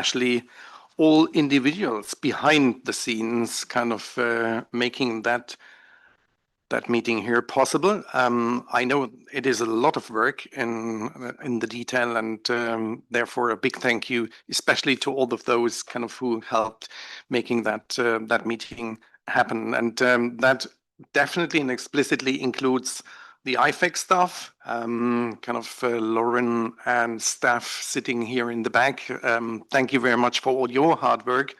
especially all individuals behind the scenes kind of making that meeting here possible. I know it is a lot of work in the detail, and therefore a big thank you, especially to all of those kind of who helped making that meeting happen. And that definitely and explicitly includes the IFEC staff, kind of Lauren and staff sitting here in the back. Thank you very much for all your hard work.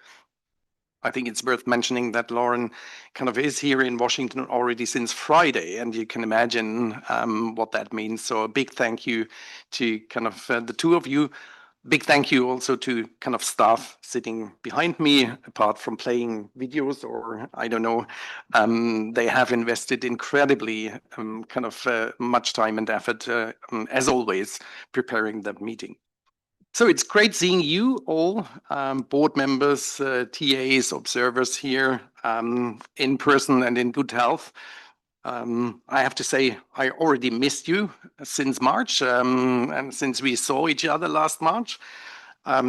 I think it's worth mentioning that Lauren kind of is here in Washington already since Friday, and you can imagine what that means. So a big thank you to kind of the two of you. Big thank you also to kind of staff sitting behind me, apart from playing videos or I don't know. They have invested incredibly kind of much time and effort, as always, preparing that meeting. So it's great seeing you all, board members, TAs, observers here in person and in good health. I have to say, I already missed you since March, and since we saw each other last March.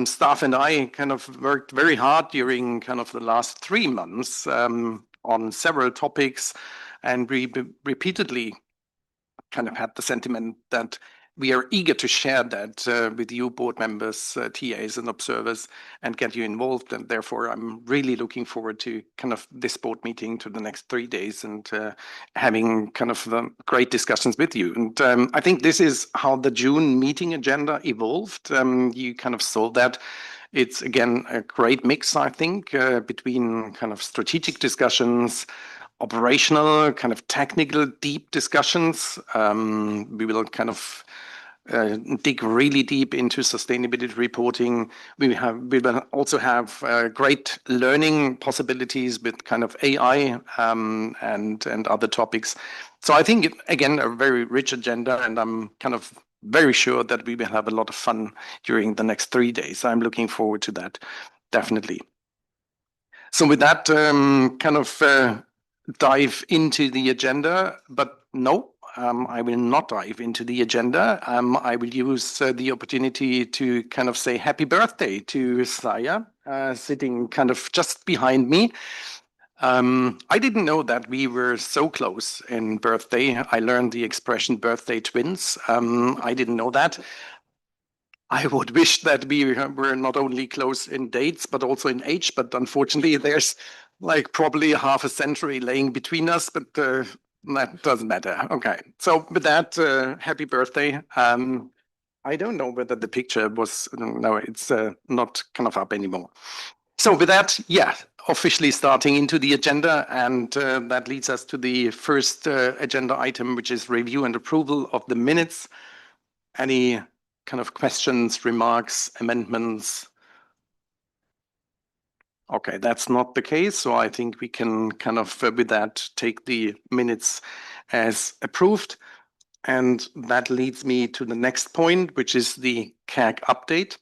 Staff and I kind of worked very hard during kind of the last 3 months on several topics, and we repeatedly kind of had the sentiment that we are eager to share that with you, board members, TAs, and observers, and get you involved. And therefore, I'm really looking forward to kind of this board meeting to the next 3 days and having kind of great discussions with you. And I think this is how the June meeting agenda evolved. You kind of saw that. It's, again, a great mix, I think, between kind of strategic discussions, operational, kind of technical, deep discussions. We will kind of dig really deep into sustainability reporting. We will also have great learning possibilities with kind of AI and other topics. So I think, again, a very rich agenda, and I'm kind of very sure that we will have a lot of fun during the next 3 days. I'm looking forward to that, definitely. So with that, kind of dive into the agenda, but no, I will not dive into the agenda. I will use the opportunity to kind of say happy birthday to Saya, sitting kind of just behind me. I didn't know that we were so close in birthday. I learned the expression birthday twins. I didn't know that. I would wish that we were not only close in dates, but also in age. But unfortunately, there's like probably half a century laying between us, but that doesn't matter. Okay. So with that, happy birthday. I don't know whether the picture was, no, it's not kind of up anymore. So with that, yeah, officially starting into the agenda, and that leads us to the first agenda item, which is review and approval of the minutes. Any kind of questions, remarks, amendments? Okay, that's not the case. So I think we can kind of, with that, take the minutes as approved. And that leads me to the next point, which is the CAG update.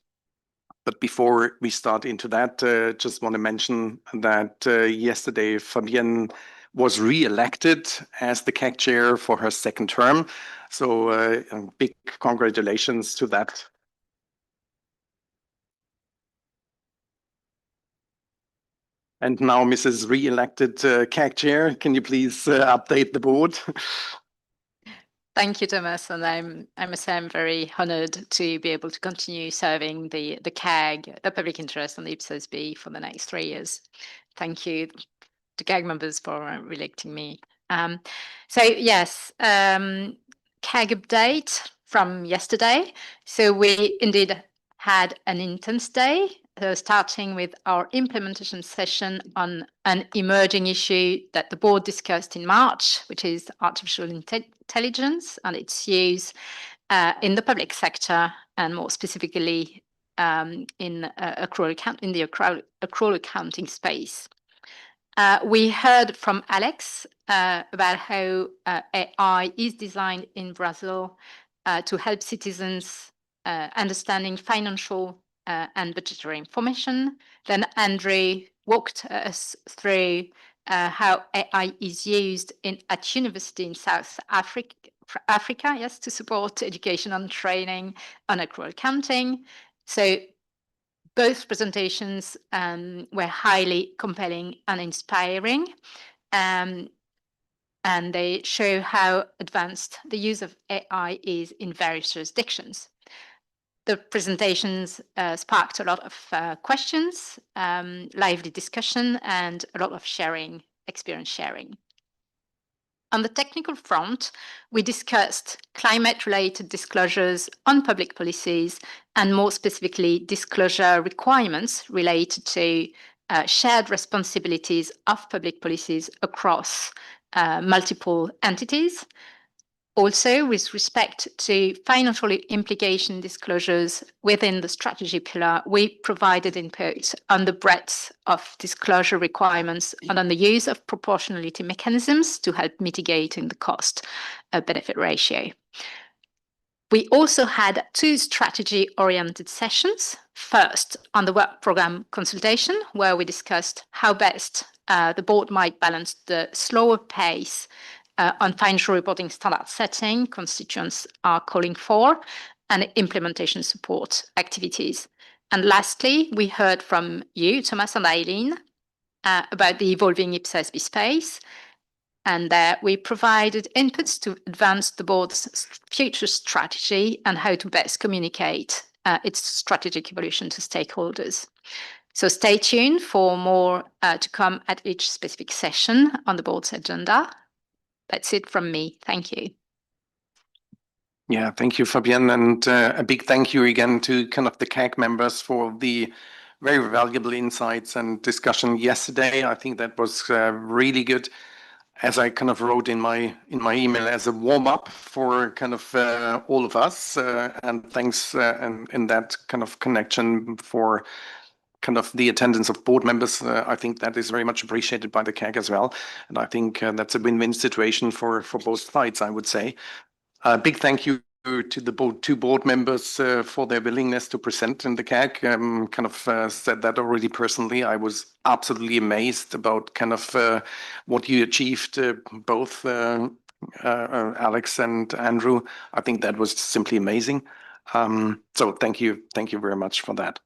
But before we start into that, just want to mention that yesterday Fabienne was re-elected as the CAG chair for her second term. So big congratulations to that. And now, Mrs. Re-elected CAG chair, can you please update the board? Thank you, Thomas, and I must say I'm very honoured to be able to continue serving the CAG, the public interest on the IPSASB for the next 3 years. Thank you to CAG members for re-electing me. So yes, CAG update from yesterday. So we indeed had an intense day, starting with our implementation session on an emerging issue that the board discussed in March, which is artificial intelligence and its use in the public sector, and more specifically in the accrual accounting space. We heard from Alex about how AI is designed in Brazil to help citizens understanding financial and budgetary information. Then Andrew walked us through how AI is used at university in South Africa, yes, to support education and training on accrual accounting. So Both presentations were highly compelling and inspiring, and they show how advanced the use of AI is in various jurisdictions. The presentations sparked a lot of questions, lively discussion, and a lot of experience sharing. On the technical front, we discussed climate-related disclosures on public policies, and more specifically, disclosure requirements related to shared responsibilities of public policies across multiple entities. Also, with respect to financial implication disclosures within the strategy pillar, we provided input on the breadth of disclosure requirements and on the use of proportionality mechanisms to help mitigating the cost-benefit ratio. We also had 2 strategy-oriented sessions. First, on the work program consultation, where we discussed how best the board might balance the slower pace on financial reporting standard setting constituents are calling for, and implementation support activities. And lastly, we heard from you, Thomas and Eileen, about the evolving IPSASB space, and we provided inputs to advance the board's future strategy and how to best communicate its strategic evolution to stakeholders. So stay tuned for more to come at each specific session on the board's agenda. That's it from me. Thank you. Yeah, thank you, Fabienne, and a big thank you again to kind of the CAG members for the very valuable insights and discussion yesterday. I think that was really good, as I kind of wrote in my email, as a warm up for kind of all of us, and thanks in that kind of connection for kind of the attendance of board members. I think that is very much appreciated by the CAG as well, and I think that's a win-win situation for both sides, I would say. A big thank you to the 2 board members for their willingness to present in the CAG. Kind of said that already personally. I was absolutely amazed about kind of what you achieved, both Alex and Andrew. I think that was simply amazing. So thank you very much for that.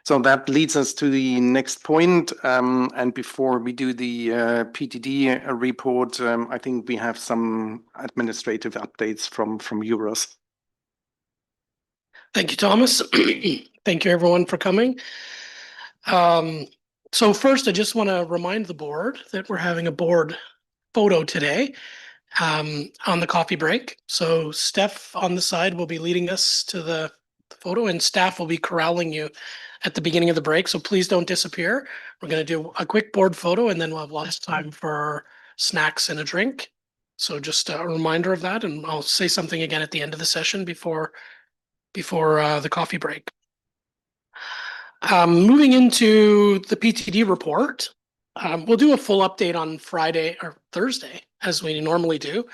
So that leads us to the next point. And before we do the PTD report, I think we have some administrative updates from Euros. Thank you, Thomas. Thank you, everyone, for coming. So first, I just want to remind the board that we're having a board photo today on the coffee break. So Steph on the side will be leading us to the photo, and staff will be corralling you at the beginning of the break. So please don't disappear. We're going to do a quick board photo, and then we'll have lots of time for snacks and a drink. So just a reminder of that, and I'll say something again at the end of the session before the coffee break. Moving into the PTD report, we'll do a full update on Friday or Thursday, as we normally do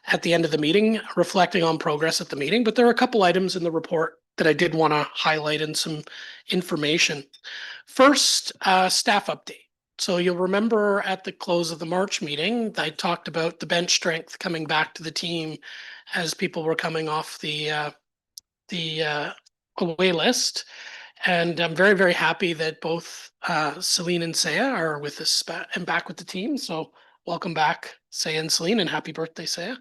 at the end of the meeting, reflecting on progress at the meeting. But there are a couple items in the report that I did want to highlight and some information. First, staff update. So you'll remember at the close of the March meeting, I talked about the bench strength coming back to the team as people were coming off the away list. And I'm very, very happy that both Celine and Saya are with us and back with the team. So welcome back, Saya and Celine, and happy birthday, Saya.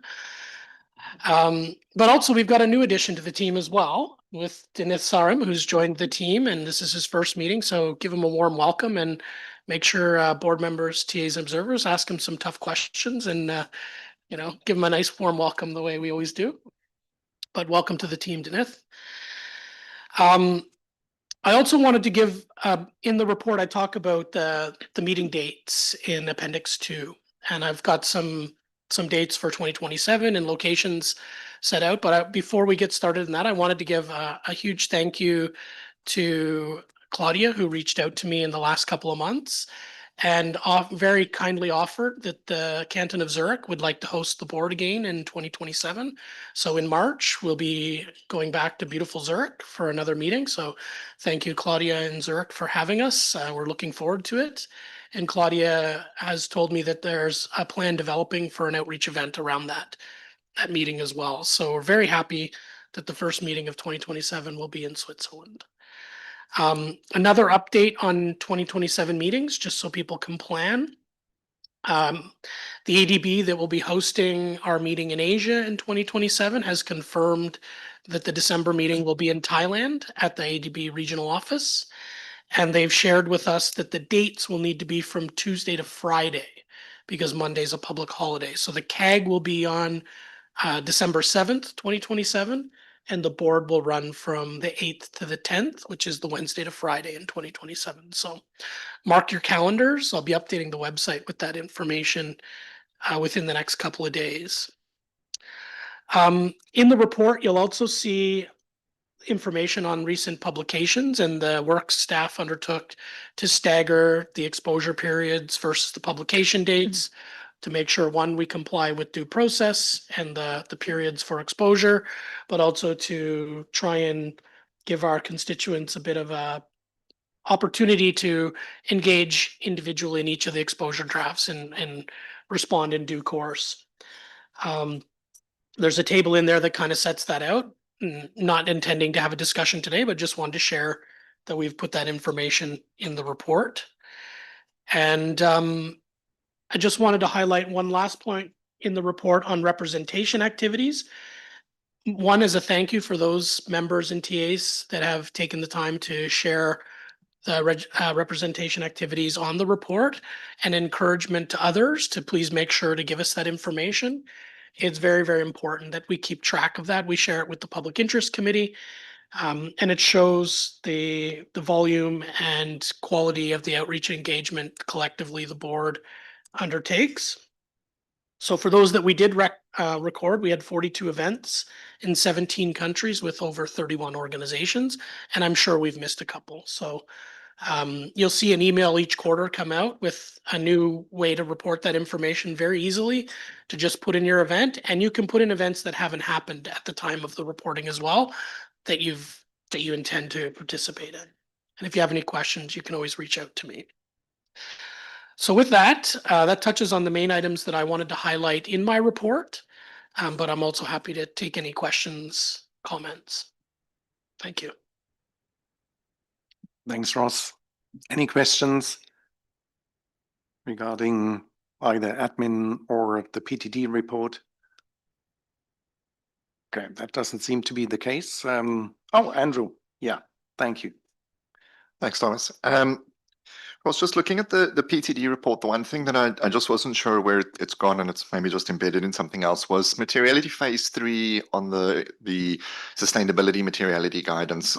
But also we've got a new addition to the team as well with Denith Sarim, who's joined the team, and this is his first meeting. So give him a warm welcome and make sure board members, TAs, and observers ask him some tough questions and give him a nice warm welcome the way we always do. But welcome to the team, Denith. I also wanted to give, in the report, I talk about the meeting dates in Appendix 2, and I've got some dates for 2027 and locations set out. But before we get started in that, I wanted to give a huge thank you to Claudia, who reached out to me in the last couple of months and very kindly offered that the Canton of Zurich would like to host the board again in 2027. So in March, we'll be going back to beautiful Zurich for another meeting. So thank you, Claudia and Zurich, for having us. We're looking forward to it. And Claudia has told me that there's a plan developing for an outreach event around that meeting as well. So we're very happy that the first meeting of 2027 will be in Switzerland. Another update on 2027 meetings, just so people can plan. The ADB that will be hosting our meeting in Asia in 2027 has confirmed that the December meeting will be in Thailand at the ADB regional office. And they've shared with us that the dates will need to be from Tuesday to Friday because Monday's a public holiday. So the CAG will be on December 7th, 2027, and the board will run from the 8th to the 10th, which is the Wednesday to Friday in 2027. So mark your calendars. I'll be updating the website with that information within the next couple of days. In the report, you'll also see information on recent publications and the work staff undertook to stagger the exposure periods versus the publication dates to make sure, one, we comply with due process and the periods for exposure, but also to try and give our constituents a bit of a opportunity to engage individually in each of the exposure drafts and respond in due course. There's a table in there that kind of sets that out. Not intending to have a discussion today, but just wanted to share that we've put that information in the report. And I just wanted to highlight one last point in the report on representation activities. One is a thank you for those members and TAs that have taken the time to share the representation activities on the report, and encouragement to others to please make sure to give us that information. It's very, very important that we keep track of that. We share it with the Public Interest Committee, and it shows the volume and quality of the outreach engagement collectively the board undertakes. So for those that we did record, we had 42 events in 17 countries with over 31 organizations, and I'm sure we've missed a couple. So you'll see an email each quarter come out with a new way to report that information very easily to just put in your event. And you can put in events that haven't happened at the time of the reporting as well that you intend to participate in. And if you have any questions, you can always reach out to me. So with that, that touches on the main items that I wanted to highlight in my report, but I'm also happy to take any questions, comments. Thank you. Thanks, Ross. Any questions regarding either admin or the PTD report? Okay, that doesn't seem to be the case. Oh, Andrew. Yeah, thank you. Thanks, Thomas. I was just looking at the PTD report. The one thing that I just wasn't sure where it's gone, and it's maybe just embedded in something else, was materiality phase 3 on the sustainability materiality guidance.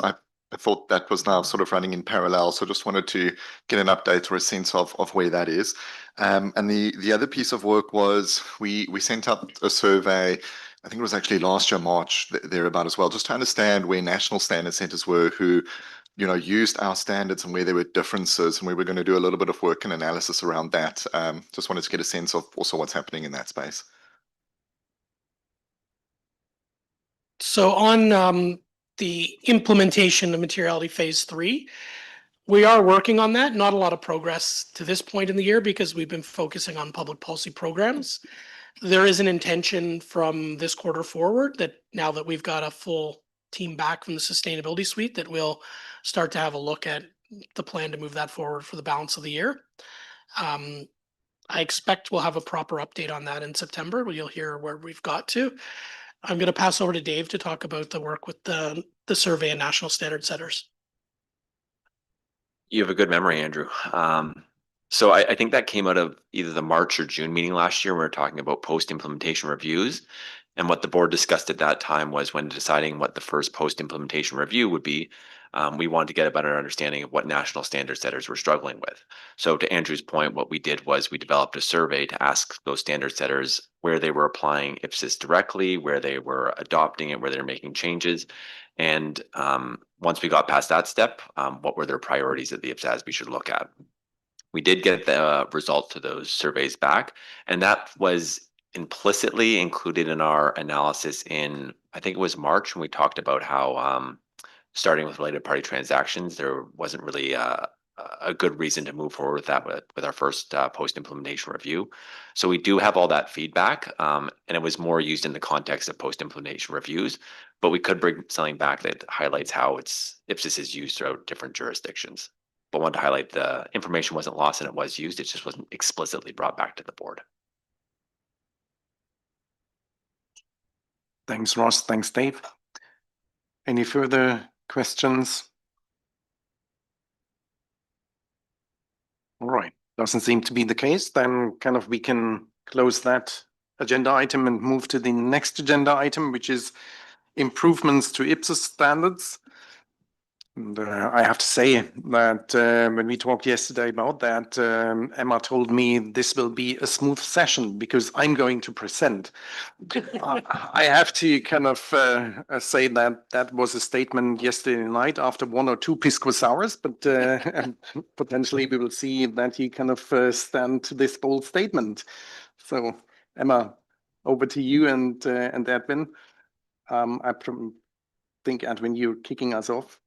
I thought that was now sort of running in parallel, so just wanted to get an update or a sense of where that is. And the other piece of work was we sent up a survey, I think it was actually last year, March, thereabout as well, just to understand where national standard centers were who used our standards and where there were differences, and we were going to do a little bit of work and analysis around that. Just wanted to get a sense of also what's happening in that space. So on the implementation of materiality phase 3, we are working on that. Not a lot of progress to this point in the year because we've been focusing on public policy programs. There is an intention from this quarter forward that now that we've got a full team back from the sustainability suite, that we'll start to have a look at the plan to move that forward for the balance of the year. I expect we'll have a proper update on that in September, where you'll hear where we've got to. I'm going to pass over to Dave to talk about the work with the survey and national standard setters. You have a good memory, Andrew. So I think that came out of either the March or June meeting last year. We were talking about post-implementation reviews. And what the board discussed at that time was, when deciding what the first post-implementation review would be, we wanted to get a better understanding of what national standard setters were struggling with. So to Andrew's point, what we did was we developed a survey to ask those standard setters where they were applying IPSAS directly, where they were adopting it, where they're making changes. And once we got past that step, what were their priorities that the IPSASB should look at? We did get the results to those surveys back, and that was implicitly included in our analysis in, I think it was March, when we talked about how starting with related party transactions, there wasn't really a a good reason to move forward with that with our first post-implementation review. So we do have all that feedback, and it was more used in the context of post-implementation reviews, but we could bring something back that highlights how IPSAS is used throughout different jurisdictions. But wanted to highlight the information wasn't lost and it was used, it just wasn't explicitly brought back to the board. Thanks, Ross. Thanks, Dave. Any further questions? All right, doesn't seem to be the case. Then kind of we can close that agenda item and move to the next agenda item, which is improvements to IPSAS standards. And I have to say that when we talked yesterday about that, Emma told me this will be a smooth session because I'm going to present. I have to kind of say that that was a statement yesterday night after 1 or 2 pisco sours, but and potentially we will see that you kind of stand to this bold statement. So Emma, over to you and Edwin. I think Edwin, you're kicking us off.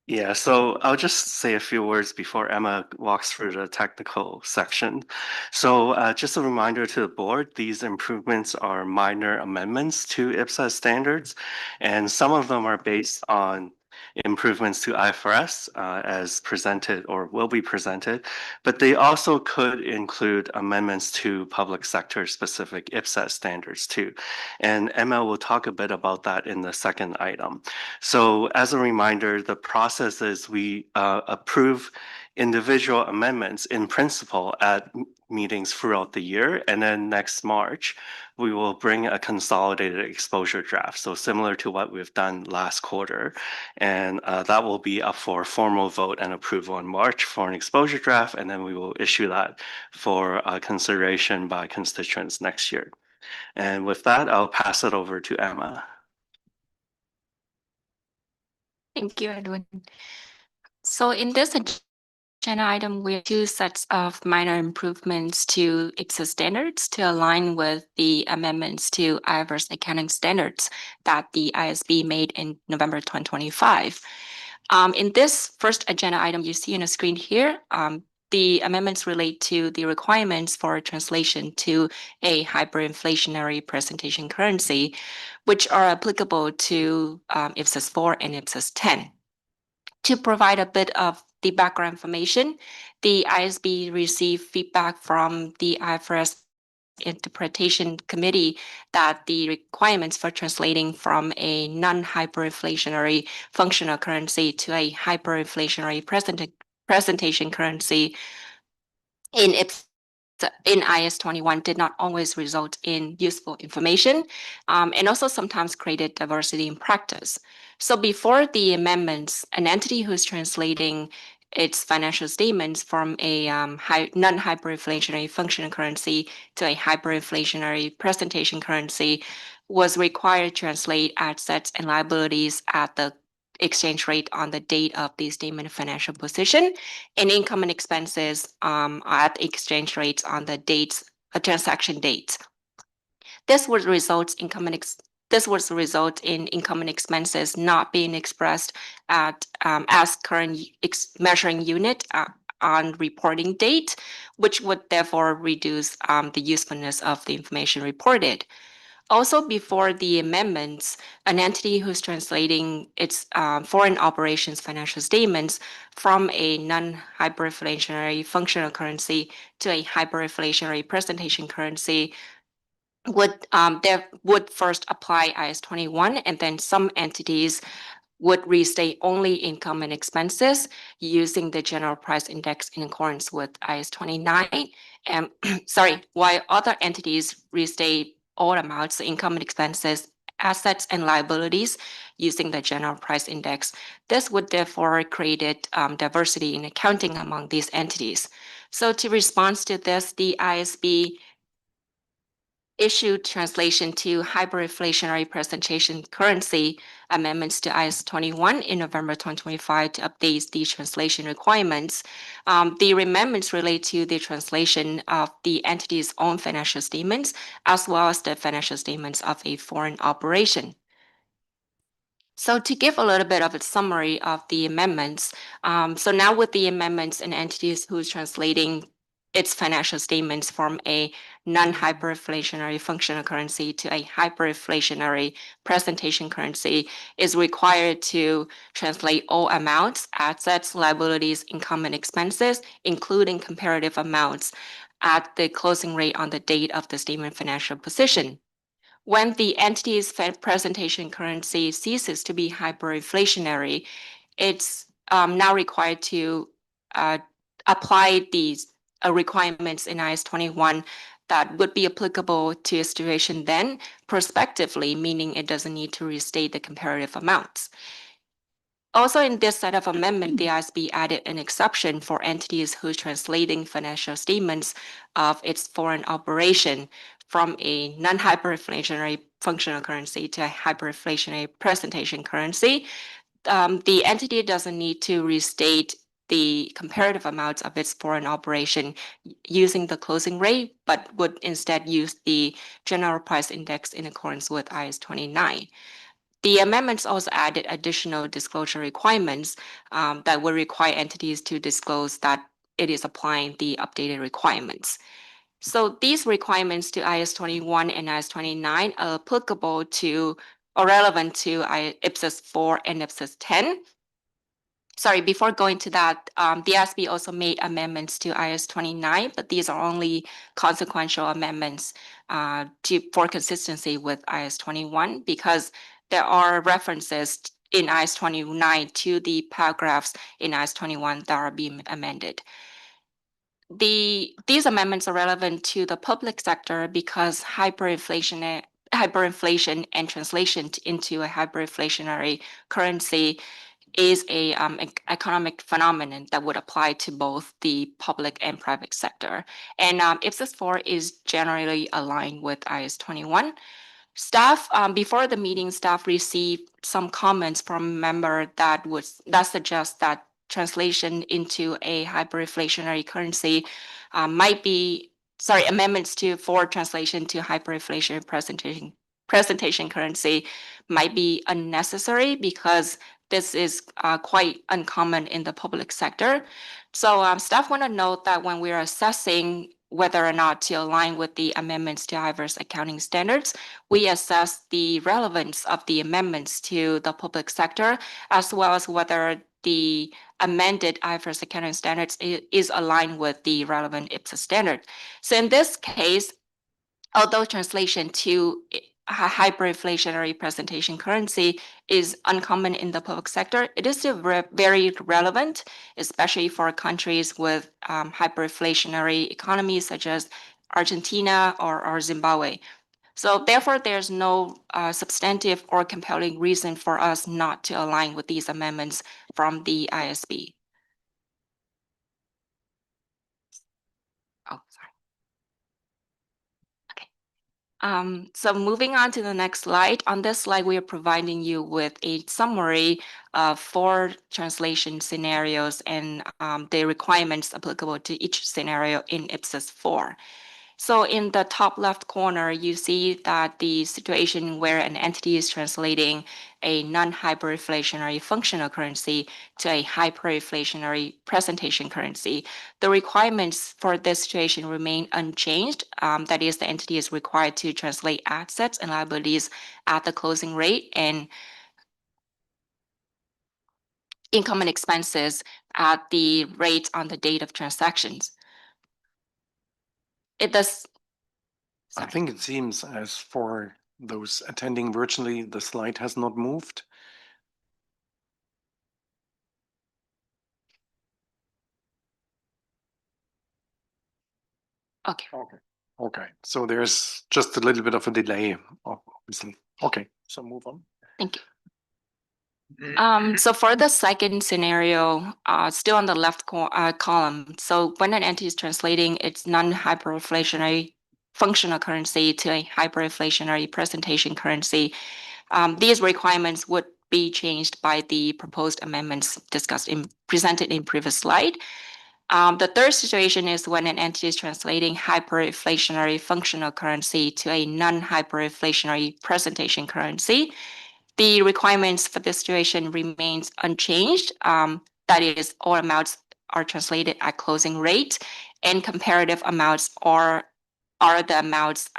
Yeah, so I'll just say a few words before Emma walks through the technical section. So just a reminder to the board, these improvements are minor amendments to IPSAS standards, and some of them are based on improvements to IFRS as presented or will be presented, but they also could include amendments to public sector specific IPSAS standards too. And Emma will talk a bit about that in the second item. So as a reminder, the process is we approve individual amendments in principle at meetings throughout the year. And then next March, we will bring a consolidated exposure draft. So similar to what we've done last quarter. And that will be up for formal vote and approval in March for an exposure draft. And then we will issue that for consideration by constituents next year. And with that, I'll pass it over to Emma. Thank you, Edwin. So in this agenda item, we have 2 sets of minor improvements to IPSAS standards to align with the amendments to IFRS accounting standards that the ISB made in November 2025. In this first agenda item you see on the screen here, the amendments relate to the requirements for translation to a hyperinflationary presentation currency, which are applicable to IPSAS 4 and IPSAS 10. To provide a bit of the background information, the ISB received feedback from the IFRS Interpretation Committee that the requirements for translating from a non-hyperinflationary functional currency to a hyperinflationary presentation currency in IAS 21 did not always result in useful information, and also sometimes created diversity in practice. So before the amendments, an entity who's translating its financial statements from a non-hyperinflationary functional currency to a hyperinflationary presentation currency was required to translate assets and liabilities at the exchange rate on the date of the statement of financial position, and income and expenses at exchange rates on the dates, transaction dates. This would result in income and expenses not being expressed at as current measuring unit on reporting date, which would therefore reduce the usefulness of the information reported. Also, before the amendments, an entity who's translating its foreign operations financial statements from a non-hyperinflationary functional currency to a hyperinflationary presentation currency would first apply IAS 21, and then some entities would restate only income and expenses using the general price index in accordance with IAS 29. And while other entities restate all amounts, income and expenses, assets and liabilities using the general price index. This would therefore create diversity in accounting among these entities. So to respond to this, the ISB issued translation to hyperinflationary presentation currency amendments to IAS 21 in November 2025 to update the translation requirements. The amendments relate to the translation of the entity's own financial statements, as well as the financial statements of a foreign operation. So to give a little bit of a summary of the amendments, so now with the amendments, an entity who's translating its financial statements from a non-hyperinflationary functional currency to a hyperinflationary presentation currency is required to translate all amounts, assets, liabilities, income, and expenses, including comparative amounts, at the closing rate on the date of the statement of financial position. When the entity's presentation currency ceases to be hyperinflationary, it's now required to apply these requirements in IAS 21 that would be applicable to a situation then prospectively, meaning it doesn't need to restate the comparative amounts. Also, in this set of amendment, the IASB added an exception for entities who are translating financial statements of its foreign operation from a non-hyperinflationary functional currency to a hyperinflationary presentation currency. The entity doesn't need to restate the comparative amounts of its foreign operation using the closing rate, but would instead use the general price index in accordance with IAS 29. The amendments also added additional disclosure requirements that would require entities to disclose that it is applying the updated requirements. So these requirements to IAS 21 and IAS 29 are applicable to or relevant to IPSAS 4 and IPSAS 10. Sorry, before going to that, the IASB also made amendments to IAS 29, but these are only consequential amendments for consistency with IAS 21 because there are references in IAS 29 to the paragraphs in IAS 21 that are being amended. These amendments are relevant to the public sector because hyperinflation and translation into a hyperinflationary currency is a economic phenomenon that would apply to both the public and private sector. And IPSAS 4 is generally aligned with IAS 21. Staff, before the meeting, staff received some comments from a member that suggest that translation into a hyperinflationary currency amendments for translation to hyperinflationary presentation currency might be unnecessary because this is quite uncommon in the public sector. So staff want to note that when we're assessing whether or not to align with the amendments to IFRS accounting standards, we assess the relevance of the amendments to the public sector, as well as whether the amended IFRS accounting standards is aligned with the relevant IPSAS standard. So in this case, although translation to hyperinflationary presentation currency is uncommon in the public sector, it is still very relevant, especially for countries with hyperinflationary economies such as Argentina or Zimbabwe. So therefore, there's no substantive or compelling reason for us not to align with these amendments from the IASB. Oh, sorry. So moving on to the next slide. On this slide, we are providing you with a summary of 4 translation scenarios and the requirements applicable to each scenario in IPSAS 4. So in the top left corner, you see that the situation where an entity is translating a non-hyperinflationary functional currency to a hyperinflationary presentation currency, the requirements for this situation remain unchanged. That is, the entity is required to translate assets and liabilities at the closing rate and income and expenses at the rate on the date of transactions. It does. I think it seems as for those attending virtually, the slide has not moved. Okay. Okay. So there's just a little bit of a delay, obviously. Okay, so move on. Thank you. So for the second scenario, still on the left column, so when an entity is translating its non-hyperinflationary functional currency to a hyperinflationary presentation currency, these requirements would be changed by the proposed amendments presented in previous slide. The third situation is when an entity is translating hyperinflationary functional currency to a non-hyperinflationary presentation currency. the requirements for this situation remains unchanged. That is, all amounts are translated at closing rate, and comparative amounts are the amounts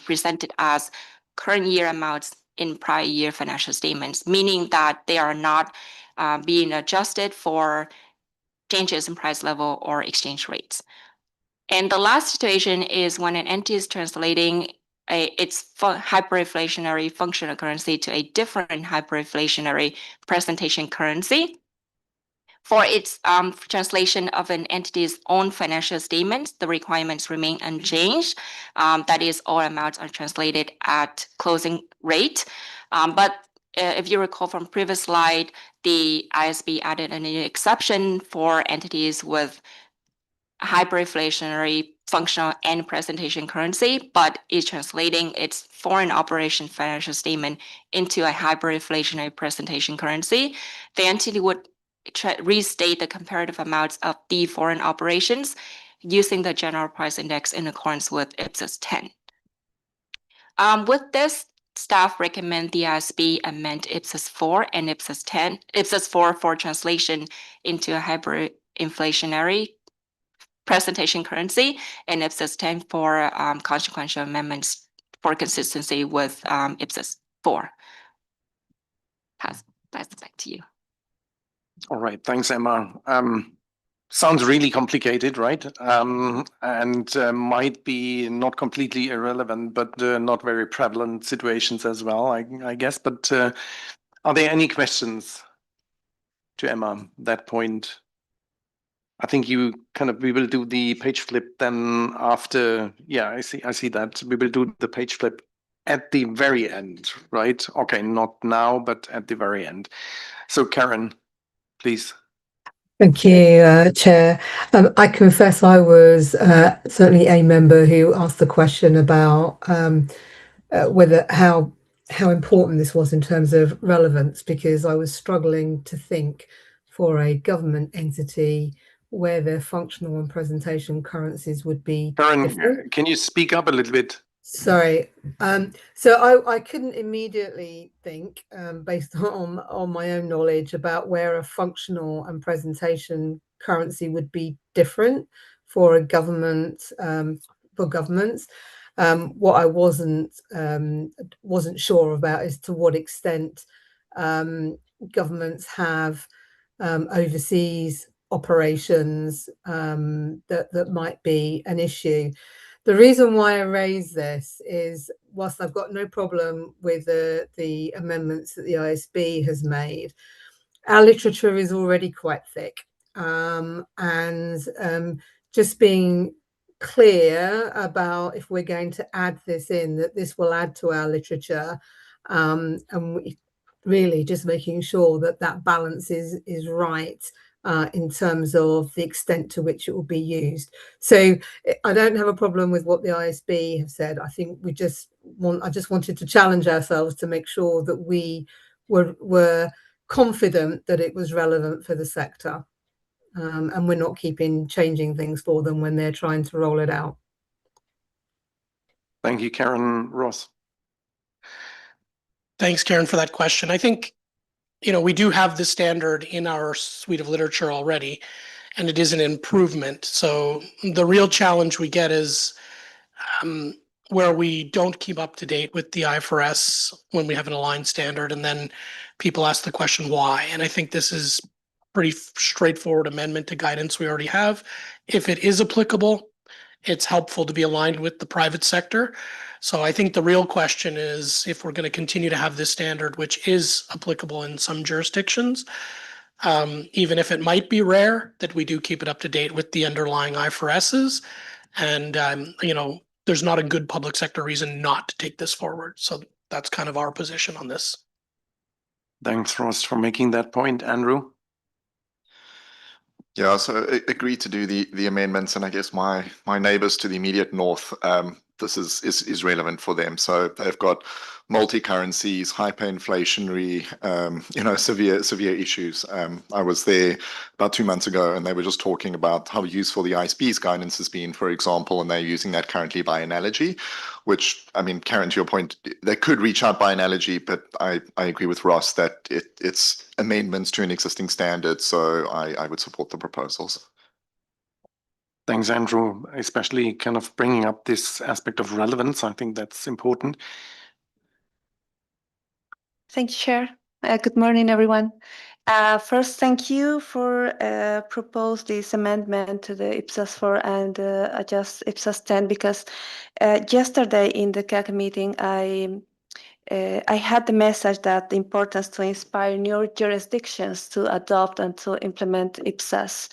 presented as current year amounts in prior year financial statements, meaning that they are not being adjusted for changes in price level or exchange rates. And the last situation is when an entity is translating its hyperinflationary functional currency to a different hyperinflationary presentation currency. For its translation of an entity's own financial statements, the requirements remain unchanged. That is, all amounts are translated at closing rate. But if you recall from previous slide, the ISB added an exception for entities with hyperinflationary functional and presentation currency, but is translating its foreign operation financial statement into a hyperinflationary presentation currency. The entity would restate the comparative amounts of the foreign operations using the general price index in accordance with IPSAS 10. With this, staff recommend the ISB amend IPSAS 4 and IPSAS 10, IPSAS 4 for translation into a hyperinflationary presentation currency, and IPSAS 10 for consequential amendments for consistency with IPSAS 4. Pass it back to you. All right, thanks, Emma. Sounds really complicated, right? And might be not completely irrelevant, but not very prevalent situations as well, I guess. But are there any questions to Emma? That point, I think we will do the page flip then after. Yeah, I see that. We will do the page flip at the very end, right? Okay, not now, but at the very end. So Karen, please. Thank you, Chair. I confess I was certainly a member who asked the question about whether how important this was in terms of relevance, because I was struggling to think for a government entity where their functional and presentation currencies would be Karen, different. can you speak up a little bit? Sorry. So I couldn't immediately think, based on my own knowledge, about where a functional and presentation currency would be different for a government, for governments. What I wasn't sure about is to what extent governments have overseas operations that might be an issue. The reason why I raise this is, whilst I've got no problem with the amendments that the ISB has made, our literature is already quite thick. Just being clear about, if we're going to add this in, that this will add to our literature, and really just making sure that that balance is right in terms of the extent to which it will be used. So I don't have a problem with what the ISB have said. I think I just wanted to challenge ourselves to make sure that we were confident that it was relevant for the sector, and we're not changing things for them when they're trying to roll it out. Thank you, Karen. Ross. Thanks, Karen, for that question. I think, we do have the standard in our suite of literature already, and it is an improvement. So the real challenge we get is where we don't keep up to date with the IFRS when we have an aligned standard, and then people ask the question why. And I think this is pretty straightforward amendment to guidance we already have. If it is applicable, it's helpful to be aligned with the private sector. So I think the real question is, if we're going to continue to have this standard, which is applicable in some jurisdictions, even if it might be rare, that we do keep it up to date with the underlying IFRSs. And, there's not a good public sector reason not to take this forward. So that's kind of our position on this. Thanks, Ross, for making that point. Andrew? Yeah, so I agreed to do the amendments, and I guess my neighbors to the immediate north this is relevant for them. So they've got multi-currencies, hyperinflationary, severe issues. I was there about 2 months ago, and they were just talking about how useful the ISB's guidance has been, for example, and they're using that currently by analogy, which, I mean, Karen, to your point, they could reach out by analogy, but I agree with Ross that it's amendments to an existing standard, so I would support the proposals. Thanks, Andrew, especially kind of bringing up this aspect of relevance. I think that's important. Thank you, Chair. Good morning, everyone. First, thank you for propose this amendment to the IPSAS 4 and adjust IPSAS 10, because yesterday in the CAC meeting, I had the message that the importance to inspire new jurisdictions to adopt and to implement IPSAS.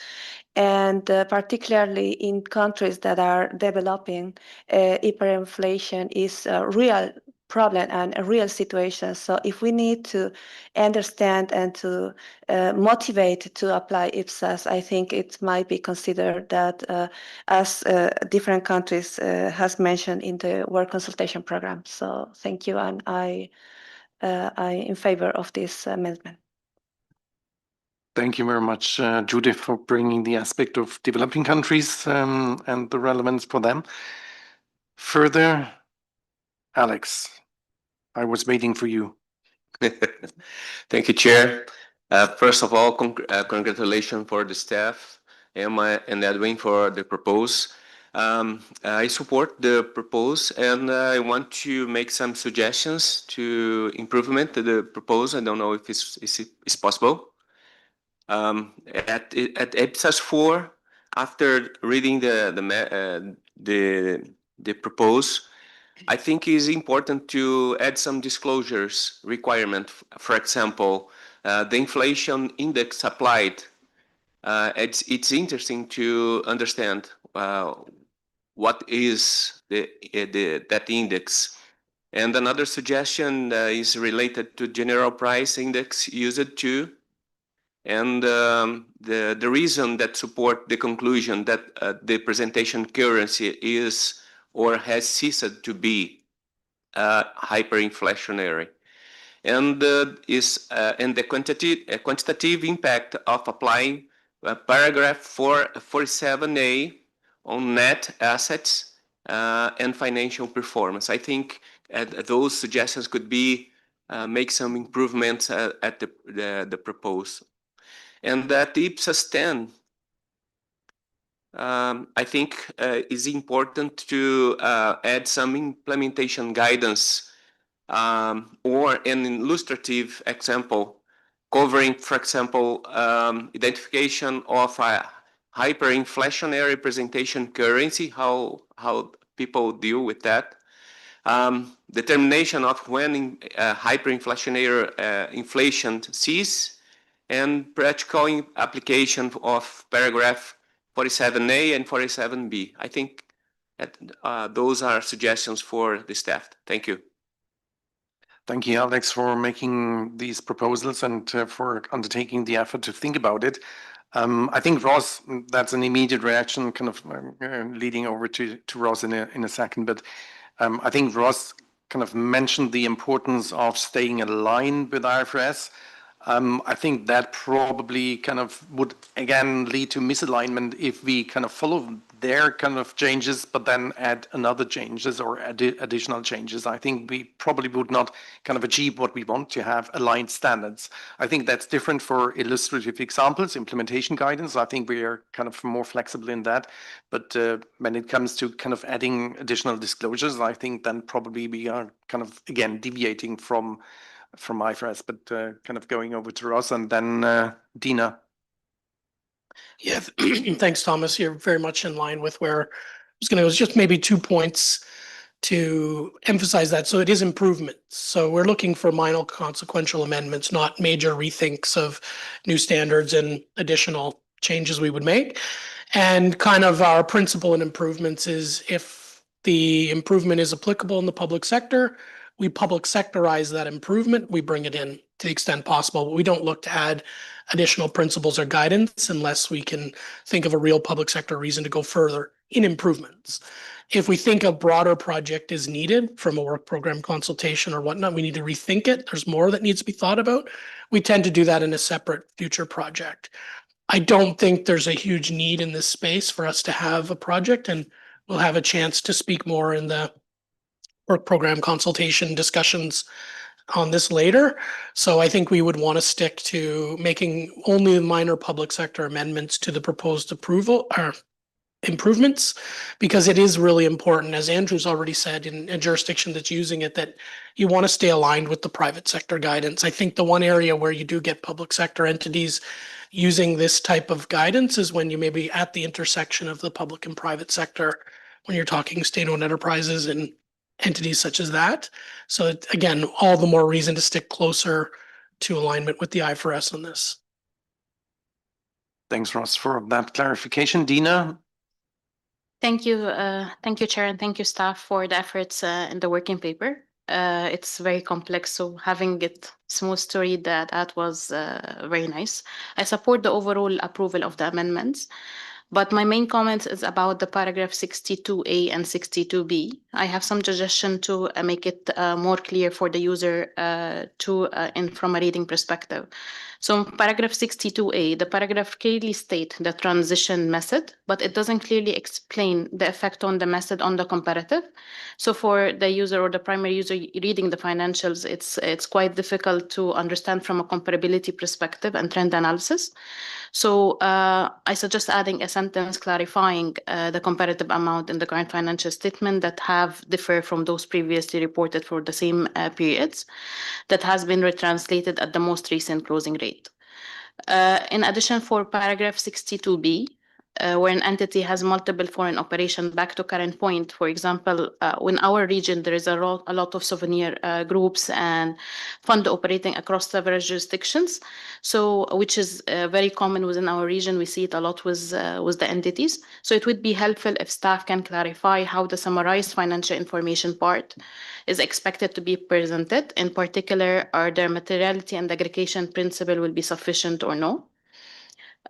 And particularly in countries that are developing, hyperinflation is a real problem and a real situation. So if we need to understand and to motivate to apply IPSAS, I think it might be considered that as different countries has mentioned in the work consultation program. So thank you, and I in favor of this amendment. Thank you very much, Judith, for bringing the aspect of developing countries and the relevance for them. Further, Alex, I was waiting for you. Thank you, Chair. First of all, congratulations for the staff, Emma and Edwin, for the proposal. I support the proposal, and I want to make some suggestions to improvement to the proposal. I don't know if it's possible. At IPSAS 4, after reading the proposal, I think it is important to add some disclosures requirement. For example, the inflation index applied. It's interesting to understand what is that index. And another suggestion is related to general price index used too. And the reason that support the conclusion that the presentation currency is or has ceased to be hyperinflationary, and the quantitative impact of applying paragraph 47A on net assets and financial performance. I think those suggestions could be make some improvements at the proposal. And that IPSAS 10, I think is important to add some implementation guidance or an illustrative example covering, for example, identification of a hyperinflationary presentation currency, how people deal with that. Determination of when hyperinflationary inflation ceases, and practical application of paragraph 47A and 47B. I think that those are suggestions for the staff. Thank you. Thank you, Alex, for making these proposals and for undertaking the effort to think about it. I think Ross, that's an immediate reaction, kind of leading over to Ross in a second. But I think Ross kind of mentioned the importance of staying aligned with IFRS. I think that probably kind of would again lead to misalignment if we kind of follow their kind of changes, but then add another changes or additional changes. I think we probably would not kind of achieve what we want to have aligned standards. I think that's different for illustrative examples, implementation guidance. I think we are kind of more flexible in that. But when it comes to kind of adding additional disclosures, I think then probably we are kind of, again, deviating from IFRS, but kind of going over to Ross and then Dina. Yeah, thanks, Thomas. You're very much in line with where I was going to go. It's just maybe 2 points to emphasize that. So it is improvements. So we're looking for minor consequential amendments, not major rethinks of new standards and additional changes we would make. And kind of our principle in improvements is if the improvement is applicable in the public sector, we public sectorize that improvement, we bring it in to the extent possible. But we don't look to add additional principles or guidance unless we can think of a real public sector reason to go further in improvements. If we think a broader project is needed from a work program consultation or whatnot, we need to rethink it. There's more that needs to be thought about. We tend to do that in a separate future project. I don't think there's a huge need in this space for us to have a project, and we'll have a chance to speak more in the work program consultation discussions on this later. So I think we would want to stick to making only minor public sector amendments to the proposed approval or improvements, because it is really important, as Andrew's already said, in a jurisdiction that's using it, that you want to stay aligned with the private sector guidance. I think the one area where you do get public sector entities using this type of guidance is when you may be at the intersection of the public and private sector, when you're talking state-owned enterprises and entities such as that. So again, all the more reason to stick closer to alignment with the IFRS on this. Thanks, Ross, for that clarification. Dina? Thank you, Chair, and thank you, staff, for the efforts in the working paper. It's very complex, so having it smooth to read that was very nice. I support the overall approval of the amendments, but my main comment is about the paragraph 62A and 62B. I have some suggestion to make it more clear for the user from a reading perspective. So in paragraph 62A, the paragraph clearly states the transition method, but it doesn't clearly explain the effect on the method on the comparative. So for the user or the primary user reading the financials, it's quite difficult to understand from a comparability perspective and trend analysis. So I suggest adding a sentence clarifying the comparative amount in the current financial statement that have differ from those previously reported for the same periods, that has been retranslated at the most recent closing rate. In addition, for paragraph 62B, where an entity has multiple foreign operations back to current point, for example, in our region, there is a lot of souvenir groups and fund operating across several jurisdictions. So, which is very common within our region. We see it a lot with the entities. So it would be helpful if staff can clarify how the summarized financial information part is expected to be presented. In particular, are their materiality and aggregation principle will be sufficient or no?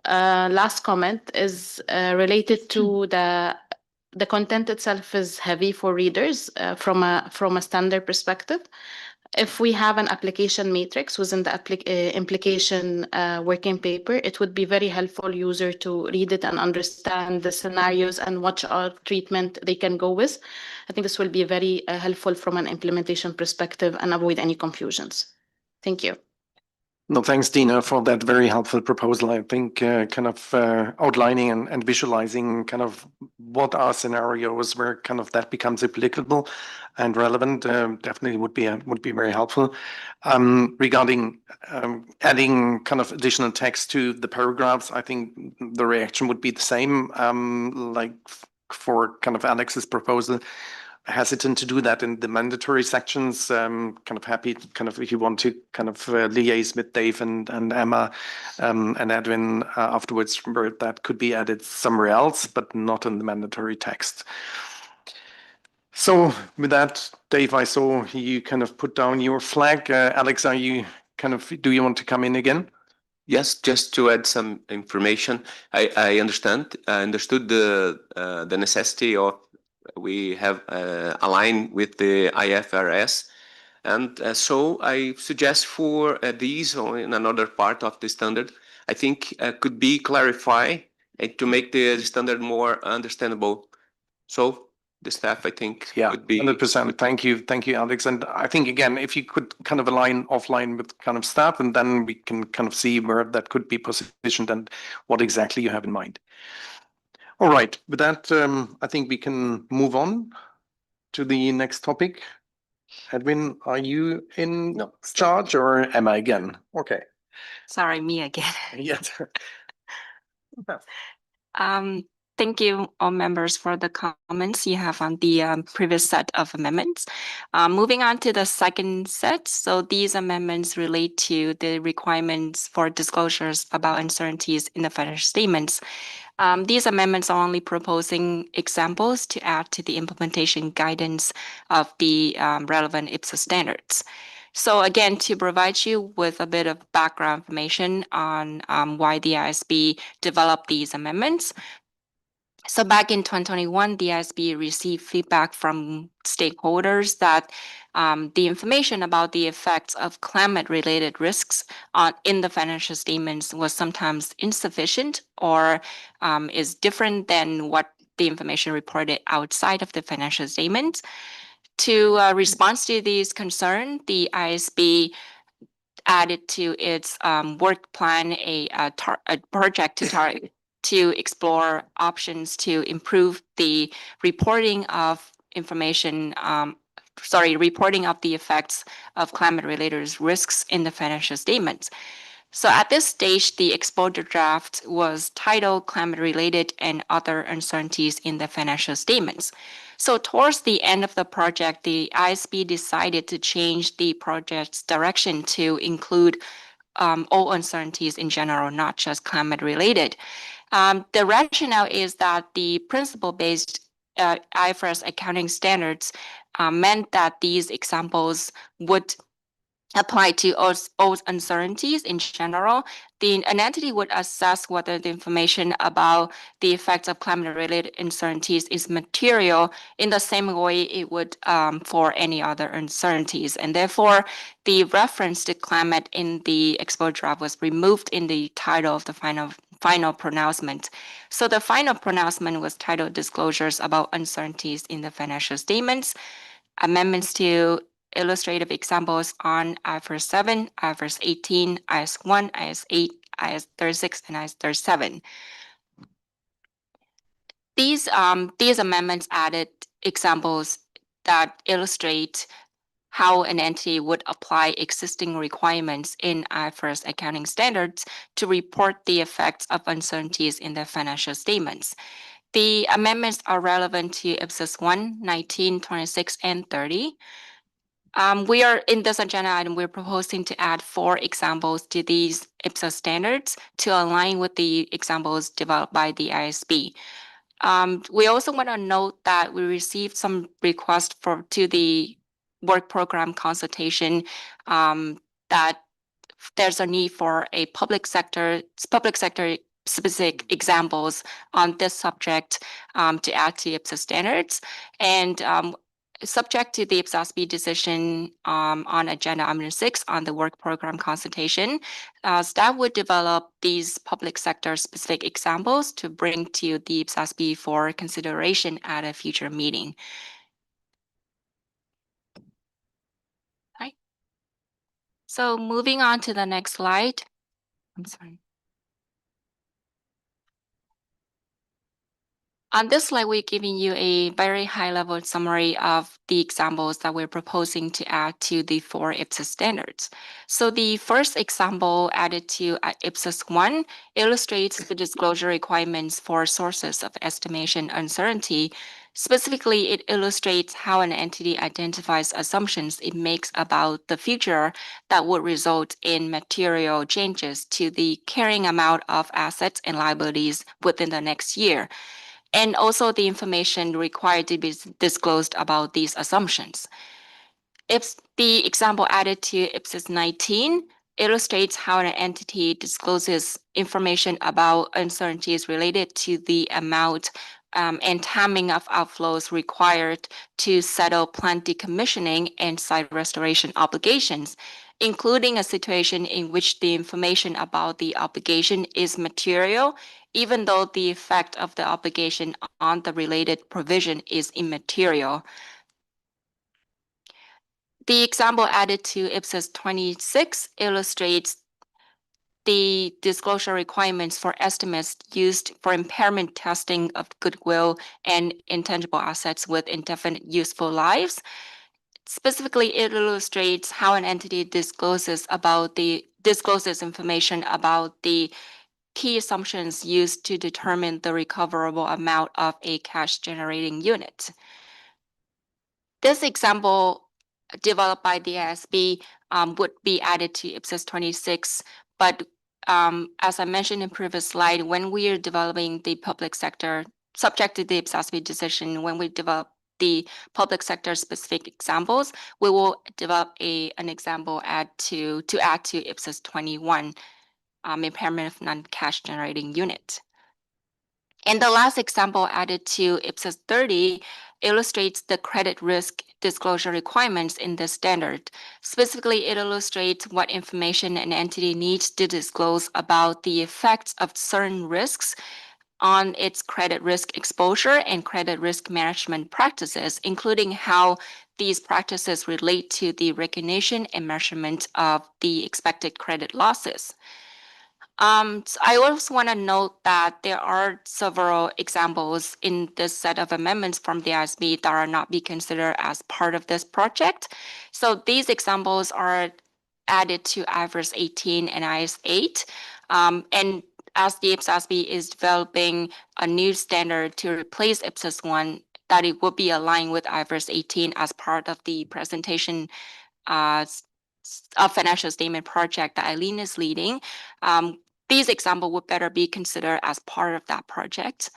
Last comment is related to the content itself is heavy for readers from a standard perspective. If we have an application matrix within the implication working paper, it would be very helpful user to read it and understand the scenarios and what treatment they can go with. I think this will be very helpful from an implementation perspective and avoid any confusions. Thank you. No, thanks, Dina, for that very helpful proposal. I think kind of outlining and visualizing kind of what are scenarios where kind of that becomes applicable and relevant definitely would be very helpful. Regarding adding kind of additional text to the paragraphs, I think the reaction would be the same, like for kind of Alex's proposal. Hesitant to do that in the mandatory sections. Kind of happy, kind of if you want to kind of liaise with Dave and Emma and Edwin afterwards, where that could be added somewhere else, but not in the mandatory text. So with that, Dave, I saw you kind of put down your flag. Alex, are you kind of, do you want to come in again? Yes, just to add some information. I understood the necessity of we have aligned with the IFRS, and so I suggest for these or in another part of the standard, I think could be clarified to make the standard more understandable. So the staff, I think, would be 100%. Thank you, Alex. And I think again, if you could kind of align offline with kind of staff, and then we can kind of see where that could be positioned and what exactly you have in mind. All right, with that, I think we can move on to the next topic. Edwin, are you in charge or am I again? Okay. Sorry, me again. Yes. Thank you, all members, for the comments you have on the previous set of amendments. Moving on to the second set. So these amendments relate to the requirements for disclosures about uncertainties in the financial statements. These amendments are only proposing examples to add to the implementation guidance of the relevant IPSAS standards. So again, to provide you with a bit of background information on why the ISB developed these amendments. So back in 2021, the ISB received feedback from stakeholders that the information about the effects of climate-related risks in the financial statements was sometimes insufficient or is different than what the information reported outside of the financial statements. To respond to these concerns, the ISB added to its work plan a project to explore options to improve the reporting of information, reporting of the effects of climate-related risks in the financial statements. So at this stage, the exposure draft was titled Climate-Related and Other Uncertainties in the Financial Statements. So towards the end of the project, the ISB decided to change the project's direction to include all uncertainties in general, not just climate-related. The rationale is that the principle-based IFRS accounting standards meant that these examples would apply to all uncertainties in general. An entity would assess whether the information about the effects of climate-related uncertainties is material in the same way it would for any other uncertainties. And therefore, the reference to climate in the exposure draft was removed in the title of the final pronouncement. So the final pronouncement was titled Disclosures about Uncertainties in the Financial Statements. Amendments to illustrative examples on IFRS 7, IFRS 18, IS 1, IS 8, IS 36, and IS 37. These amendments added examples that illustrate how an entity would apply existing requirements in IFRS accounting standards to report the effects of uncertainties in their financial statements. The amendments are relevant to IPSAS 1, 19, 26, and 30. We are in this agenda item, we're proposing to add 4 examples to these IPSAS standards to align with the examples developed by the ISB. We also want to note that we received some requests to the work program consultation that there's a need for a public sector specific examples on this subject to add to IPSAS standards. And subject to the IPSASB decision on agenda item 6 on the work program consultation, staff would develop these public sector specific examples to bring to the IPSASB for consideration at a future meeting. Right. So moving on to the next slide. I'm sorry. On this slide, we're giving you a very high-level summary of the examples that we're proposing to add to the 4 IPSAS standards. So the first example added to IPSAS 1 illustrates the disclosure requirements for sources of estimation uncertainty. Specifically, it illustrates how an entity identifies assumptions it makes about the future that would result in material changes to the carrying amount of assets and liabilities within the next year, and also the information required to be disclosed about these assumptions. If the example added to IPSAS 19 illustrates how an entity discloses information about uncertainties related to the amount and timing of outflows required to settle plant decommissioning and site restoration obligations, including a situation in which the information about the obligation is material, even though the effect of the obligation on the related provision is immaterial. The example added to IPSAS 26 illustrates the disclosure requirements for estimates used for impairment testing of goodwill and intangible assets with indefinite useful lives. Specifically, it illustrates how an entity discloses information about the key assumptions used to determine the recoverable amount of a cash generating unit. This example developed by the ISB would be added to IPSAS 26, but as I mentioned in previous slide, when we are developing the public sector, subject to the IPSASB decision, when we develop the public sector specific examples, we will develop an example add to add to IPSAS 21, impairment of non-cash generating unit. And the last example added to IPSAS 30 illustrates the credit risk disclosure requirements in the standard. Specifically, it illustrates what information an entity needs to disclose about the effects of certain risks on its credit risk exposure and credit risk management practices, including how these practices relate to the recognition and measurement of the expected credit losses. So I also want to note that there are several examples in this set of amendments from the IASB that are not be considered as part of this project. So these examples are added to IFRS 18 and IAS 8. And as the IPSASB is developing a new standard to replace IPSAS 1, that it will be aligned with IFRS 18 as part of the presentation of financial statement project that Eileen is leading. These examples would better be considered as part of that project.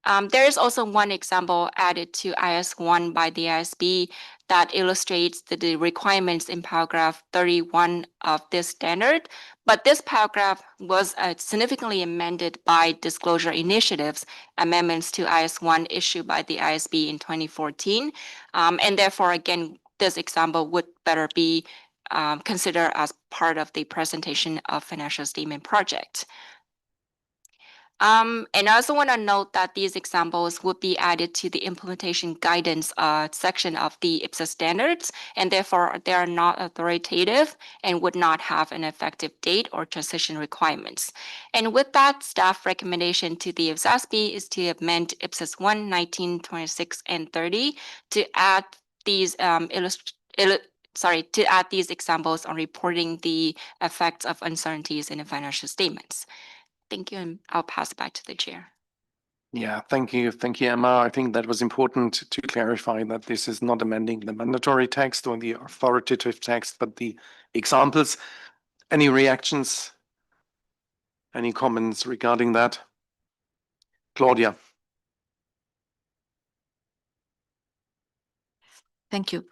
There is also one example added to IS 1 by the IASB that illustrates the requirements in paragraph 31 of this standard, but this paragraph was significantly amended by disclosure initiatives, amendments to IS 1 issued by the IASB in 2014, and therefore, again, this example would better be considered as part of the presentation of financial statement project. And I also want to note that these examples would be added to the implementation guidance section of the IPSAS standards, and therefore they are not authoritative and would not have an effective date or transition requirements. And with that, staff recommendation to the IPSASB is to amend IPSAS 1, 19, 26, and 30 to add these to add these examples on reporting the effects of uncertainties in the financial statements. Thank you, and I'll pass it back to the chair. Yeah, thank you. Thank you, Emma. I think that was important to clarify that this is not amending the mandatory text or the authoritative text, but the examples. Any reactions? Any comments regarding that? Claudia. Thank you.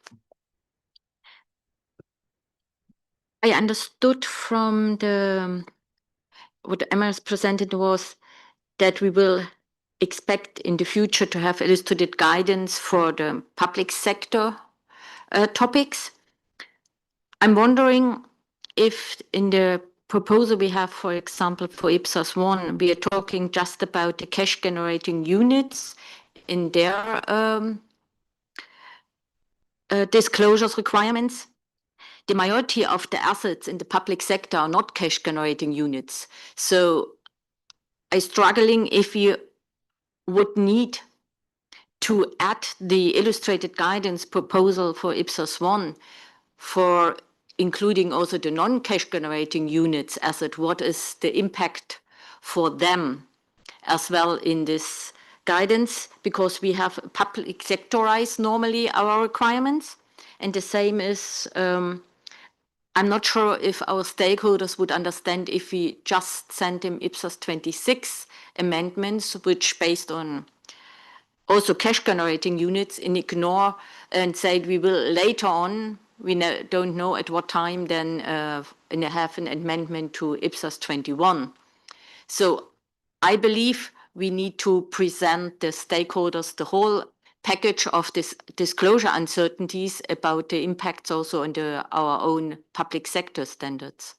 I understood from what Emma has presented was that we will expect in the future to have illustrated guidance for the public sector topics. I'm wondering if in the proposal we have, for example, for IPSAS 1, we are talking just about the cash generating units in their disclosures requirements. The majority of the assets in the public sector are not cash generating units. So I'm struggling if you would need to add the illustrated guidance proposal for IPSAS 1 for including also the non-cash generating units asset. What is the impact for them as well in this guidance? Because we have public sectorized normally our requirements, and the same is I'm not sure if our stakeholders would understand if we just send them IPSAS 26 amendments, which based on also cash generating units, and ignore and say we will later on, we don't know at what time, then have an amendment to IPSAS 21. So I believe we need to present the stakeholders the whole package of this disclosure uncertainties about the impacts also on our own public sector standards.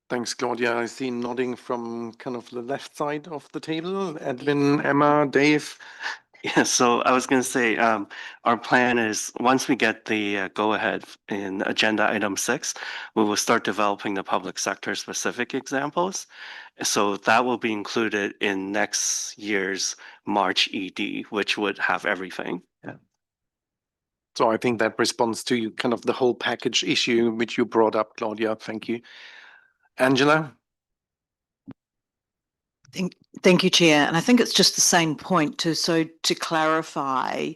Thanks, Claudia. I see nodding from kind of the left side of the table. Edwin, Emma, Dave. Yeah, so I was going to say, our plan is once we get the go-ahead in agenda item 6, we will start developing the public sector specific examples. So that will be included in next year's March ED, which would have everything. Yeah. So I think that responds to kind of the whole package issue which you brought up, Claudia. Thank you. Angela? Thank you, Chair. And I think it's just the same point to clarify,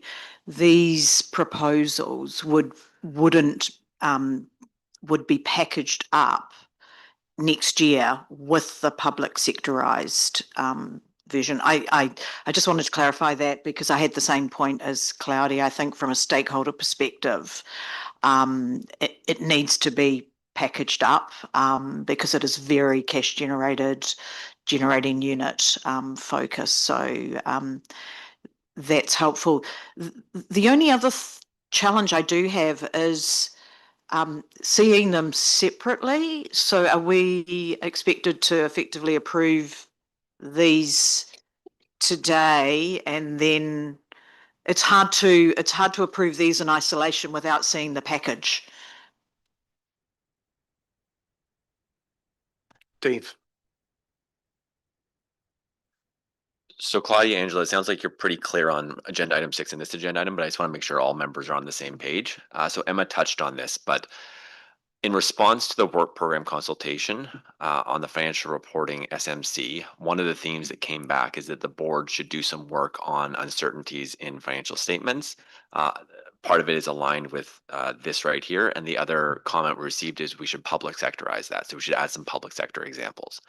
these proposals would be packaged up next year with the public sectorized version. I just wanted to clarify that because I had the same point as Claudia. I think from a stakeholder perspective, it needs to be packaged up because it is very cash generating unit focus. So that's helpful. The only other challenge I do have is seeing them separately. So are we expected to effectively approve these today, and then it's hard to approve these in isolation without seeing the package? Dave. So Claudia, Angela, it sounds like you're pretty clear on agenda item 6 and this agenda item, but I just want to make sure all members are on the same page. So Emma touched on this, but in response to the work program consultation on the financial reporting SMC, one of the themes that came back is that the board should do some work on uncertainties in financial statements. Part of it is aligned with this right here, and the other comment we received is we should public sectorize that. So we should add some public sector examples.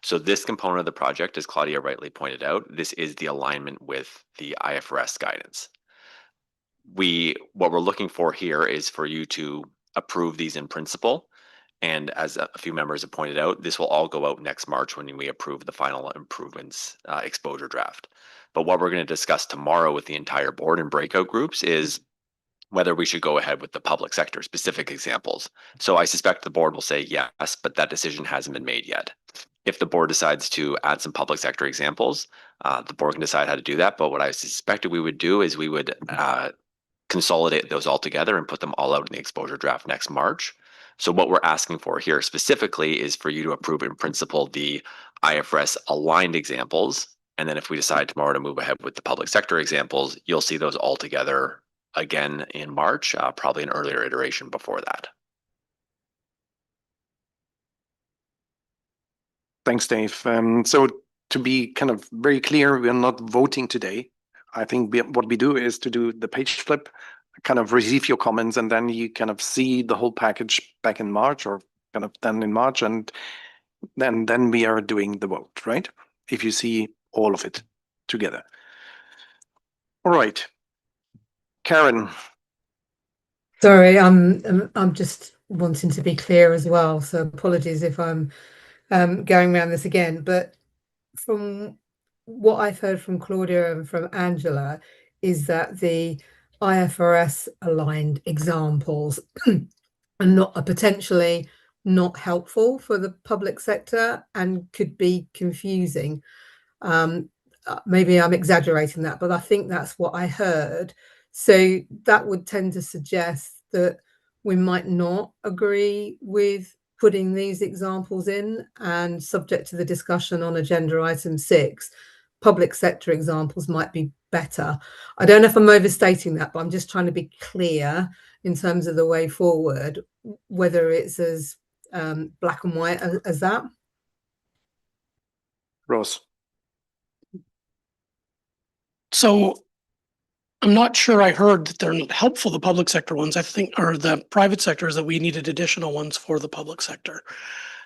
So this component of the project, as Claudia rightly pointed out, this is the alignment with the IFRS guidance. What we're looking for here is for you to approve these in principle. And as a few members have pointed out, this will all go out next March when we approve the final improvements exposure draft. But what we're going to discuss tomorrow with the entire board in breakout groups is whether we should go ahead with the public sector specific examples. So I suspect the board will say yes, but that decision hasn't been made yet. If the board decides to add some public sector examples, the board can decide how to do that. But what I suspected we would do is we would consolidate those all together and put them all out in the exposure draft next March. So what we're asking for here specifically is for you to approve in principle the IFRS aligned examples. And then if we decide tomorrow to move ahead with the public sector examples, you'll see those all together again in March, probably an earlier iteration before that. Thanks, Dave. So to be kind of very clear, we are not voting today. I think what we do is to do the page flip, kind of receive your comments, and then you kind of see the whole package back in March, or kind of then in March, and then we are doing the vote, right? If you see all of it together. All right. Karen. Sorry, I'm just wanting to be clear as well. So apologies if I'm going around this again, but from what I've heard from Claudia and from Angela is that the IFRS aligned examples are potentially not helpful for the public sector and could be confusing. Maybe I'm exaggerating that, but I think that's what I heard. So that would tend to suggest that we might not agree with putting these examples in, and subject to the discussion on agenda item 6, public sector examples might be better. I don't know if I'm overstating that, but I'm just trying to be clear in terms of the way forward, whether it's as black and white as that. Rose. So I'm not sure I heard that they're not helpful, the public sector ones. I think, or the private sector, is that we needed additional ones for the public sector.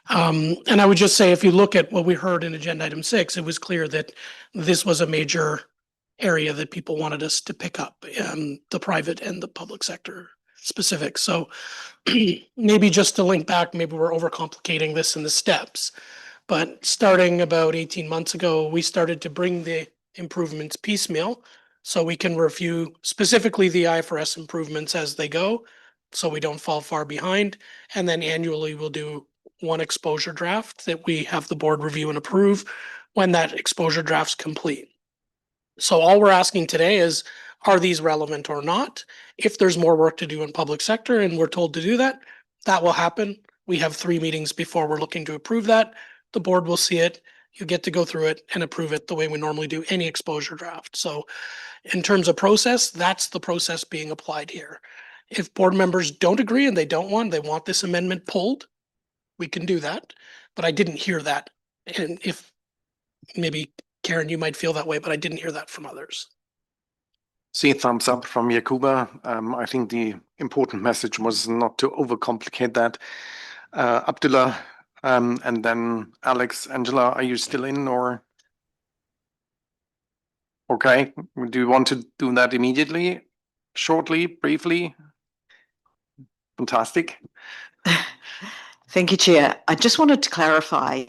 And I would just say, if you look at what we heard in agenda item 6, it was clear that this was a major area that people wanted us to pick up, the private and the public sector specific. So maybe just to link back, maybe we're overcomplicating this in the steps, but starting about 18 months ago, we started to bring the improvements piecemeal, so we can review specifically the IFRS improvements as they go, so we don't fall far behind. And then annually we'll do one exposure draft that we have the board review and approve when that exposure draft's complete. So all we're asking today is, are these relevant or not? If there's more work to do in public sector and we're told to do that, that will happen. We have 3 meetings before we're looking to approve that. The board will see it. You get to go through it and approve it the way we normally do any exposure draft. So in terms of process, that's the process being applied here. If board members don't agree and they want this amendment pulled, we can do that. But I didn't hear that. And if maybe Karen, you might feel that way, but I didn't hear that from others. See, thumbs up from Yakuba. I think the important message was not to overcomplicate that. Abdullah, and then Alex, Angela, are you still in, or? Okay, do you want to do that immediately, shortly, briefly? Fantastic. Thank you, Chair. I just wanted to clarify,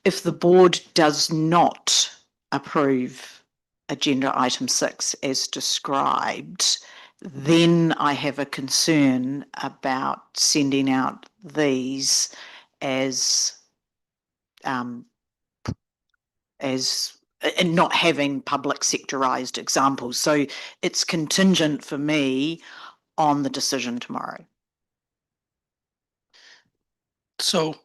if the board does not approve agenda item 6 as described, then I have a concern about sending out these as and not having public sectorized examples. So it's contingent for me on the decision tomorrow. So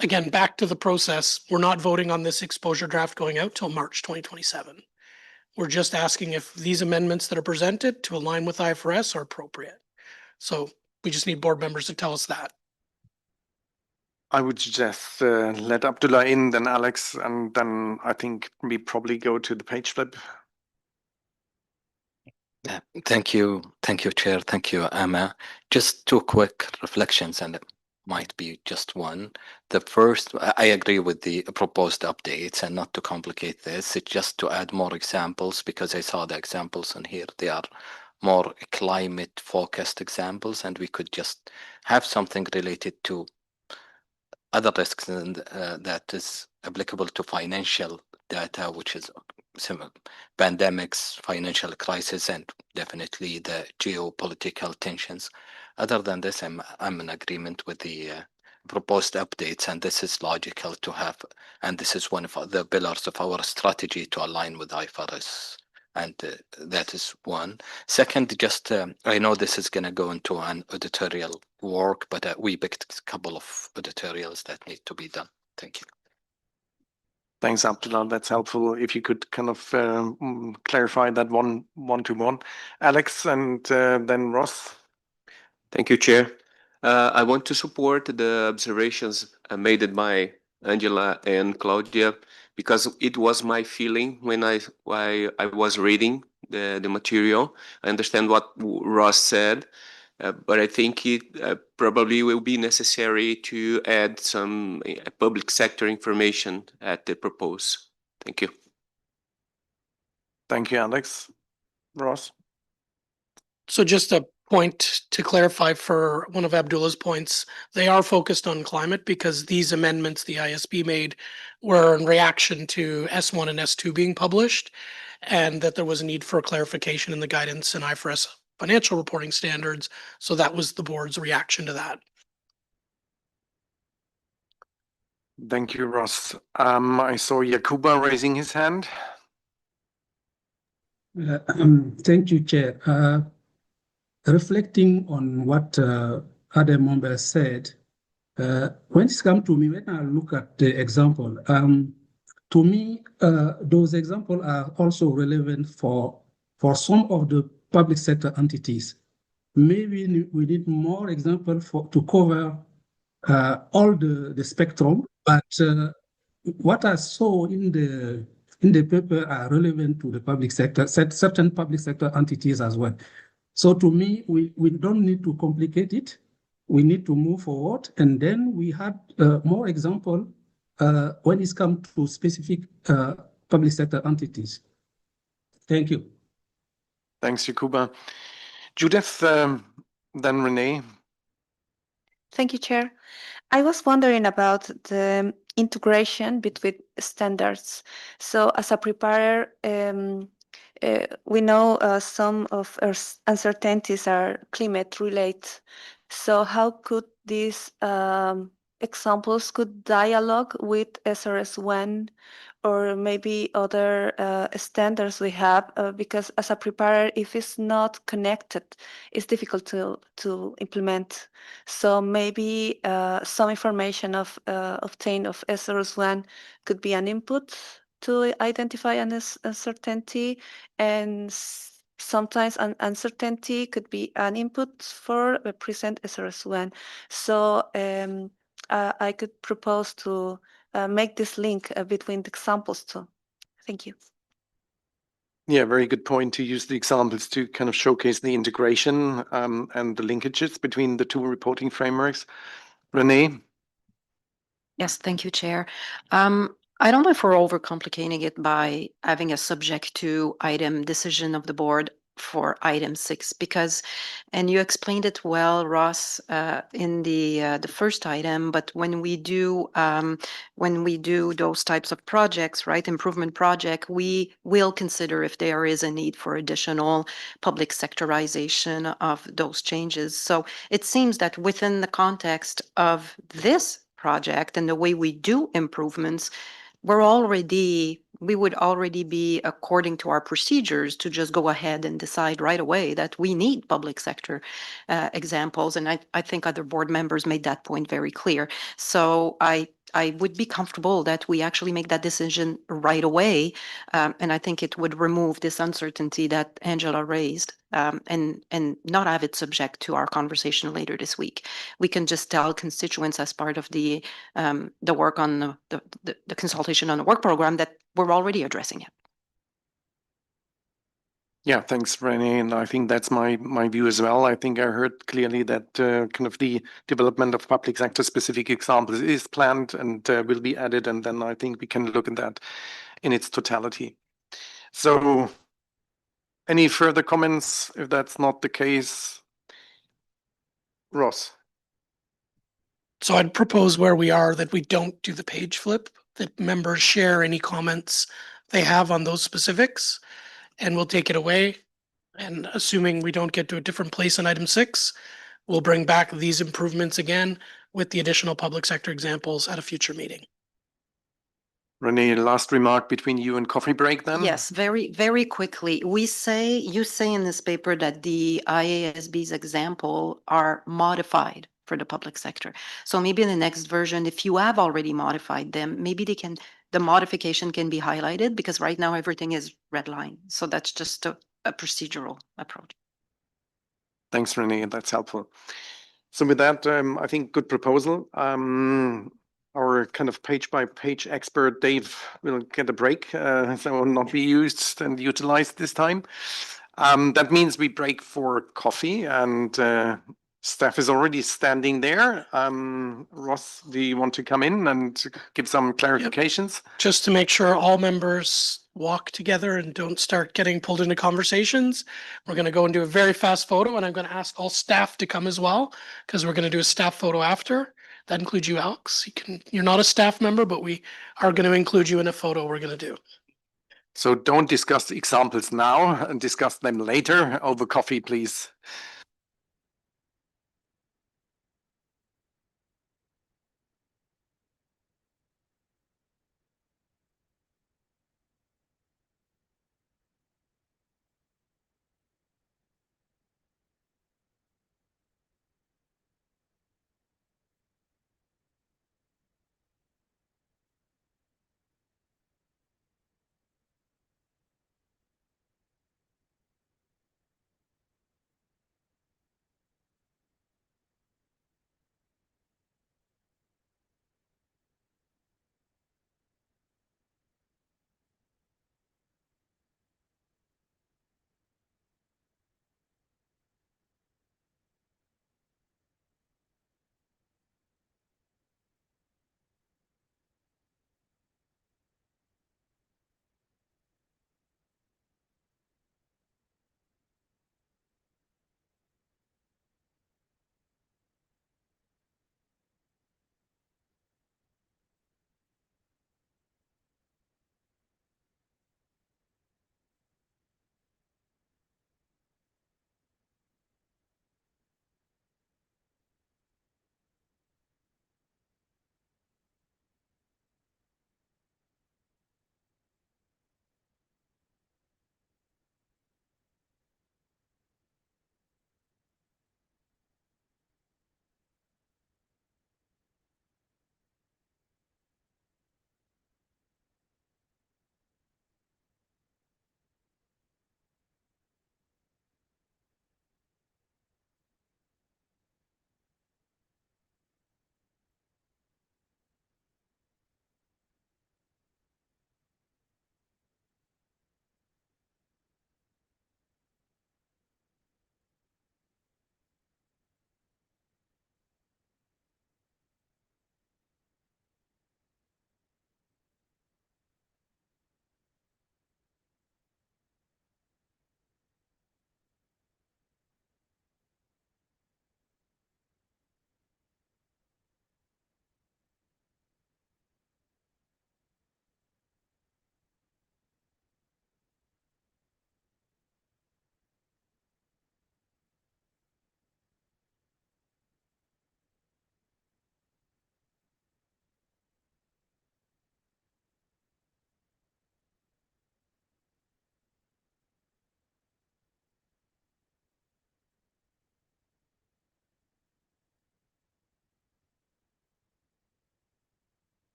again, back to the process, we're not voting on this exposure draft going out till March 2027. We're just asking if these amendments that are presented to align with IFRS are appropriate. So we just need board members to tell us that. I would suggest let Abdullah in, then Alex, and then I think we probably go to the page flip. Thank you, Chair. Thank you, Emma. Just two quick reflections, and it might be just one. The first, I agree with the proposed updates, and not to complicate this, it's just to add more examples, because I saw the examples in here. They are more climate-focused examples, and we could just have something related to other risks and that is applicable to financial data, which is similar pandemics, financial crisis, and definitely the geopolitical tensions. Other than this, I'm in agreement with the proposed updates, and this is logical to have, and this is one of the pillars of our strategy to align with IFRS. And that is one. Second, just I know this is going to go into an editorial work, but we picked a couple of editorials that need to be done. Thank you. Thanks, Abdullah. That's helpful. If you could kind of clarify that one to one. Alex, and then Ross. Thank you, Chair. I want to support the observations made by Angela and Claudia, because it was my feeling when I was reading the material. I understand what Ross said, but I think it probably will be necessary to add some public sector information at the propose. Thank you. Thank you, Alex. Ross? So just a point to clarify for one of Abdullah's points, they are focused on climate because these amendments the ISB made were in reaction to S1 and S2 being published, and that there was a need for clarification in the guidance and IFRS financial reporting standards. So that was the board's reaction to that. Thank you, Ross. I saw Yakuba raising his hand. Thank you, Chair. Reflecting on what other members said, when it comes to me, when I look at the example, to me, those examples are also relevant for some of the public sector entities. Maybe we need more examples to cover all the spectrum, but what I saw in the paper are relevant to the public sector, certain public sector entities as well. So to me, we don't need to complicate it. We need to move forward. And then we had more example when it comes to specific public sector entities. Thank you. Thanks, Yakuba. Judith, then Renee. Thank you, Chair. I was wondering about the integration between standards. So as a preparer, we know some of our uncertainties are climate related. So how could these examples could dialogue with SRS1 or maybe other standards we have? Because as a preparer, if it's not connected, it's difficult to implement. So maybe some information of obtained of SRS1 could be an input to identify an uncertainty, and sometimes an uncertainty could be an input for a present SRS1. So I could propose to make this link between the examples too. Thank you. Yeah, very good point to use the examples to kind of showcase the integration and the linkages between the two reporting frameworks. Renee? Yes, thank you, Chair. I don't know if we're overcomplicating it by having a subject to item decision of the board for item 6 because, and you explained it well, Ross, in the first item. But when we do those types of projects, right, improvement project, we will consider if there is a need for additional public sectorization of those changes. So it seems that within the context of this project and the way we do improvements, we would already be according to our procedures to just go ahead and decide right away that we need public sector examples. And I think other board members made that point very clear. So I would be comfortable that we actually make that decision right away. And I think it would remove this uncertainty that Angela raised, and not have it subject to our conversation later this week. We can just tell constituents as part of the work on the consultation on the work program that we're already addressing it. Yeah, thanks, Renee. And I think that's my view as well. I think I heard clearly that kind of the development of public sector specific examples is planned and will be added. And then I think we can look at that in its totality. So any further comments if that's not the case? Ross. So I'd propose where we are that we don't do the page flip, that members share any comments they have on those specifics, and we'll take it away. And assuming we don't get to a different place in item 6, we'll bring back these improvements again with the additional public sector examples at a future meeting. Renee, last remark between you and coffee break then? Yes, very, very quickly. You say in this paper that the IASB's example are modified for the public sector. So maybe in the next version, if you have already modified them, maybe the modification can be highlighted, because right now everything is red line. So that's just a procedural approach. Thanks, Renee. That's helpful. So with that, I think good proposal. Our kind of page-by-page expert, Dave, will get a break, so will not be used and utilized this time. That means we break for coffee, and staff is already standing there. Ross, do you want to come in and give some clarifications? Yep. Just to make sure all members walk together and don't start getting pulled into conversations, we're going to go and do a very fast photo, and I'm going to ask all staff to come as well, because we're going to do a staff photo after. That includes you, Alex. You're not a staff member, but we are going to include you in a photo we're going to do. So don't discuss examples now and discuss them later over coffee, please.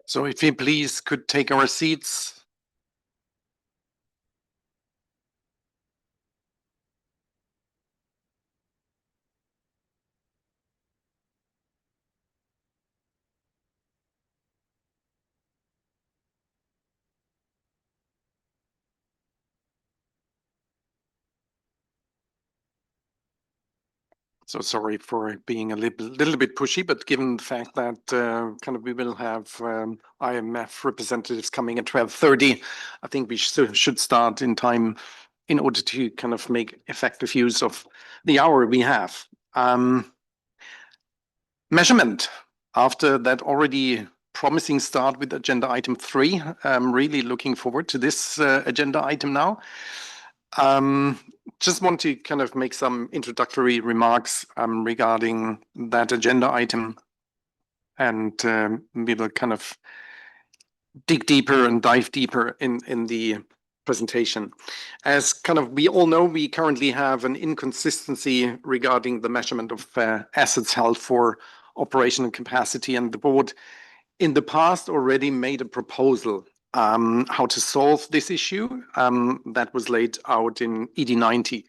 So if we please could take our seats. So sorry for being a little bit pushy, but given the fact that kind of we will have IMF representatives coming at 12:30, I think we should start in time in order to kind of make effective use of the hour we have. Measurement. After that already promising start with agenda item 3, I'm really looking forward to this agenda item now. Just want to kind of make some introductory remarks regarding that agenda item, and we will kind of dig deeper and dive deeper in the presentation. As kind of we all know, we currently have an inconsistency regarding the measurement of assets held for operational capacity, and the board in the past already made a proposal how to solve this issue that was laid out in ED90.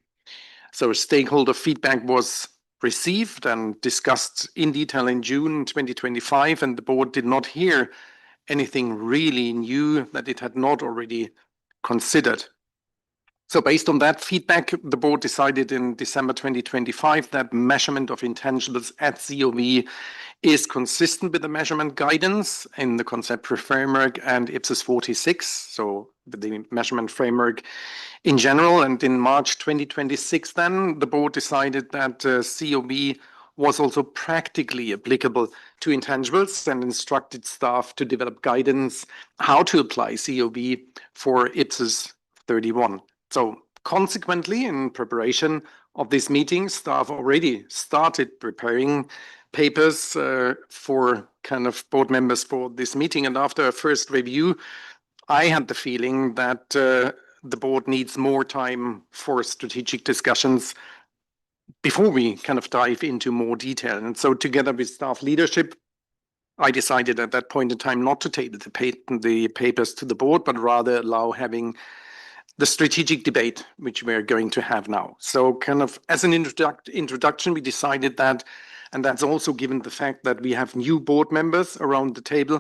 So stakeholder feedback was received and discussed in detail in June 2025, and the board did not hear anything really new that it had not already considered. So based on that feedback, the board decided in December 2025 that measurement of intangibles at COV is consistent with the measurement guidance in the conceptual framework and IPSAS 46, so the measurement framework in general. And in March 2026, then the board decided that COV was also practically applicable to intangibles and instructed staff to develop guidance how to apply COV for IPSAS 31. So consequently, in preparation of this meeting, staff already started preparing papers for kind of board members for this meeting. And after a first review, I had the feeling that the board needs more time for strategic discussions before we kind of dive into more detail. And so together with staff leadership, I decided at that point in time not to take the papers to the board, but rather allow having the strategic debate, which we're going to have now. So kind of as an introduction, we decided that, and that's also given the fact that we have new board members around the table,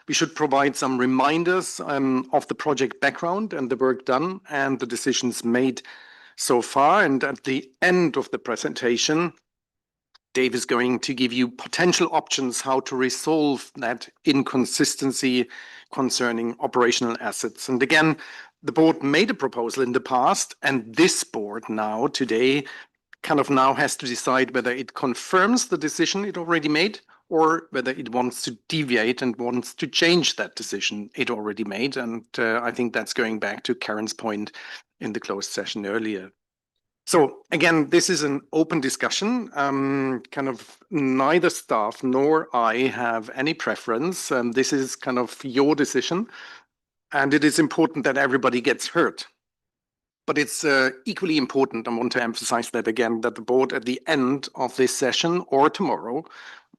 we should provide some reminders of the project background and the work done and the decisions made so far. And at the end of the presentation, Dave is going to give you potential options how to resolve that inconsistency concerning operational assets. And again, the board made a proposal in the past, and this board now today kind of now has to decide whether it confirms the decision it already made or whether it wants to deviate and wants to change that decision it already made. And I think that's going back to Karen's point in the closed session earlier. So again, this is an open discussion. Kind of neither staff nor I have any preference. This is kind of your decision. And it is important that everybody gets heard. But it's equally important, I want to emphasize that again, that the board at the end of this session or tomorrow,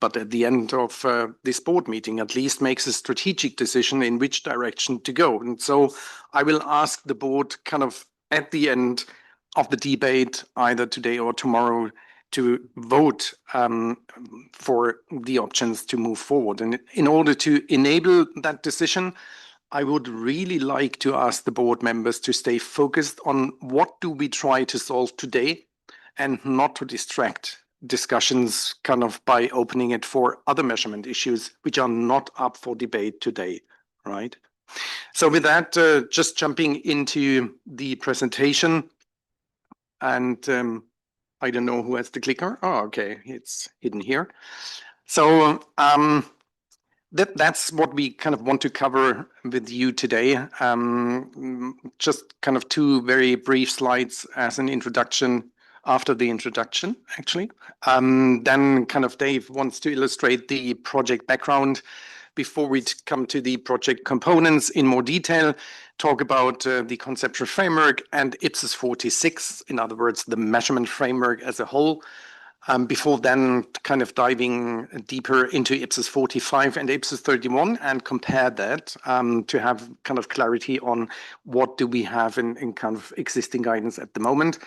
but at the end of this board meeting at least, makes a strategic decision in which direction to go. And so I will ask the board kind of at the end of the debate, either today or tomorrow, to vote for the options to move forward. And in order to enable that decision, I would really like to ask the board members to stay focused on what do we try to solve today and not to distract discussions kind of by opening it for other measurement issues which are not up for debate today, right? So with that, just jumping into the presentation, and I don't know who has the clicker. Oh, okay, it's hidden here. So that's what we kind of want to cover with you today. Just kind of two very brief slides as an introduction after the introduction, actually. Then kind of Dave wants to illustrate the project background before we come to the project components in more detail, talk about the conceptual framework and IPSAS 46, in other words, the measurement framework as a whole. before then kind of diving deeper into IPSAS 45 and IPSAS 31 and compare that to have kind of clarity on what do we have in kind of existing guidance at the moment.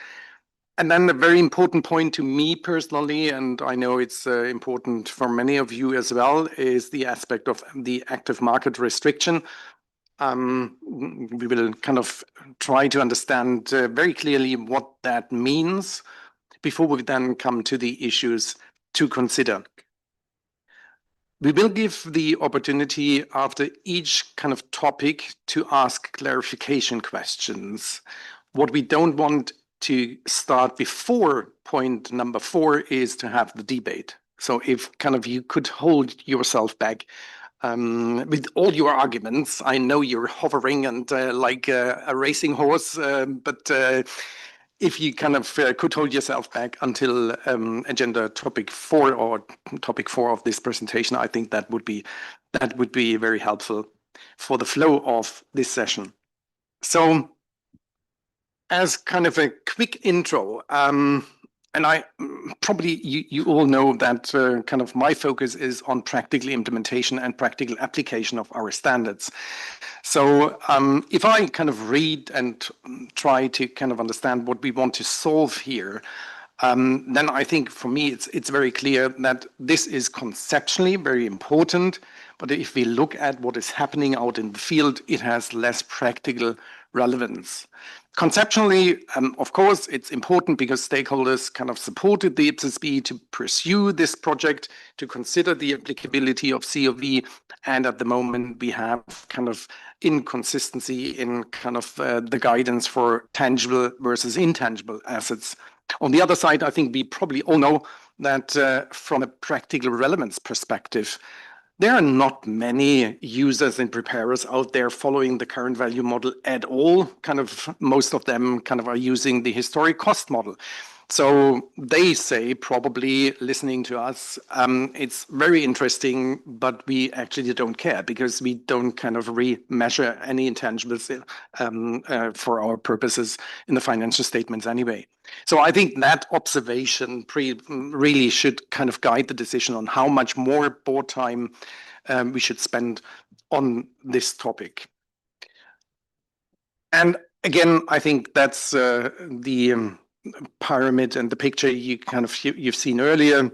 And then a very important point to me personally, and I know it's important for many of you as well, is the aspect of the active market restriction. We will kind of try to understand very clearly what that means before we then come to the issues to consider. We will give the opportunity after each kind of topic to ask clarification questions. What we don't want to start before point number 4 is to have the debate. So if kind of you could hold yourself back with all your arguments, I know you're hovering and like a racing horse, but if you kind of could hold yourself back until agenda topic 4 or topic 4 of this presentation, I think that would be very helpful for the flow of this session. So as kind of a quick intro, and I probably you all know that kind of my focus is on practical implementation and practical application of our standards. So if I kind of read and try to kind of understand what we want to solve here, then I think for me it's very clear that this is conceptually very important, but if we look at what is happening out in the field, it has less practical relevance. Conceptually, of course, it's important because stakeholders kind of supported the IPSASB to pursue this project, to consider the applicability of COV, and at the moment we have kind of inconsistency in kind of the guidance for tangible versus intangible assets. On the other side, I think we probably all know that from a practical relevance perspective, there are not many users and preparers out there following the current value model at all. Kind of most of them kind of are using the historic cost model. So they say, probably listening to us, it's very interesting, but we actually don't care because we don't kind of re-measure any intangibles for our purposes in the financial statements anyway. So I think that observation really should kind of guide the decision on how much more board time we should spend on this topic. And again, I think that's the pyramid and the picture you've seen earlier.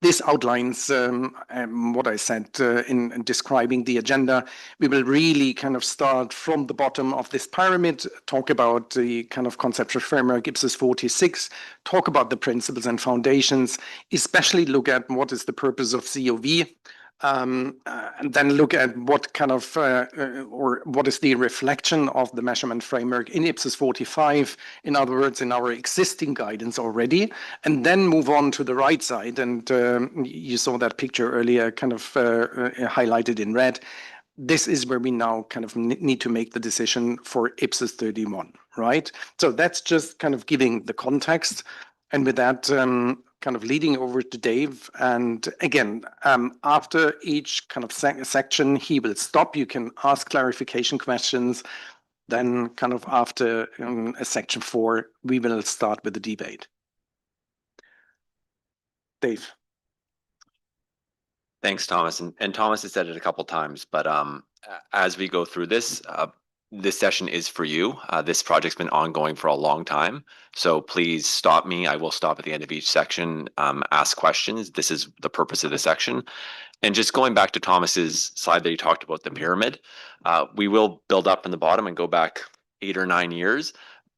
This outlines what I said in describing the agenda. We will really kind of start from the bottom of this pyramid, talk about the kind of conceptual framework, IPSAS 46, talk about the principles and foundations, especially look at what is the purpose of COV, and then look at what kind of, or what is the reflection of the measurement framework in IPSAS 45, in other words, in our existing guidance already, and then move on to the right side. And you saw that picture earlier, kind of highlighted in red. This is where we now kind of need to make the decision for IPSAS 31, right? So that's just kind of giving the context. And with that, kind of leading over to Dave. And again, after each kind of section, he will stop. You can ask clarification questions. Then kind of after section 4, we will start with the debate. Dave. Thanks, Thomas. And Thomas has said it a couple times, but as we go through this, this session is for you. This project's been ongoing for a long time, so please stop me. I will stop at the end of each section, ask questions. This is the purpose of the section. And just going back to Thomas's slide that he talked about, the pyramid, we will build up in the bottom and go back 8 or 9 years,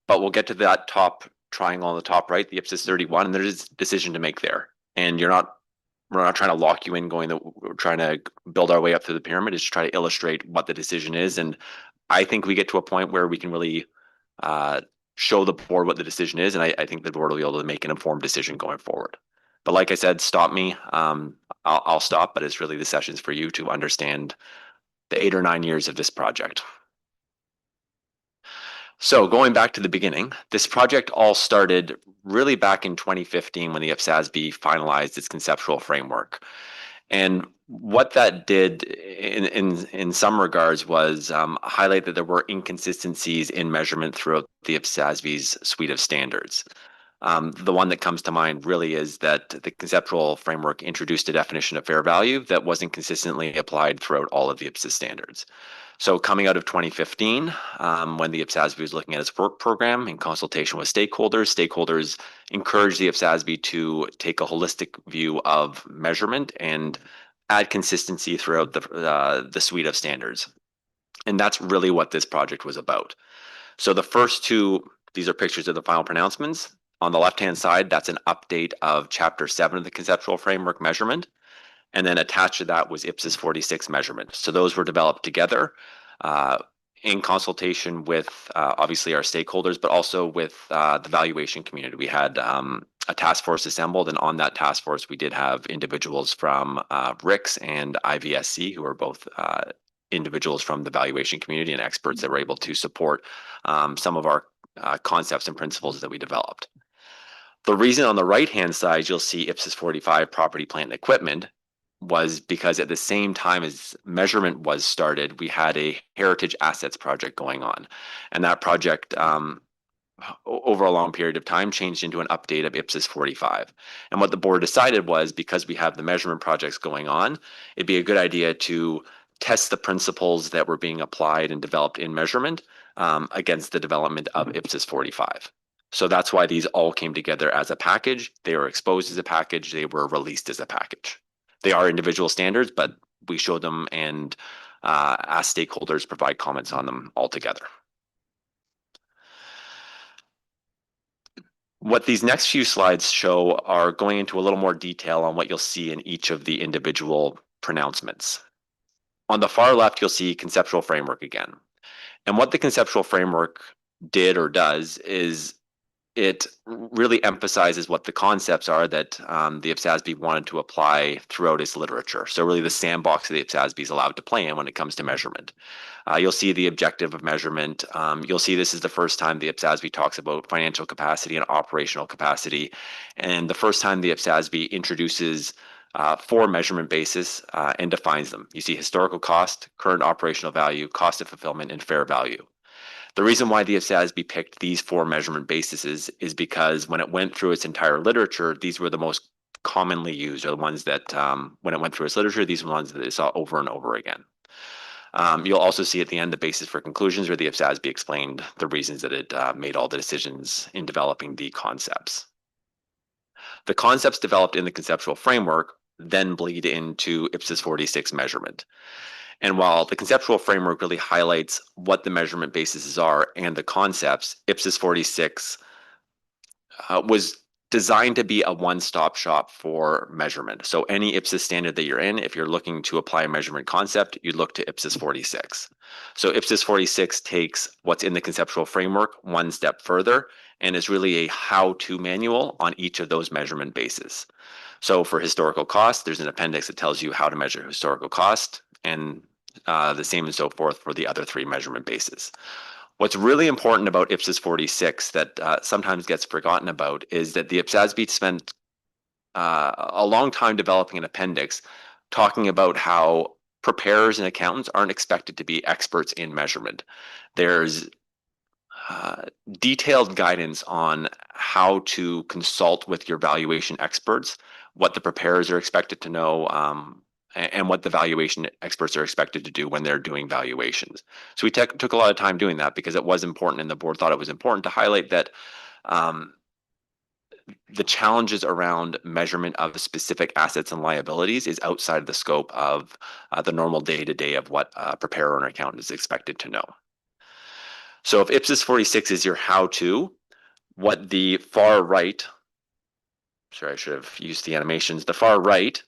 but we'll get to that top triangle on the top right, the IPSAS 31, and there's a decision to make there. And we're not trying to lock you in we're trying to build our way up through the pyramid. It's to try to illustrate what the decision is. And I think we get to a point where we can really show the board what the decision is, and I think the board will be able to make an informed decision going forward. But like I said, stop me. I'll stop, but it's really the sessions for you to understand the 8 or 9 years of this project. So going back to the beginning, this project all started really back in 2015 when the IPSASB finalized its conceptual framework. And what that did in some regards was highlight that there were inconsistencies in measurement throughout the IPSASB's suite of standards. The one that comes to mind really is that the conceptual framework introduced a definition of fair value that wasn't consistently applied throughout all of the IPSAS standards. So coming out of 2015, when the IPSASB was looking at its work program in consultation with stakeholders encouraged the IPSASB to take a holistic view of measurement and add consistency throughout the suite of standards. And that's really what this project was about. So the first two, these are pictures of the final pronouncements. On the left-hand side, that's an update of Chapter 7 of the Conceptual Framework measurement. And then attached to that was IPSAS 46 measurement. So those were developed together in consultation with obviously our stakeholders, but also with the valuation community. We had a task force assembled, and on that task force, we did have individuals from RICS and IVSC, who are both individuals from the valuation community and experts that were able to support some of our concepts and principles that we developed. The reason on the right-hand side, you'll see IPSAS 45 property, plant, and equipment was because at the same time as measurement was started, we had a heritage assets project going on. And that project, over a long period of time, changed into an update of IPSAS 45. And what the board decided was, because we have the measurement projects going on, it'd be a good idea to test the principles that were being applied and developed in measurement against the development of IPSAS 45. So that's why these all came together as a package. They were exposed as a package. They were released as a package. They are individual standards, but we showed them and asked stakeholders provide comments on them all together. What these next few slides show are going into a little more detail on what you'll see in each of the individual pronouncements. On the far left, you'll see conceptual framework again. And what the conceptual framework did or does is it really emphasizes what the concepts are that the IPSASB wanted to apply throughout its literature. So really the sandbox that the IPSASB is allowed to play in when it comes to measurement. You'll see the objective of measurement. You'll see this is the first time the IPSASB talks about financial capacity and operational capacity. And the first time the IPSASB introduces 4 measurement bases and defines them. You see historical cost, current operational value, cost of fulfillment, and fair value. The reason why the IPSASB picked these 4 measurement bases is because when it went through its entire literature, these were the most commonly used, or the ones that, when it went through its literature, these were the ones that it saw over and over again. You'll also see at the end the basis for conclusions, where the IPSASB explained the reasons that it made all the decisions in developing the concepts. The concepts developed in the conceptual framework then bleed into IPSAS 46 measurement. And while the conceptual framework really highlights what the measurement bases are and the concepts, IPSAS 46 was designed to be a one-stop shop for measurement. So any IPSAS standard that you're in, if you're looking to apply a measurement concept, you look to IPSAS 46. So IPSAS 46 takes what's in the conceptual framework one step further and is really a how-to manual on each of those measurement bases. So for historical cost, there's an appendix that tells you how to measure historical cost, and the same and so forth for the other 3 measurement bases. What's really important about IPSAS 46 that sometimes gets forgotten about is that the IPSASB spent a long time developing an appendix talking about how preparers and accountants aren't expected to be experts in measurement. There's detailed guidance on how to consult with your valuation experts, what the preparers are expected to know, and what the valuation experts are expected to do when they're doing valuations. So we took a lot of time doing that because it was important, and the board thought it was important to highlight that the challenges around measurement of specific assets and liabilities is outside of the scope of the normal day-to-day of what a preparer or an accountant is expected to know. So if IPSAS 46 is your how-to, what the far right, sorry, I should have used the animations, the far right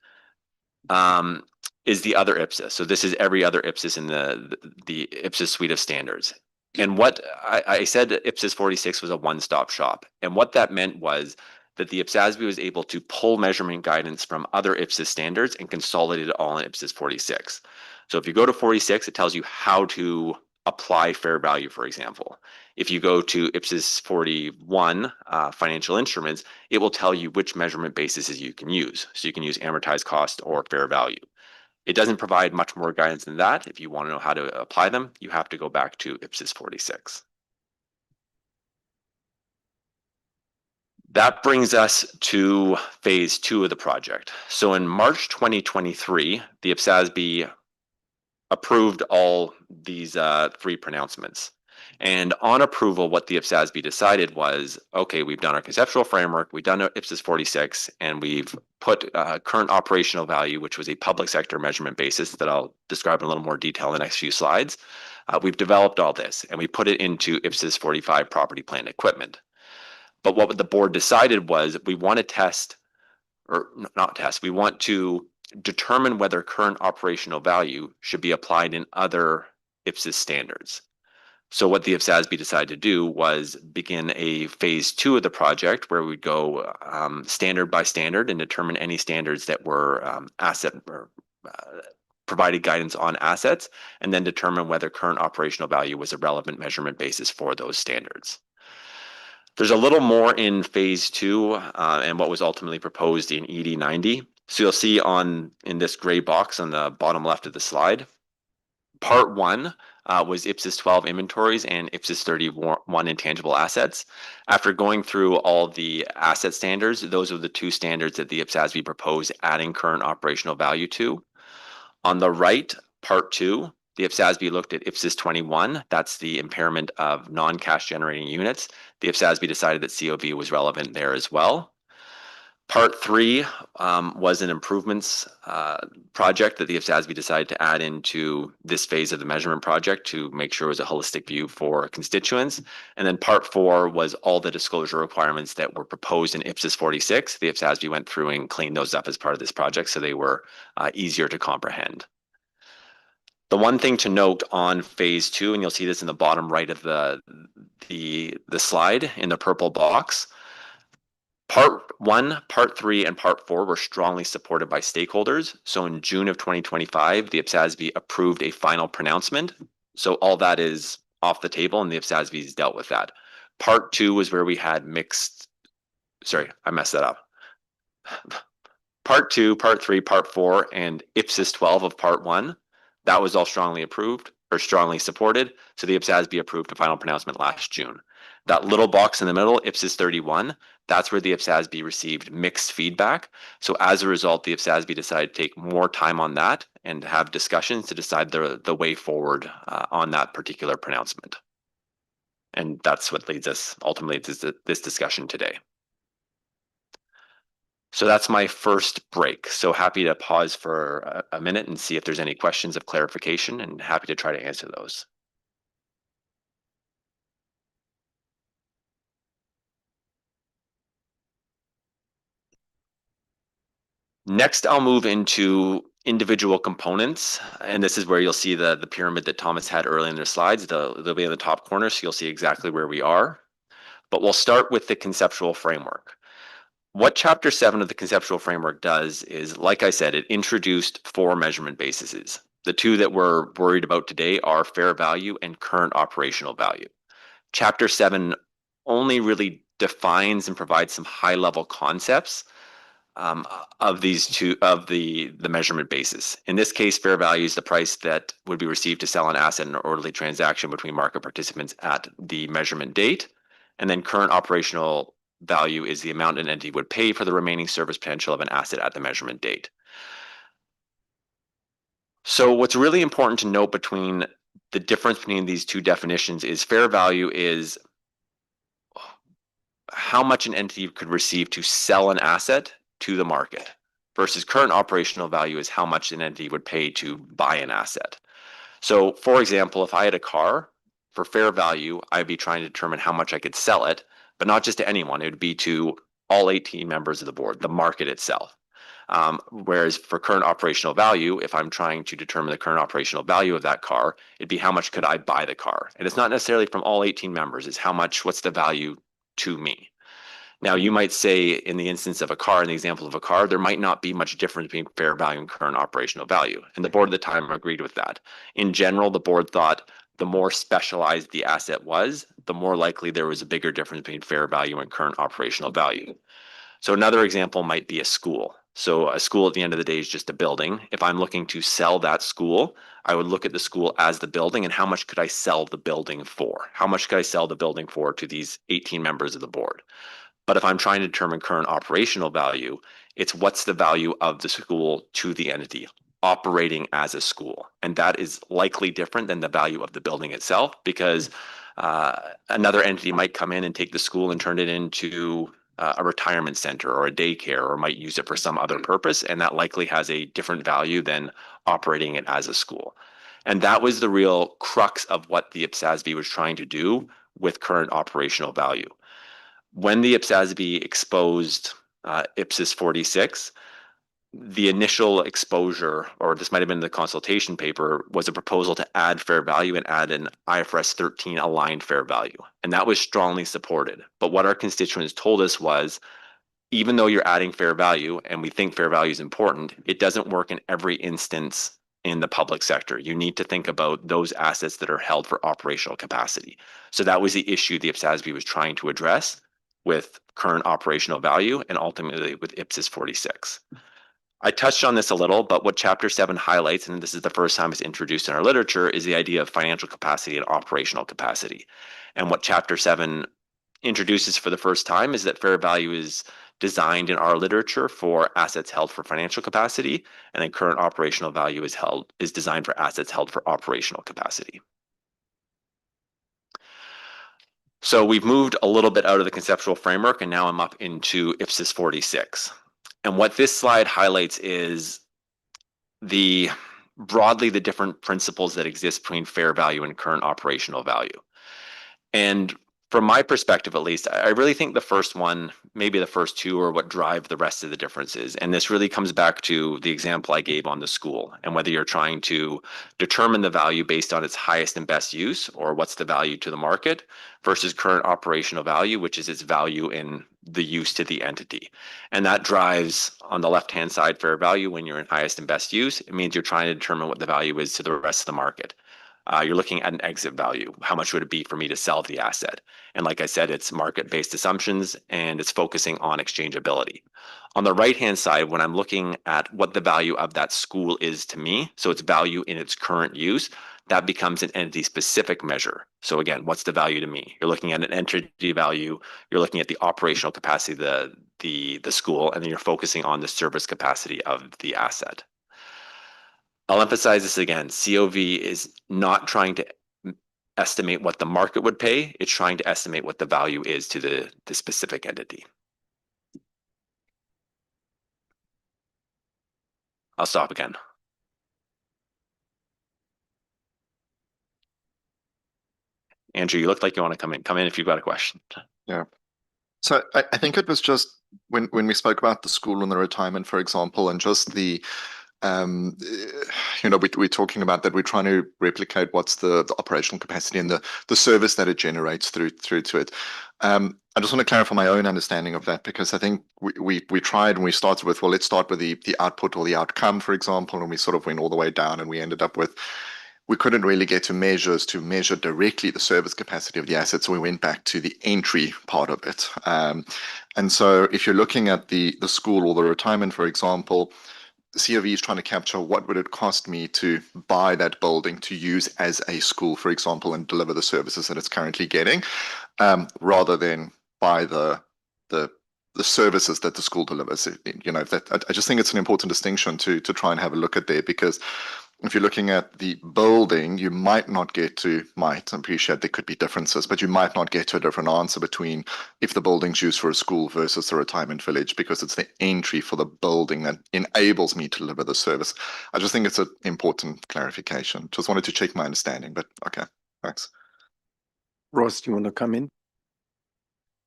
is the other IPSAS. So this is every other IPSAS in the IPSAS suite of standards. And what I said IPSAS 46 was a one-stop shop. And what that meant was that the IPSASB was able to pull measurement guidance from other IPSAS standards and consolidate it all in IPSAS 46. So if you go to 46, it tells you how to apply fair value, for example. If you go to IPSAS 41, financial instruments, it will tell you which measurement bases you can use. So you can use amortized cost or fair value. It doesn't provide much more guidance than that. If you want to know how to apply them, you have to go back to IPSAS 46. That brings us to phase 2 of the project. So in March 2023, the IPSASB approved all these 3 pronouncements. And on approval, what the IPSASB decided was, okay, we've done our conceptual framework, we've done our IPSAS 46, and we've put current operational value, which was a public sector measurement basis that I'll describe in a little more detail in the next few slides. We've developed all this, and we put it into IPSAS 45 property, plant, equipment. But what the board decided was we want to test, or not test, we want to determine whether current operational value should be applied in other IPSAS standards. So what the IPSASB decided to do was begin a phase 2 of the project where we'd go standard by standard and determine any standards that were asset or provided guidance on assets, and then determine whether current operational value was a relevant measurement basis for those standards. There's a little more in phase 2 and what was ultimately proposed in ED 90. So you'll see in this gray box on the bottom left of the slide, part 1 was IPSAS 12 inventories and IPSAS 31 intangible assets. After going through all the asset standards, those are the 2 standards that the IPSASB proposed adding current operational value to. On the right, part 2, the IPSASB looked at IPSAS 21. That's the impairment of non-cash generating units. The IPSASB decided that COV was relevant there as well. Part 3 was an improvements project that the IPSASB decided to add into this phase of the measurement project to make sure it was a holistic view for constituents. And then part 4 was all the disclosure requirements that were proposed in IPSAS 46. The IPSASB went through and cleaned those up as part of this project so they were easier to comprehend. The one thing to note on phase 2, and you'll see this in the bottom right of the slide in the purple box, Part 1, Part 3, and Part 4 were strongly supported by stakeholders. So in June of 2025, the IPSASB approved a final pronouncement. So all that is off the table, and the IPSASB has dealt with that. Part 2 was where we had mixed, sorry, I messed that up. Part 2, Part 3, Part 4, and IPSAS 12 of Part 1, that was all strongly approved or strongly supported. So the IPSASB approved a final pronouncement last June. That little box in the middle, IPSAS 31, that's where the IPSASB received mixed feedback. So as a result, the IPSASB decided to take more time on that and have discussions to decide the way forward on that particular pronouncement. And that's what leads us ultimately to this discussion today. So that's my first break. So happy to pause for a minute and see if there's any questions of clarification, and happy to try to answer those. Next, I'll move into individual components, and this is where you'll see the pyramid that Thomas had earlier in the slides. They'll be in the top corner, so you'll see exactly where we are. But we'll start with the conceptual framework. What Chapter 7 of the conceptual framework does is, like I said, it introduced 4 measurement bases. The 2 that we're worried about today are fair value and current operational value. Chapter 7 only really defines and provides some high-level concepts of these 2 of the measurement basis. In this case, fair value is the price that would be received to sell an asset in an orderly transaction between market participants at the measurement date. And then current operational value is the amount an entity would pay for the remaining service potential of an asset at the measurement date. So what's really important to note between the difference between these 2 definitions is fair value is how much an entity could receive to sell an asset to the market, versus current operational value is how much an entity would pay to buy an asset. So for example, if I had a car, for fair value, I'd be trying to determine how much I could sell it, but not just to anyone. It would be to all 18 members of the board, the market itself. Whereas for current operational value, if I'm trying to determine the current operational value of that car, it'd be how much could I buy the car? And it's not necessarily from all 18 members, it's how much, what's the value to me? Now, you might say in the instance of a car, in the example of a car, there might not be much difference between fair value and current operational value. And the board at the time agreed with that. In general, the board thought the more specialized the asset was, the more likely there was a bigger difference between fair value and current operational value. So another example might be a school. So a school at the end of the day is just a building. If I'm looking to sell that school, I would look at the school as the building and how much could I sell the building for? How much could I sell the building for to these 18 members of the board? But if I'm trying to determine current operational value, it's what's the value of the school to the entity operating as a school. And that is likely different than the value of the building itself, because another entity might come in and take the school and turn it into a retirement center or a daycare, or might use it for some other purpose. And that likely has a different value than operating it as a school. And that was the real crux of what the IPSASB was trying to do with current operational value. When the IPSASB exposed IPSAS 46, the initial exposure, or this might have been the consultation paper, was a proposal to add fair value and add an IFRS 13 aligned fair value. And that was strongly supported. But what our constituents told us was, even though you're adding fair value, and we think fair value is important, it doesn't work in every instance in the public sector. You need to think about those assets that are held for operational capacity. So that was the issue the IPSASB was trying to address with current operational value and ultimately with IPSAS 46. I touched on this a little, but what Chapter 7 highlights, and this is the first time it's introduced in our literature, is the idea of financial capacity and operational capacity. And what Chapter 7 introduces for the first time is that fair value is designed in our literature for assets held for financial capacity, and then current operational value is designed for assets held for operational capacity. So we've moved a little bit out of the conceptual framework, and now I'm up into IPSAS 46. And what this slide highlights is broadly the different principles that exist between fair value and current operational value. And from my perspective, at least, I really think the first one, maybe the first two, are what drive the rest of the differences. And this really comes back to the example I gave on the school, and whether you're trying to determine the value based on its highest and best use, or what's the value to the market, versus current operational value, which is its value in the use to the entity. And that drives, on the left-hand side, fair value. When you're in highest and best use, it means you're trying to determine what the value is to the rest of the market. You're looking at an exit value. How much would it be for me to sell the asset? And like I said, it's market-based assumptions, and it's focusing on exchangeability. On the right-hand side, when I'm looking at what the value of that school is to me, so its value in its current use, that becomes an entity-specific measure. So again, what's the value to me? You're looking at an entity value, you're looking at the operational capacity of the school, and then you're focusing on the service capacity of the asset. I'll emphasize this again. COV is not trying to estimate what the market would pay. It's trying to estimate what the value is to the specific entity. I'll stop again. Andrew, you look like you want to come in. Come in if you've got a question. Yeah. So I think it was just when we spoke about the school and the retirement, for example, and just the we're talking about that we're trying to replicate what's the operational capacity and the service that it generates through to it. I just want to clarify my own understanding of that, because I think we tried and we started with, well, let's start with the output or the outcome, for example, and we sort of went all the way down, and we ended up with, we couldn't really get to measures to measure directly the service capacity of the asset, so we went back to the entry part of it. And so if you're looking at the school or the retirement, for example, COV is trying to capture what would it cost me to buy that building to use as a school, for example, and deliver the services that it's currently getting, rather than buy the services that the school delivers. I just think it's an important distinction to try and have a look at there, because if you're looking at the building, you might not get to, I appreciate there could be differences, but you might not get to a different answer between if the building's used for a school versus a retirement village, because it's the entry for the building that enables me to deliver the service. I just think it's an important clarification. Just wanted to check my understanding, but okay, thanks. Ross, do you want to come in?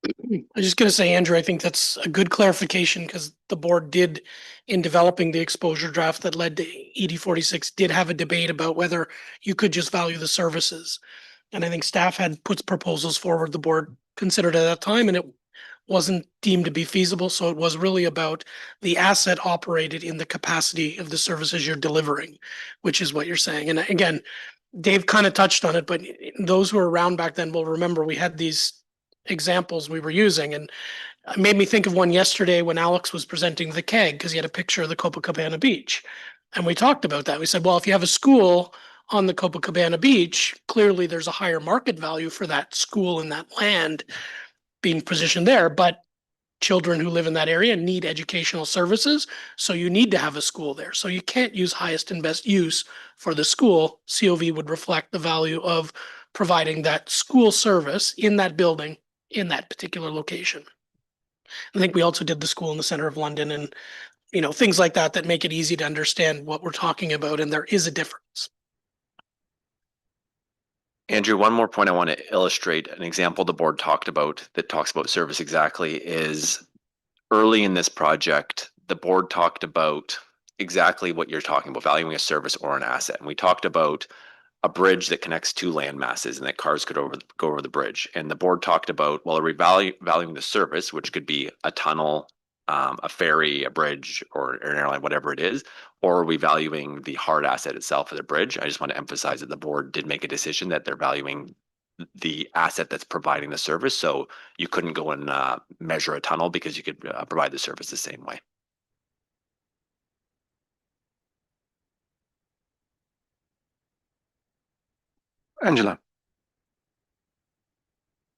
I was just going to say, Andrew, I think that's a good clarification, because the board did, in developing the exposure draft that led to ED 46, did have a debate about whether you could just value the services. And I think staff had put proposals forward the board considered at that time, and it wasn't deemed to be feasible. So it was really about the asset operated in the capacity of the services you're delivering, which is what you're saying. And again, Dave kind of touched on it, but those who were around back then will remember we had these examples we were using, and it made me think of one yesterday when Alex was presenting the keg, because he had a picture of the Copacabana beach, and we talked about that. We said, well, if you have a school on the Copacabana beach, clearly there's a higher market value for that school and that land being positioned there, but children who live in that area need educational services. So you need to have a school there. So you can't use highest and best use for the school. COV would reflect the value of providing that school service in that building in that particular location. I think we also did the school in the center of London and, you know, things like that that make it easy to understand what we're talking about. And there is a difference. Andrew, one more point I want to illustrate, an example the board talked about that talks about service exactly is early in this project, the board talked about exactly what you're talking about, valuing a service or an asset. And we talked about a bridge that connects two land masses and that cars could go over the bridge. And the board talked about, well, are we valuing the service, which could be a tunnel, a ferry, a bridge, or an airline, whatever it is, or are we valuing the hard asset itself of the bridge? I just want to emphasize that the board did make a decision that they're valuing the asset that's providing the service. So you couldn't go and measure a tunnel because you could provide the service the same way. Angela.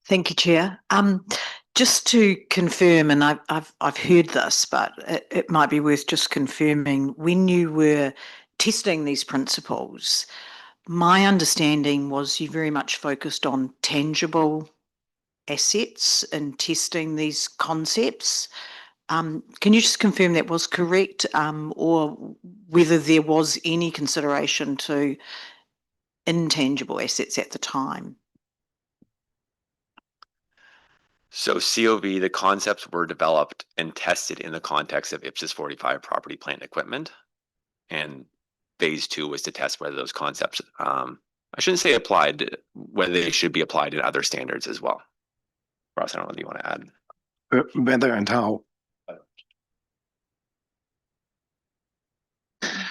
Thank you, Chair. Just to confirm, and I've heard this, but it might be worth just confirming, when you were testing these principles, my understanding was you very much focused on tangible assets and testing these concepts. Can you just confirm that was correct, or whether there was any consideration to intangible assets at the time? So COV, the concepts were developed and tested in the context of IPSAS 45 property, plant, and equipment. And phase 2 was to test whether those concepts, I shouldn't say applied, whether they should be applied in other standards as well. Ross, I don't know what you want to add. Whether and how.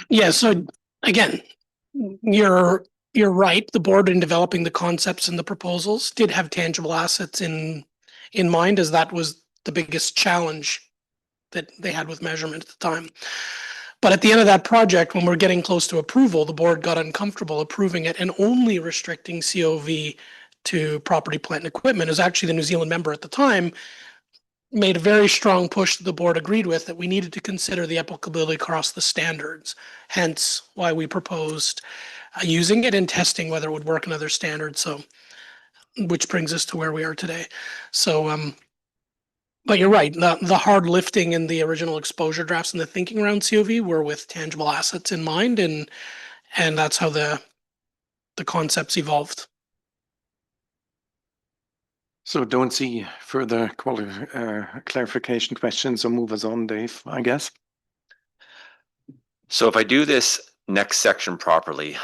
Yeah, so again, you're right. The board, in developing the concepts and the proposals, did have tangible assets in mind, as that was the biggest challenge that they had with measurement at the time. But at the end of that project, when we're getting close to approval, the board got uncomfortable approving it and only restricting COV to property, plant, and equipment. It was actually the New Zealand member at the time made a very strong push that the board agreed with, that we needed to consider the applicability across the standards. Hence why we proposed using it and testing whether it would work in other standards. So, which brings us to where we are today. So, but you're right. The hard lifting in the original exposure drafts and the thinking around COV were with tangible assets in mind, and that's how the concepts evolved. So don't see further clarification questions, so move us on, Dave, I guess. So if I do this next section properly,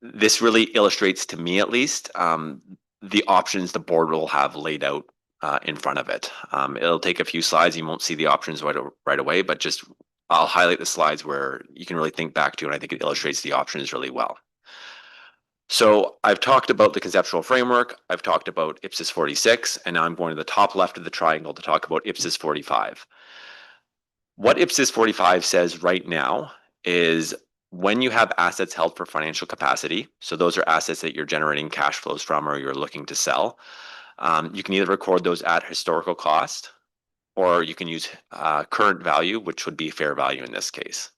this really illustrates, to me at least, the options the board will have laid out in front of it. It'll take a few slides. You won't see the options right away, but just I'll highlight the slides where you can really think back to, and I think it illustrates the options really well. So I've talked about the conceptual framework, I've talked about IPSAS 46, and now I'm going to the top left of the triangle to talk about IPSAS 45. What IPSAS 45 says right now is when you have assets held for financial capacity, so those are assets that you're generating cash flows from or you're looking to sell, you can either record those at historical cost, or you can use current value, which would be fair value in this case.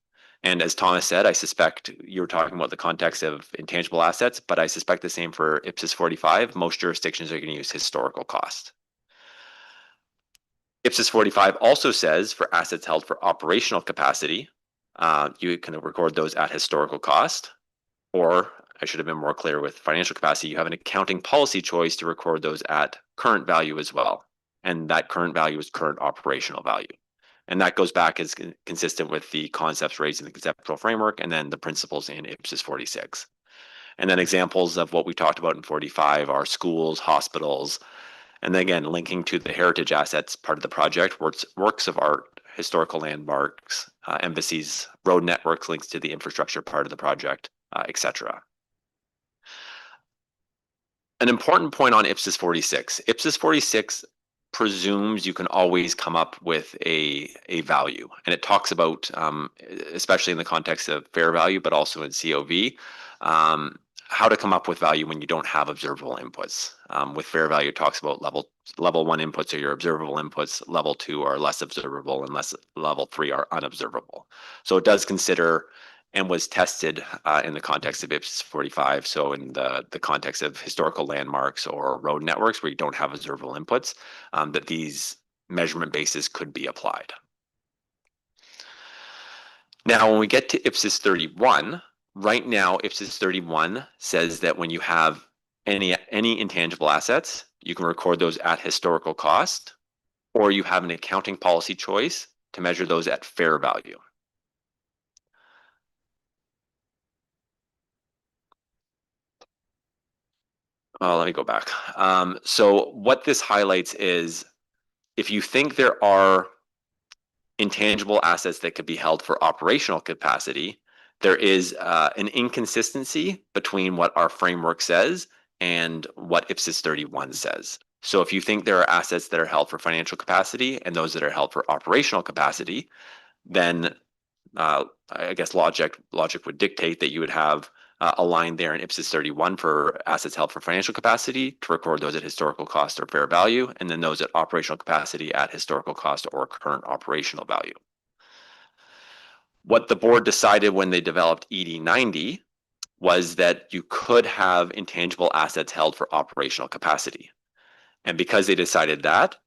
And as Thomas said, I suspect you were talking about the context of intangible assets, but I suspect the same for IPSAS 45. Most jurisdictions are going to use historical cost. IPSAS 45 also says for assets held for operational capacity, you can record those at historical cost, or I should have been more clear with financial capacity, you have an accounting policy choice to record those at current value as well. And that current value is current operational value. And that goes back as consistent with the concepts raised in the conceptual framework and then the principles in IPSAS 46. And then examples of what we talked about in 45 are schools, hospitals, and then again, linking to the heritage assets part of the project, works of art, historical landmarks, embassies, road networks, links to the infrastructure part of the project, etc. An important point on IPSAS 46. IPSAS 46 presumes you can always come up with a value. And it talks about, especially in the context of fair value, but also in COV, how to come up with value when you don't have observable inputs. With fair value, it talks about level 1 inputs are your observable inputs, level 2 are less observable, and level 3 are unobservable. So it does consider and was tested in the context of IPSAS 45. So in the context of historical landmarks or road networks where you don't have observable inputs, that these measurement bases could be applied. Now, when we get to IPSAS 31, right now, IPSAS 31 says that when you have any intangible assets, you can record those at historical cost, or you have an accounting policy choice to measure those at fair value. Let me go back. So what this highlights is if you think there are intangible assets that could be held for operational capacity, there is an inconsistency between what our framework says and what IPSAS 31 says. So if you think there are assets that are held for financial capacity and those that are held for operational capacity, then I guess logic would dictate that you would have a line there in IPSAS 31 for assets held for financial capacity to record those at historical cost or fair value, and then those at operational capacity at historical cost or current operational value. What the board decided when they developed ED 90 was that you could have intangible assets held for operational capacity. And because they decided that,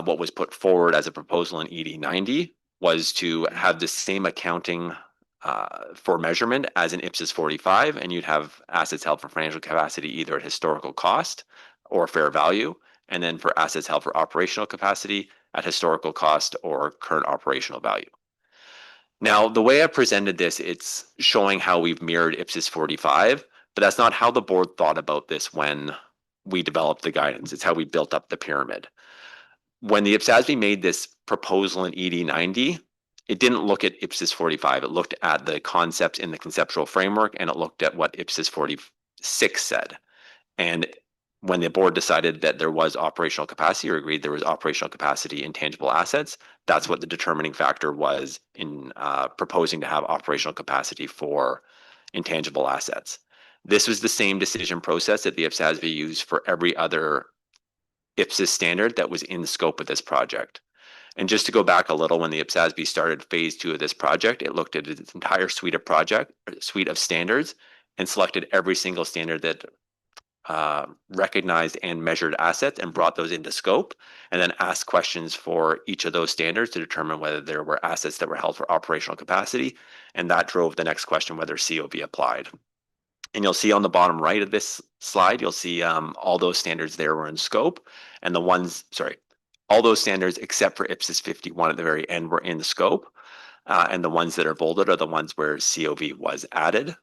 what was put forward as a proposal in ED 90 was to have the same accounting for measurement as in IPSAS 45, and you'd have assets held for financial capacity either at historical cost or fair value, and then for assets held for operational capacity at historical cost or current operational value. Now, the way I presented this, it's showing how we've mirrored IPSAS 45, but that's not how the board thought about this when we developed the guidance. It's how we built up the pyramid. When the IPSASB made this proposal in ED 90, it didn't look at IPSAS 45. It looked at the concepts in the conceptual framework, and it looked at what IPSAS 46 said. And when the board decided that there was operational capacity or agreed there was operational capacity in tangible assets, that's what the determining factor was in proposing to have operational capacity for intangible assets. This was the same decision process that the IPSASB used for every other IPSAS standard that was in the scope of this project. And just to go back a little, when the IPSASB started phase 2 of this project, it looked at its entire suite of standards and selected every single standard that recognized and measured assets and brought those into scope, and then asked questions for each of those standards to determine whether there were assets that were held for operational capacity, and that drove the next question whether COV applied. And you'll see on the bottom right of this slide, you'll see all those standards there were in scope, and all those standards except for IPSAS 51 at the very end were in the scope, and the ones that are bolded are the ones where COV was added.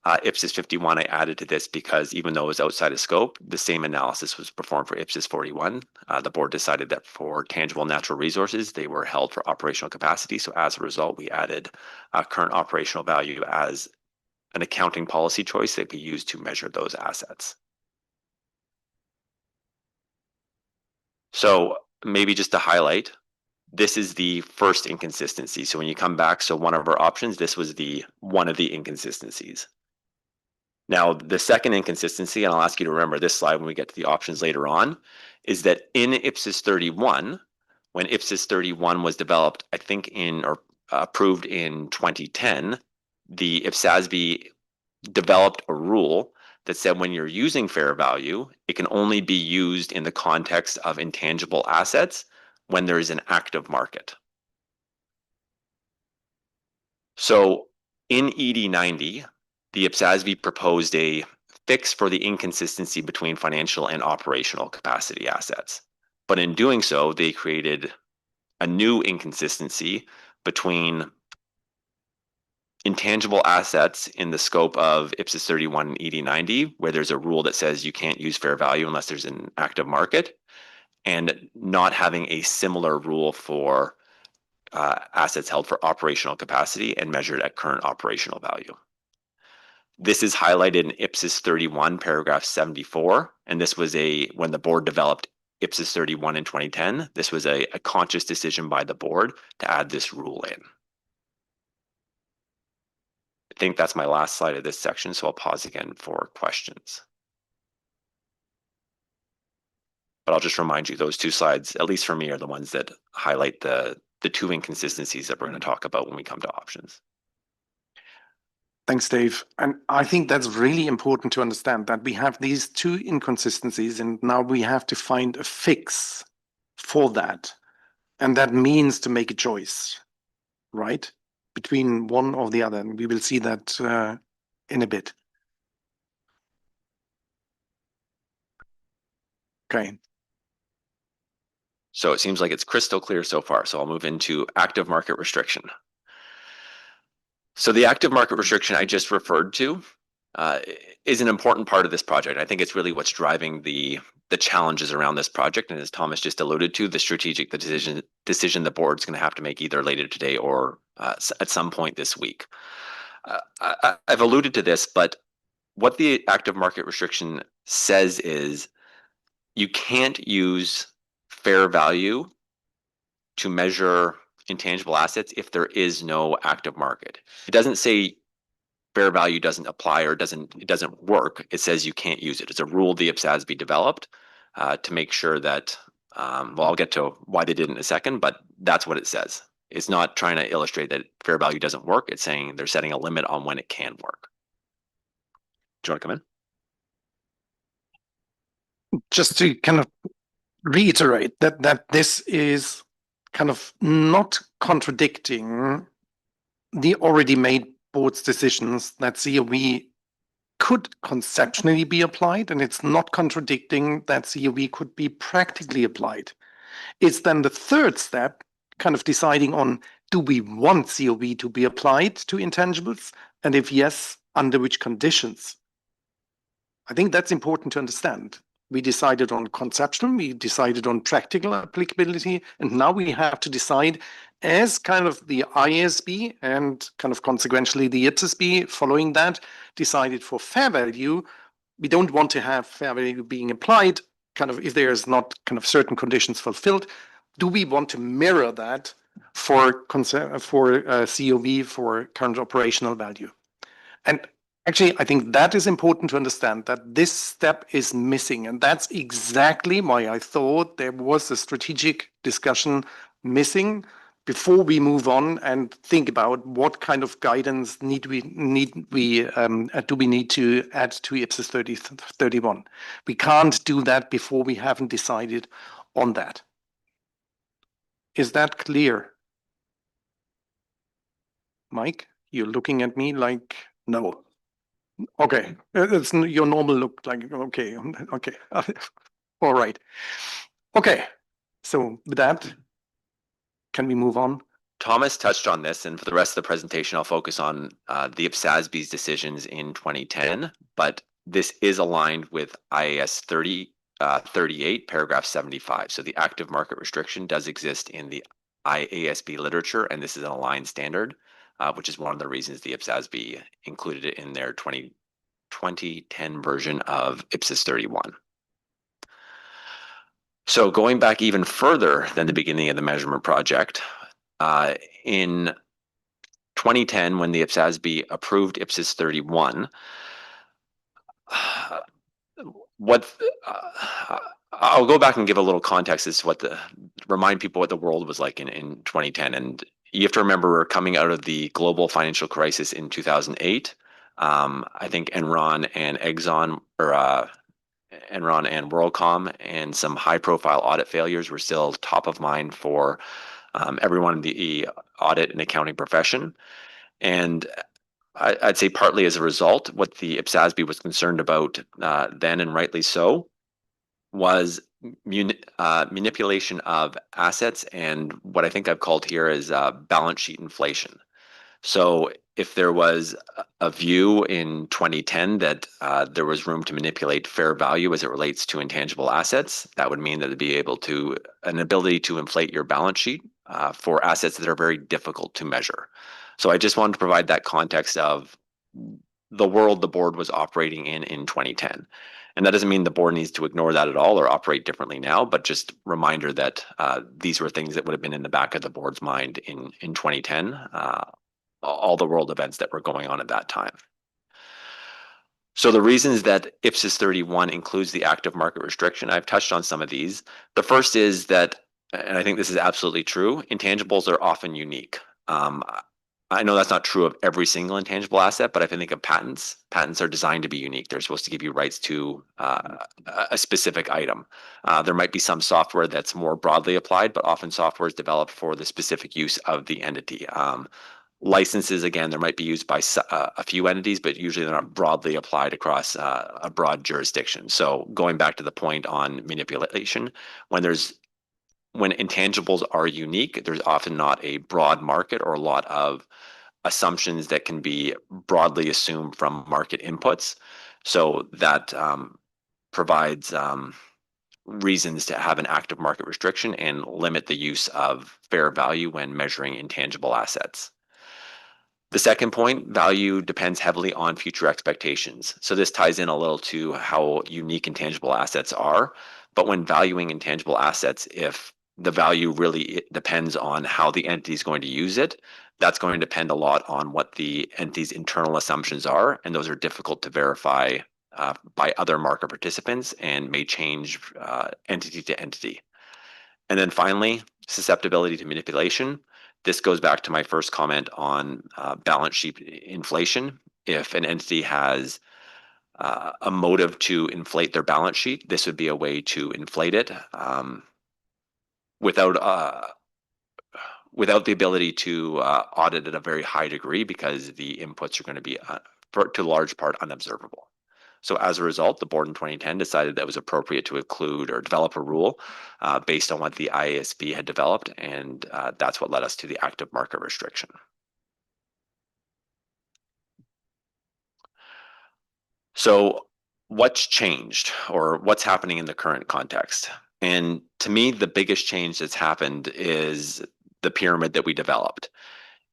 IPSAS 51 I added to this because even though it was outside of scope, the same analysis was performed for IPSAS 41. The board decided that for tangible natural resources, they were held for operational capacity. So as a result, we added current operational value as an accounting policy choice that we use to measure those assets. So maybe just to highlight, this is the first inconsistency. So when you come back, so one of our options, this was one of the inconsistencies. Now, the second inconsistency, and I'll ask you to remember this slide when we get to the options later on, is that in IPSAS 31, when IPSAS 31 was developed, I think or approved in 2010, the IPSASB developed a rule that said when you're using fair value, it can only be used in the context of intangible assets when there is an active market. So in ED 90, the IPSASB proposed a fix for the inconsistency between financial and operational capacity assets. But in doing so, they created a new inconsistency between intangible assets in the scope of IPSAS 31 and ED 90, where there's a rule that says you can't use fair value unless there's an active market, and not having a similar rule for assets held for operational capacity and measured at current operational value. This is highlighted in IPSAS 31, paragraph 74, and this was when the board developed IPSAS 31 in 2010, this was a conscious decision by the board to add this rule in. think that's my last slide of this section, so I'll pause again for questions. But I'll just remind you, those two slides, at least for me, are the ones that highlight the two inconsistencies that we're going to talk about when we come to options. Thanks, Dave. And I think that's really important to understand that we have these two inconsistencies, and now we have to find a fix for that. And that means to make a choice, right? Between one or the other. And we will see that in a bit. Okay. So it seems like it's crystal clear so far. So I'll move into active market restriction. So the active market restriction I just referred to is an important part of this project. I think it's really what's driving the challenges around this project. And as Thomas just alluded to, the strategic decision the board's going to have to make either later today or at some point this week. I've alluded to this, but what the active market restriction says is you can't use fair value to measure intangible assets if there is no active market. It doesn't say fair value doesn't apply or it doesn't work. It says you can't use it. It's a rule the IPSASB developed to make sure that, well, I'll get to why they did in a second, but that's what it says. It's not trying to illustrate that fair value doesn't work. It's saying they're setting a limit on when it can work. Do you want to come in? Just to kind of reiterate that this is kind of not contradicting the already made board's decisions that COV could conceptually be applied, and it's not contradicting that COV could be practically applied. It's then the third step, kind of deciding on, do we want COV to be applied to intangibles? And if yes, under which conditions? I think that's important to understand. We decided on conceptual, we decided on practical applicability, and now we have to decide, as kind of the IASB and kind of consequentially the IPSASB following that decided for fair value. We don't want to have fair value being applied kind of if there's not kind of certain conditions fulfilled. Do we want to mirror that for COV for current operational value? And actually, I think that is important to understand, that this step is missing. And that's exactly why I thought there was a strategic discussion missing before we move on and think about what kind of guidance do we need to add to IPSAS 3031. We can't do that before we haven't decided on that. Is that clear? Mike, you're looking at me like, no. Okay, it's your normal look, like, okay, okay, all right. Okay, so with that, can we move on? Thomas touched on this, and for the rest of the presentation, I'll focus on the IPSASB's decisions in 2010, but this is aligned with IAS 38, paragraph 75. So the active market restriction does exist in the IASB literature, and this is an aligned standard, which is one of the reasons the IPSASB included it in their 2010 version of IPSAS 31. So going back even further than the beginning of the measurement project, in 2010, when the IPSASB approved IPSAS 31, I'll go back and give a little context as to remind people what the world was like in 2010. And you have to remember, we're coming out of the global financial crisis in 2008. I think Enron and Exxon, or Enron and WorldCom, and some high-profile audit failures were still top of mind for everyone in the audit and accounting profession. And I'd say partly as a result, what the IPSASB was concerned about then, and rightly so, was manipulation of assets and what I think I've called here is balance sheet inflation. So if there was a view in 2010 that there was room to manipulate fair value as it relates to intangible assets, that would mean that it'd be an ability to inflate your balance sheet for assets that are very difficult to measure. So I just wanted to provide that context of the world the board was operating in 2010. And that doesn't mean the board needs to ignore that at all or operate differently now, but just reminder that these were things that would have been in the back of the board's mind in 2010, all the world events that were going on at that time. So the reasons that IPSAS 31 includes the active market restriction, I've touched on some of these. The first is that, and I think this is absolutely true, intangibles are often unique. I know that's not true of every single intangible asset, but if I think of patents, patents are designed to be unique. They're supposed to give you rights to a specific item. There might be some software that's more broadly applied, but often software is developed for the specific use of the entity. Licenses, again, there might be used by a few entities, but usually they're not broadly applied across a broad jurisdiction. So going back to the point on manipulation, when intangibles are unique, there's often not a broad market or a lot of assumptions that can be broadly assumed from market inputs. So that provides reasons to have an active market restriction and limit the use of fair value when measuring intangible assets. The second point, value depends heavily on future expectations. So this ties in a little to how unique intangible assets are. But when valuing intangible assets, if the value really depends on how the entity is going to use it, that's going to depend a lot on what the entity's internal assumptions are. And those are difficult to verify by other market participants and may change entity to entity. And then finally, susceptibility to manipulation. This goes back to my first comment on balance sheet inflation. If an entity has a motive to inflate their balance sheet, this would be a way to inflate it without the ability to audit at a very high degree, because the inputs are going to be, to a large part, unobservable. So as a result, the board in 2010 decided that it was appropriate to include or develop a rule based on what the IASB had developed, and that's what led us to the active market restriction. So what's changed, or what's happening in the current context? And to me, the biggest change that's happened is the pyramid that we developed.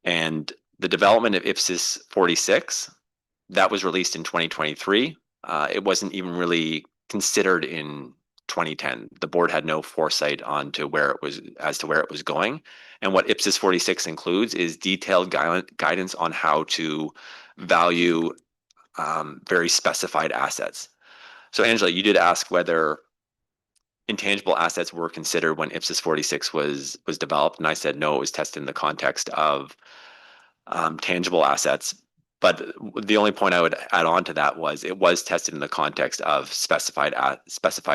And the development of IPSAS 46, that was released in 2023. It wasn't even really considered in 2010. The board had no foresight as to where it was going. And what IPSAS 46 includes is detailed guidance on how to value very specified assets. So Angela, you did ask whether intangible assets were considered when IPSAS 46 was developed, and I said no, it was tested in the context of tangible assets. But the only point I would add on to that was it was tested in the context of specified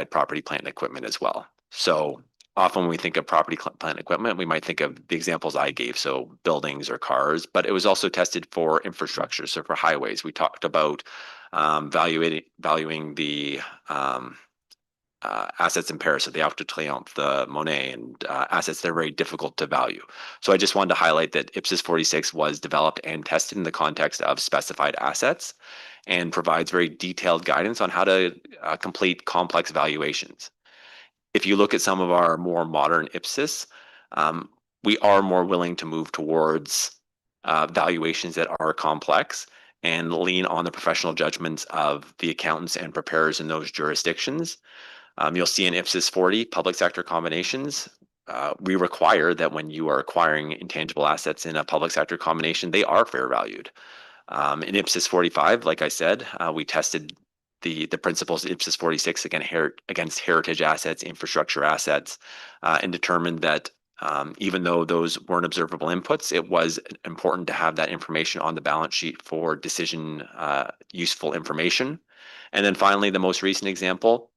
property, plant, and equipment as well. So often when we think of property, plant, and equipment, we might think of the examples I gave, so buildings or cars, but it was also tested for infrastructure. So for highways, we talked about valuing the assets in Paris, so the Arc de Triomphe, the Monet, and assets that are very difficult to value. So I just wanted to highlight that IPSAS 46 was developed and tested in the context of specified assets and provides very detailed guidance on how to complete complex valuations. If you look at some of our more modern IPSAS, we are more willing to move towards valuations that are complex and lean on the professional judgments of the accountants and preparers in those jurisdictions. You'll see in IPSAS 40, public sector combinations, we require that when you are acquiring intangible assets in a public sector combination, they are fair valued. In IPSAS 45, like I said, we tested the principles of IPSAS 46 against heritage assets, infrastructure assets, and determined that even though those weren't observable inputs, it was important to have that information on the balance sheet for decision useful information. And then finally, the most recent example,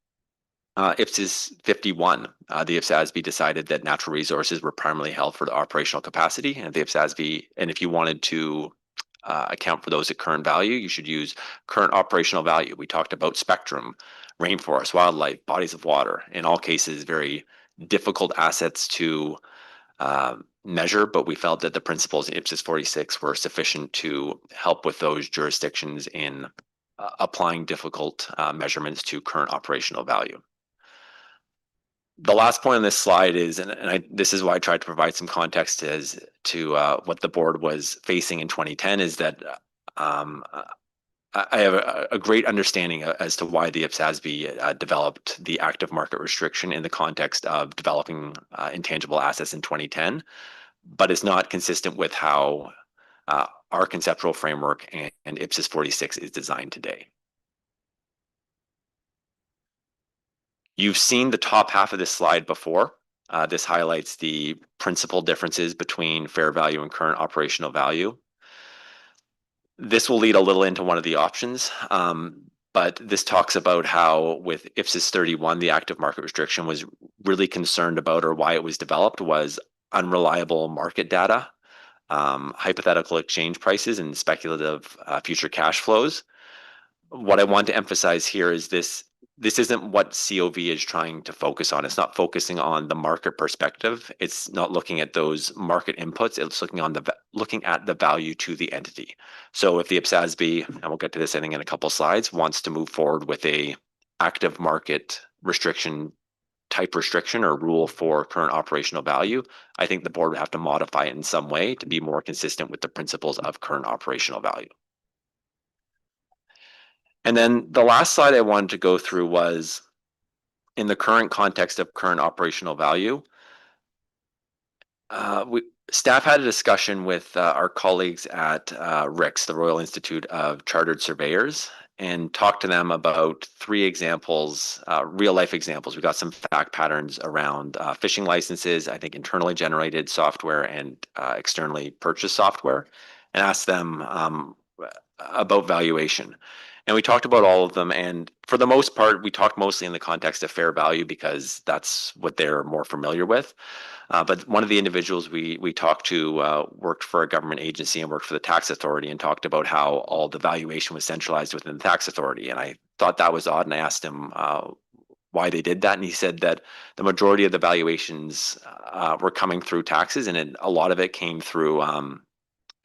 IPSAS 51, the IPSASB decided that natural resources were primarily held for the operational capacity, and the IPSASB, and if you wanted to account for those at current value, you should use current operational value. We talked about spectrum, rainforest, wildlife, bodies of water. In all cases, very difficult assets to measure, but we felt that the principles in IPSAS 46 were sufficient to help with those jurisdictions in applying difficult measurements to current operational value. The last point on this slide is, this is why I tried to provide some context as to what the board was facing in 2010, is that I have a great understanding as to why the IPSASB developed the active market restriction in the context of developing intangible assets in 2010, but it's not consistent with how our conceptual framework and IPSAS 46 is designed today. You've seen the top half of this slide before. This highlights the principal differences between fair value and current operational value. This will lead a little into one of the options, but this talks about how with IPSAS 31, the active market restriction was really concerned about, or why it was developed, was unreliable market data, hypothetical exchange prices, and speculative future cash flows. What I want to emphasize here is this isn't what COV is trying to focus on. It's not focusing on the market perspective. It's not looking at those market inputs. It's looking at the value to the entity. So if the IPSASB, and we'll get to this I think in a couple of slides, wants to move forward with a active market restriction type restriction or rule for current operational value, I think the board would have to modify it in some way to be more consistent with the principles of current operational value. And then the last slide I wanted to go through was in the current context of current operational value. Staff had a discussion with our colleagues at RICS, the Royal Institute of Chartered Surveyors, and talked to them about 3 examples, real life examples. We got some fact patterns around fishing licenses, I think internally generated software and externally purchased software, and asked them about valuation. And we talked about all of them, and for the most part, we talked mostly in the context of fair value because that's what they're more familiar with. But one of the individuals we talked to worked for a government agency and worked for the tax authority and talked about how all the valuation was centralized within the tax authority. And I thought that was odd, and I asked him why they did that. And he said that the majority of the valuations were coming through taxes, and a lot of it came through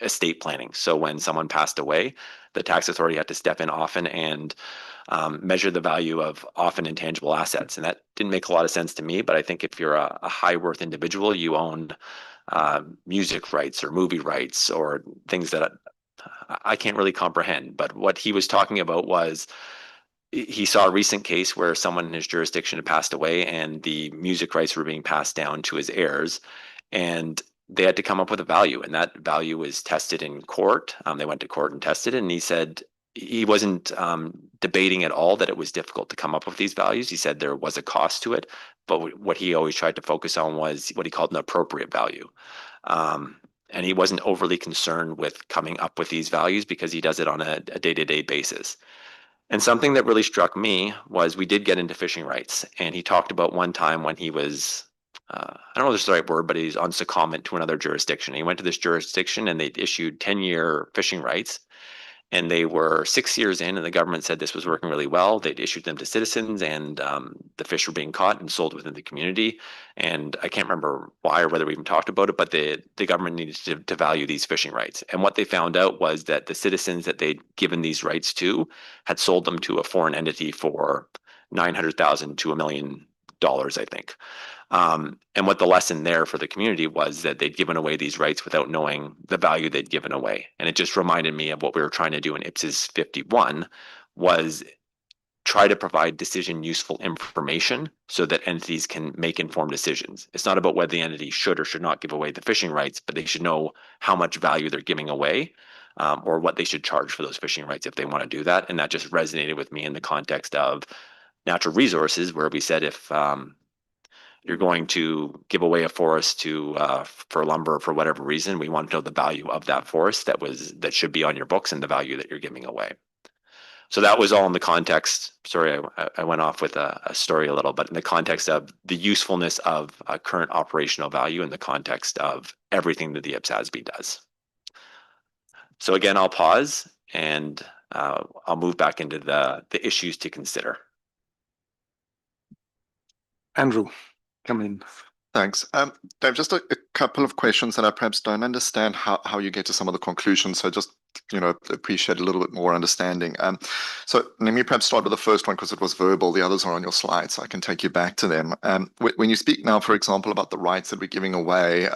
estate planning. So when someone passed away, the tax authority had to step in often and measure the value of often intangible assets. And that didn't make a lot of sense to me, but I think if you're a high worth individual, you own music rights or movie rights or things that I can't really comprehend. But what he was talking about was he saw a recent case where someone in his jurisdiction had passed away and the music rights were being passed down to his heirs. And they had to come up with a value, and that value was tested in court. They went to court and tested it, and he said he wasn't debating at all that it was difficult to come up with these values. He said there was a cost to it, but what he always tried to focus on was what he called an appropriate value. And he wasn't overly concerned with coming up with these values because he does it on a day-to-day basis. And something that really struck me was we did get into fishing rights, and he talked about one time when he was I don't know if this is the right word, but he's on secondment to another jurisdiction. He went to this jurisdiction and they'd issued 10-year fishing rights, and they were 6 years in, and the government said this was working really well. They'd issued them to citizens, and the fish were being caught and sold within the community. And I can't remember why or whether we even talked about it, but the government needed to value these fishing rights. And what they found out was that the citizens that they'd given these rights to had sold them to a foreign entity for $900,000 to $1 million, I think. And what the lesson there for the community was that they'd given away these rights without knowing the value they'd given away. And it just reminded me of what we were trying to do in IPSAS 51 was try to provide decision useful information so that entities can make informed decisions. It's not about whether the entity should or should not give away the fishing rights, but they should know how much value they're giving away or what they should charge for those fishing rights if they want to do that. And that just resonated with me in the context of natural resources, where we said if you're going to give away a forest to for lumber for whatever reason, we want to know the value of that forest that should be on your books and the value that you're giving away. So that was all in the context. Sorry, I went off with a story a little, but in the context of the usefulness of current operational value in the context of everything that the IPSASB does. So again, I'll pause and I'll move back into the issues to consider. Andrew, come in. Thanks. Dave, just a couple of questions that I perhaps don't understand how you get to some of the conclusions. So just, appreciate a little bit more understanding. So let me perhaps start with the first one because it was verbal. The others are on your slide, so I can take you back to them. When you speak now, for example, about the rights that we're giving away,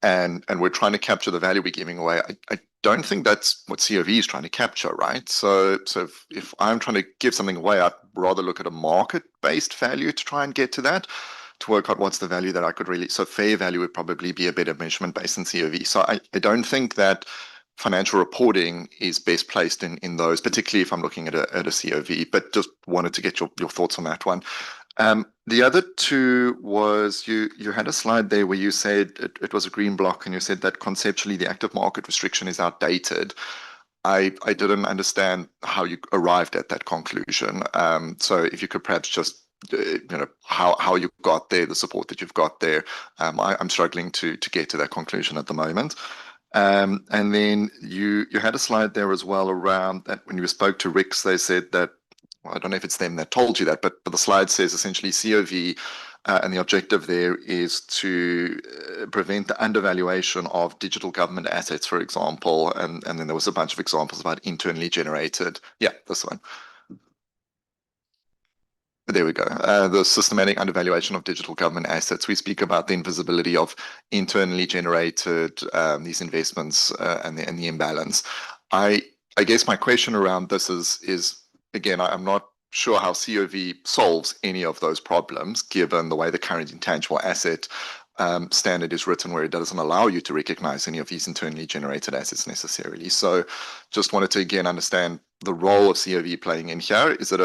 and we're trying to capture the value we're giving away, I don't think that's what COV is trying to capture, right? So if I'm trying to give something away, I'd rather look at a market-based value to try and get to that, to work out what's the value that I could really, so fair value would probably be a better measurement based on COV. So I don't think that financial reporting is best placed in those, particularly if I'm looking at a COV, but just wanted to get your thoughts on that one. The other two was you had a slide there where you said it was a green block and you said that conceptually the active market restriction is outdated. I didn't understand how you arrived at that conclusion. So if you could perhaps just how you got there, the support that you've got there. I'm struggling to get to that conclusion at the moment. And then you had a slide there as well around that when you spoke to RICS, they said that, well, I don't know if it's them that told you that, but the slide says essentially COV, and the objective there is to prevent the undervaluation of digital government assets, for example. And then there was a bunch of examples about internally generated. Yeah, this one. There we go. The systematic undervaluation of digital government assets. We speak about the invisibility of internally generated these investments and the imbalance. I guess my question around this is again, I'm not sure how COV solves any of those problems, given the way the current intangible asset standard is written, where it doesn't allow you to recognize any of these internally generated assets necessarily. So just wanted to again understand the role of COV playing in here. Is it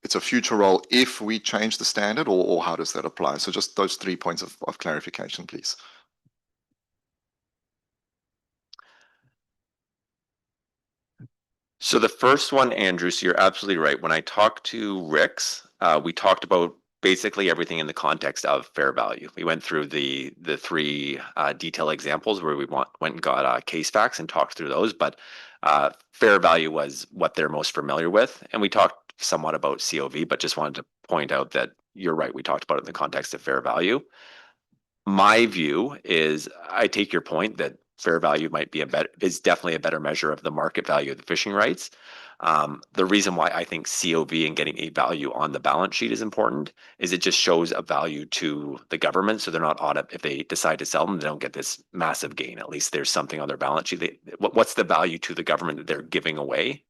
it's a future role if we change the standard, or how does that apply? So just those 3 points of clarification, please. So the first one, Andrew, so you're absolutely right. When I talked to RICS, we talked about basically everything in the context of fair value. We went through the three detailed examples where we went and got case facts and talked through those, but fair value was what they're most familiar with. And we talked somewhat about COV, but just wanted to point out that you're right. We talked about it in the context of fair value. My view is I take your point that fair value might be is definitely a better measure of the market value of the fishing rights. The reason why I think COV and getting a value on the balance sheet is important is it just shows a value to the government. So they're not if they decide to sell them, they don't get this massive gain. At least there's something on their balance sheet. What's the value to the government that they're giving away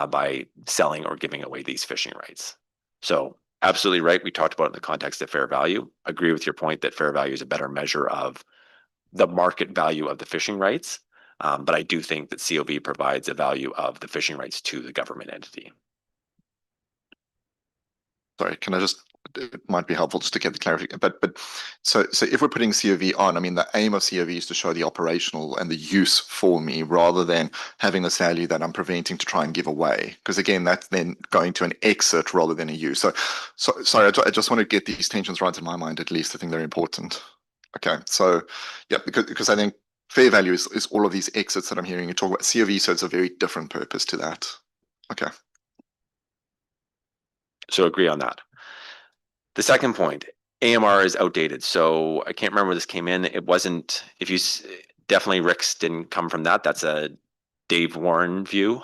by selling or giving away these fishing rights? So absolutely right. We talked about it in the context of fair value. Agree with your point that fair value is a better measure of the market value of the fishing rights. But I do think that COV provides a value of the fishing rights to the government entity. Sorry, can I just, it might be helpful just to get the clarification, but so if we're putting COV on, I mean, the aim of COV is to show the operational and the use for me rather than having this value that I'm preventing to try and give away. Because again, that's then going to an exit rather than a use. So sorry, I just want to get these tensions right in my mind, at least. I think they're important. Okay, so yeah, because I think fair value is all of these exits that I'm hearing you talk about COV, so it's a very different purpose to that. Okay. So agree on that. The second point, AMR is outdated. So I can't remember where this came in. It wasn't, definitely RICS didn't come from that. That's a Dave Warren view.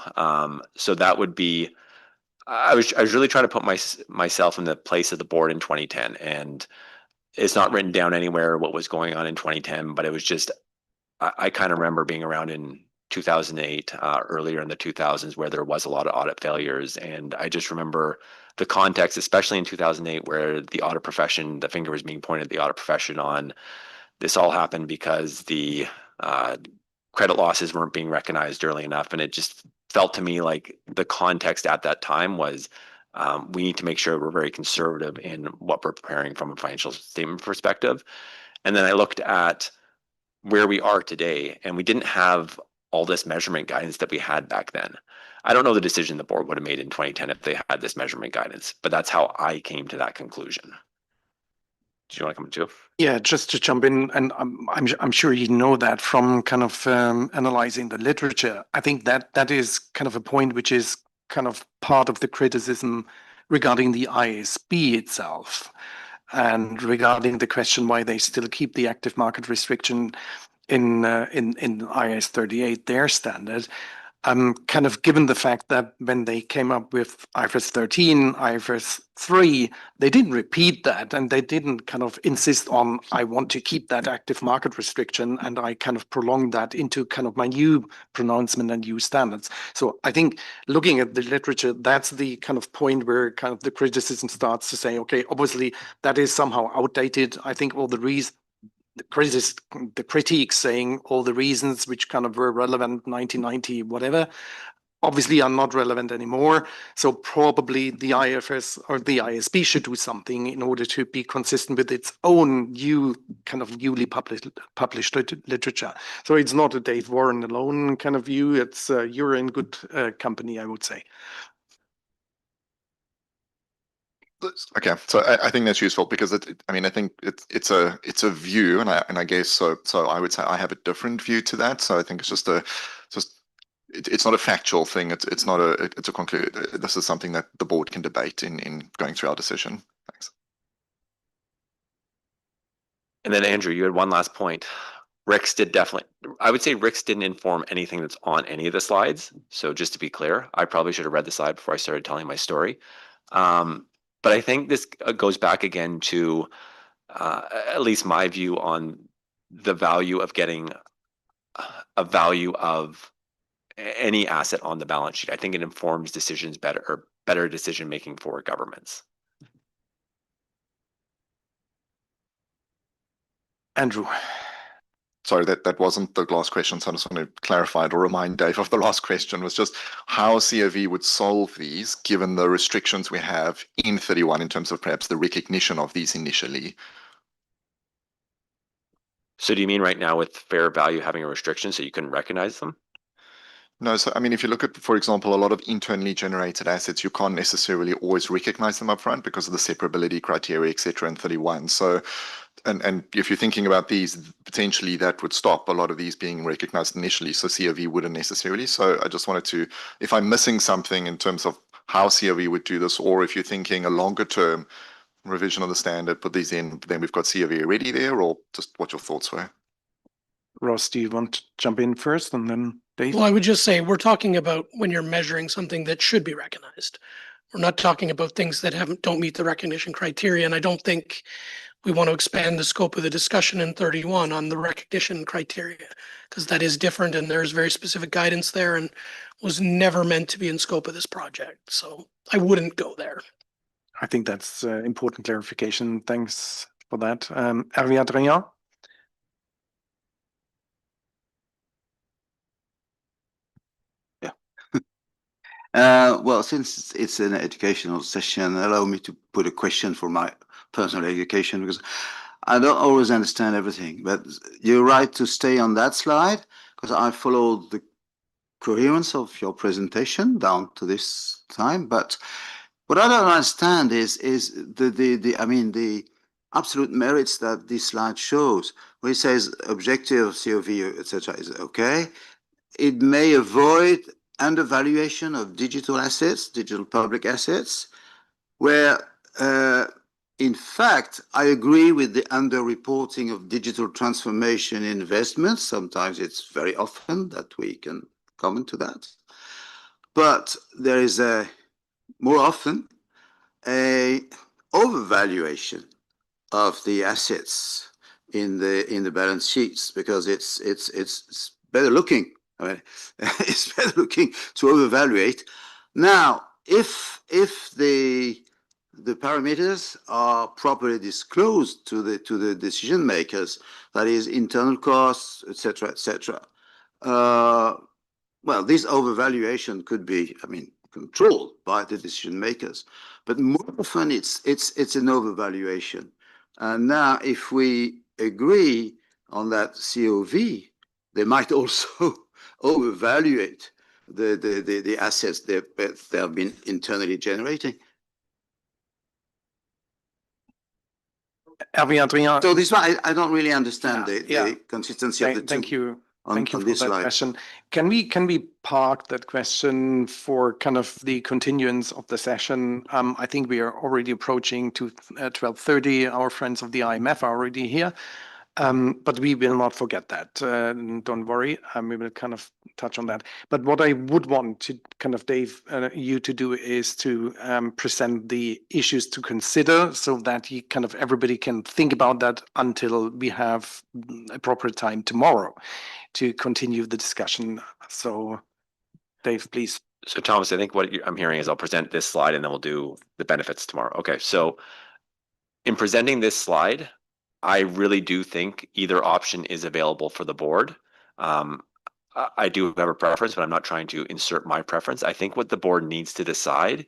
So that would be, I was really trying to put myself in the place of the board in 2010, and it's not written down anywhere what was going on in 2010, but it was just, I kind of remember being around in 2008, earlier in the 2000s, where there was a lot of audit failures. And I just remember the context, especially in 2008, where the audit profession, the finger was being pointed at the audit profession on this all happened because the credit losses weren't being recognized early enough. And it just felt to me like the context at that time was we need to make sure we're very conservative in what we're preparing from a financial statement perspective. And then I looked at where we are today, and we didn't have all this measurement guidance that we had back then. I don't know the decision the board would have made in 2010 if they had this measurement guidance, but that's how I came to that conclusion. Do you want to come to? Yeah, just to jump in, and I'm sure you know that from kind of analyzing the literature. I think that is kind of a point which is kind of part of the criticism regarding the IASB itself, and regarding the question why they still keep the active market restriction in IAS 38, their standard. Kind of given the fact that when they came up with IFRS 13, IFRS 3, they didn't repeat that, and they didn't kind of insist on, I want to keep that active market restriction, and I kind of prolonged that into kind of my new pronouncement and new standards. So I think looking at the literature, that's the kind of point where kind of the criticism starts to say, okay, obviously that is somehow outdated. I think all the the critiques saying all the reasons which kind of were relevant 1990, whatever, obviously are not relevant anymore. So probably the IFS or the ISB should do something in order to be consistent with its own newly published literature. So it's not a Dave Warren alone kind of view. It's you're in good company, I would say. Okay, so I think that's useful because I think it's a view, and I guess so I would say I have a different view to that. So I think it's it's not a factual thing. It's a conclude. This is something that the board can debate in going through our decision. Thanks. And then Andrew, you had one last point. I would say Rick's didn't inform anything that's on any of the slides. So just to be clear, I probably should have read the slide before I started telling my story. But I think this goes back again to at least my view on the value of getting a value of any asset on the balance sheet. I think it informs decisions better decision making for governments. Andrew. Sorry, that wasn't the last question, so I just want to clarify it or remind Dave of the last question was just how COV would solve these given the restrictions we have in 31 in terms of perhaps the recognition of these initially. So do you mean right now with fair value having a restriction so you couldn't recognize them? No, so I mean, if you look at, for example, a lot of internally generated assets, you can't necessarily always recognize them upfront because of the separability criteria, et cetera, in 31. So and if you're thinking about these, potentially that would stop a lot of these being recognized initially. So COV wouldn't necessarily. So I just wanted to, if I'm missing something in terms of how COV would do this, or if you're thinking a longer term revision of the standard, put these in, then we've got COV already there, or just what your thoughts were. Ross, do you want to jump in first and then Dave? Well, I would just say we're talking about when you're measuring something that should be recognized. We're not talking about things that don't meet the recognition criteria. And I don't think we want to expand the scope of the discussion in 31 on the recognition criteria, because that is different and there's very specific guidance there and was never meant to be in scope of this project. So I wouldn't go there. I think that's important clarification. Thanks for that. Hervé Adrien? Well, since it's an educational session, allow me to put a question for my personal education, because I don't always understand everything. But you're right to stay on that slide, because I followed the coherence of your presentation down to this time. But what I don't understand is the absolute merits that this slide shows, where it says objective COV, etc., is okay. It may avoid undervaluation of digital assets, digital public assets, where in fact, I agree with the underreporting of digital transformation investments. Sometimes it's very often that we can comment to that. But there is more often a overvaluation of the assets in the balance sheets, because it's better looking. I mean, it's better looking to overvaluate. Now, if the parameters are properly disclosed to the decision makers, that is internal costs, etc., etc., well, this overvaluation could be, controlled by the decision makers, but more often it's an overvaluation. And now, if we agree on that COV, they might also overvaluate the assets they have been internally generating. Hervé Adrien. So this one, I don't really understand the consistency of the two. Thank you. Thank you for this that slide. question. Can we park that question for kind of the continuance of the session? I think we are already approaching to 12:30. Our friends of the IMF are already here. But we will not forget that. Don't worry. We will kind of touch on that. But what I would want to kind of, Dave, you to do is to present the issues to consider so that everybody can think about that until we have appropriate time tomorrow to continue the discussion. So, Dave, please. So, Thomas, I think what I'm hearing is I'll present this slide and then we'll do the benefits tomorrow. Okay, so in presenting this slide, I really do think either option is available for the board. I do have a preference, but I'm not trying to insert my preference. I think what the board needs to decide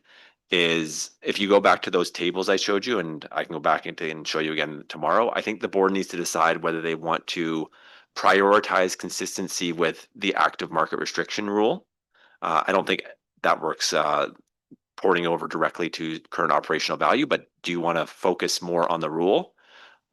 is, if you go back to those tables I showed you, and I can go back into and show you again tomorrow, I think the board needs to decide whether they want to prioritize consistency with the active market restriction rule. I don't think that works porting over directly to current operational value, but do you want to focus more on the rule?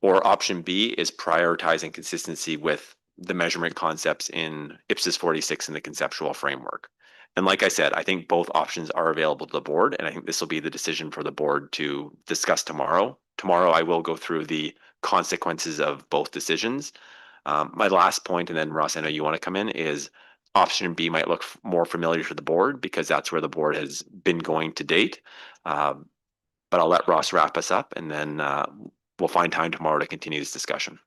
Or option B is prioritizing consistency with the measurement concepts in IPSAS 46 in the conceptual framework. And like I said, I think both options are available to the board, and I think this will be the decision for the board to discuss tomorrow. Tomorrow, I will go through the consequences of both decisions. My last point, and then Ross, I know you want to come in, is option B might look more familiar to the board because that's where the board has been going to date. But I'll let Ross wrap us up, and then we'll find time tomorrow to continue this discussion.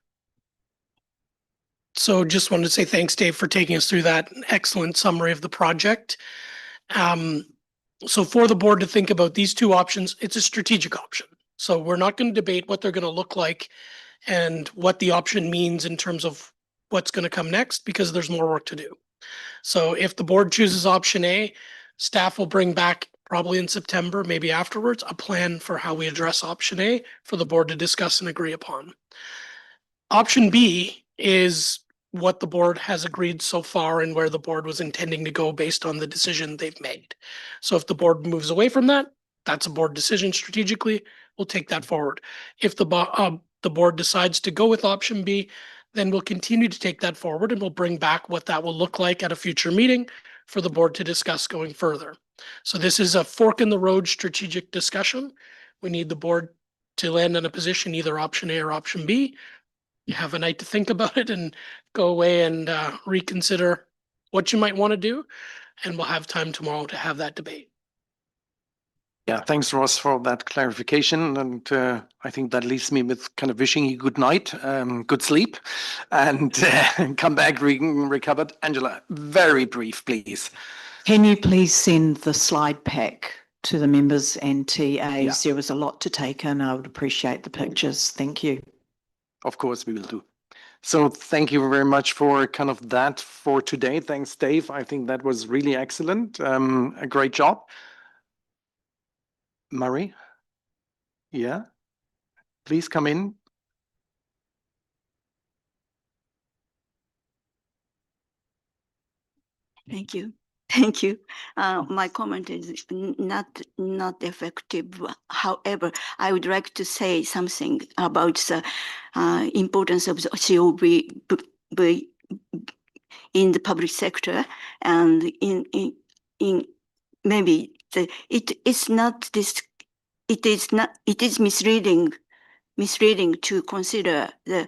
So just wanted to say thanks, Dave, for taking us through that excellent summary of the project. So for the board to think about these two options, it's a strategic option. So we're not going to debate what they're going to look like and what the option means in terms of what's going to come next, because there's more work to do. So if the board chooses option A, staff will bring back probably in September, maybe afterwards, a plan for how we address option A for the board to discuss and agree upon. Option B is what the board has agreed so far and where the board was intending to go based on the decision they've made. So if the board moves away from that, that's a board decision strategically. We'll take that forward. If the board decides to go with option B, then we'll continue to take that forward and we'll bring back what that will look like at a future meeting for the board to discuss going further. So this is a fork in the road strategic discussion. We need the board to land in a position, either option A or option B. You have a night to think about it and go away and reconsider what you might want to do. And we'll have time tomorrow to have that debate. Yeah, thanks, Ross, for that clarification. And I think that leaves me with kind of wishing you good night, good sleep, and come back recovered. Angela, very brief, please. Can you please send the slide pack to the members and TAs? Yeah. There was a lot to take in. I would appreciate the pictures. Thank you. Of course, we will do. So thank you very much for kind of that for today. Thanks, Dave. I think that was really excellent. A great job. Murray? Yeah? Please come in. Thank you. Thank you. My comment is not effective. However, I would like to say something about the importance of the COB in the public sector, and in maybe it is misleading to consider the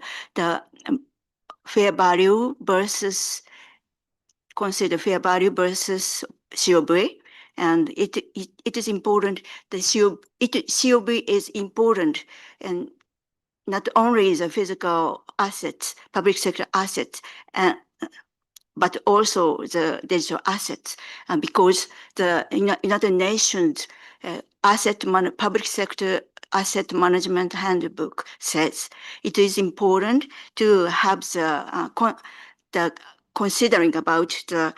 fair value versus COB, and it is important. COB is important, and not only the physical assets, public sector assets, but also the digital assets, because the United Nations public sector asset management handbook says it is important to have the considering about the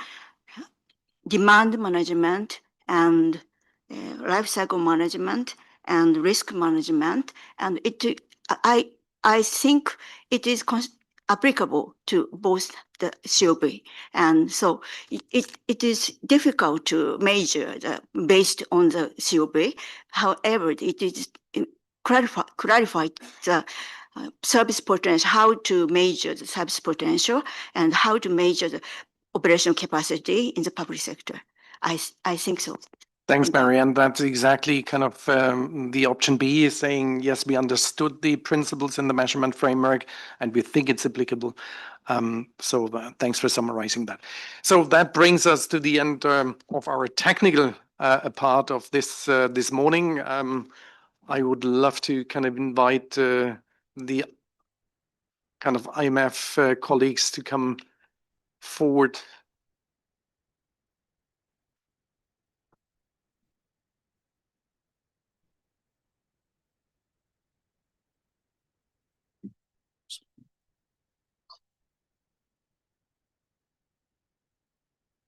demand management and life cycle management and risk management, and I think it is applicable to both the COB, and so it is difficult to measure based on the COB. However, it is clarified the service potential, how to measure the service potential and how to measure the operational capacity in the public sector. I think so. Thanks, Mary. And that's exactly kind of the option B is saying, yes, we understood the principles in the measurement framework and we think it's applicable. So thanks for summarizing that. So that brings us to the end of our technical part of this morning. I would love to kind of invite the kind of IMF colleagues to come forward.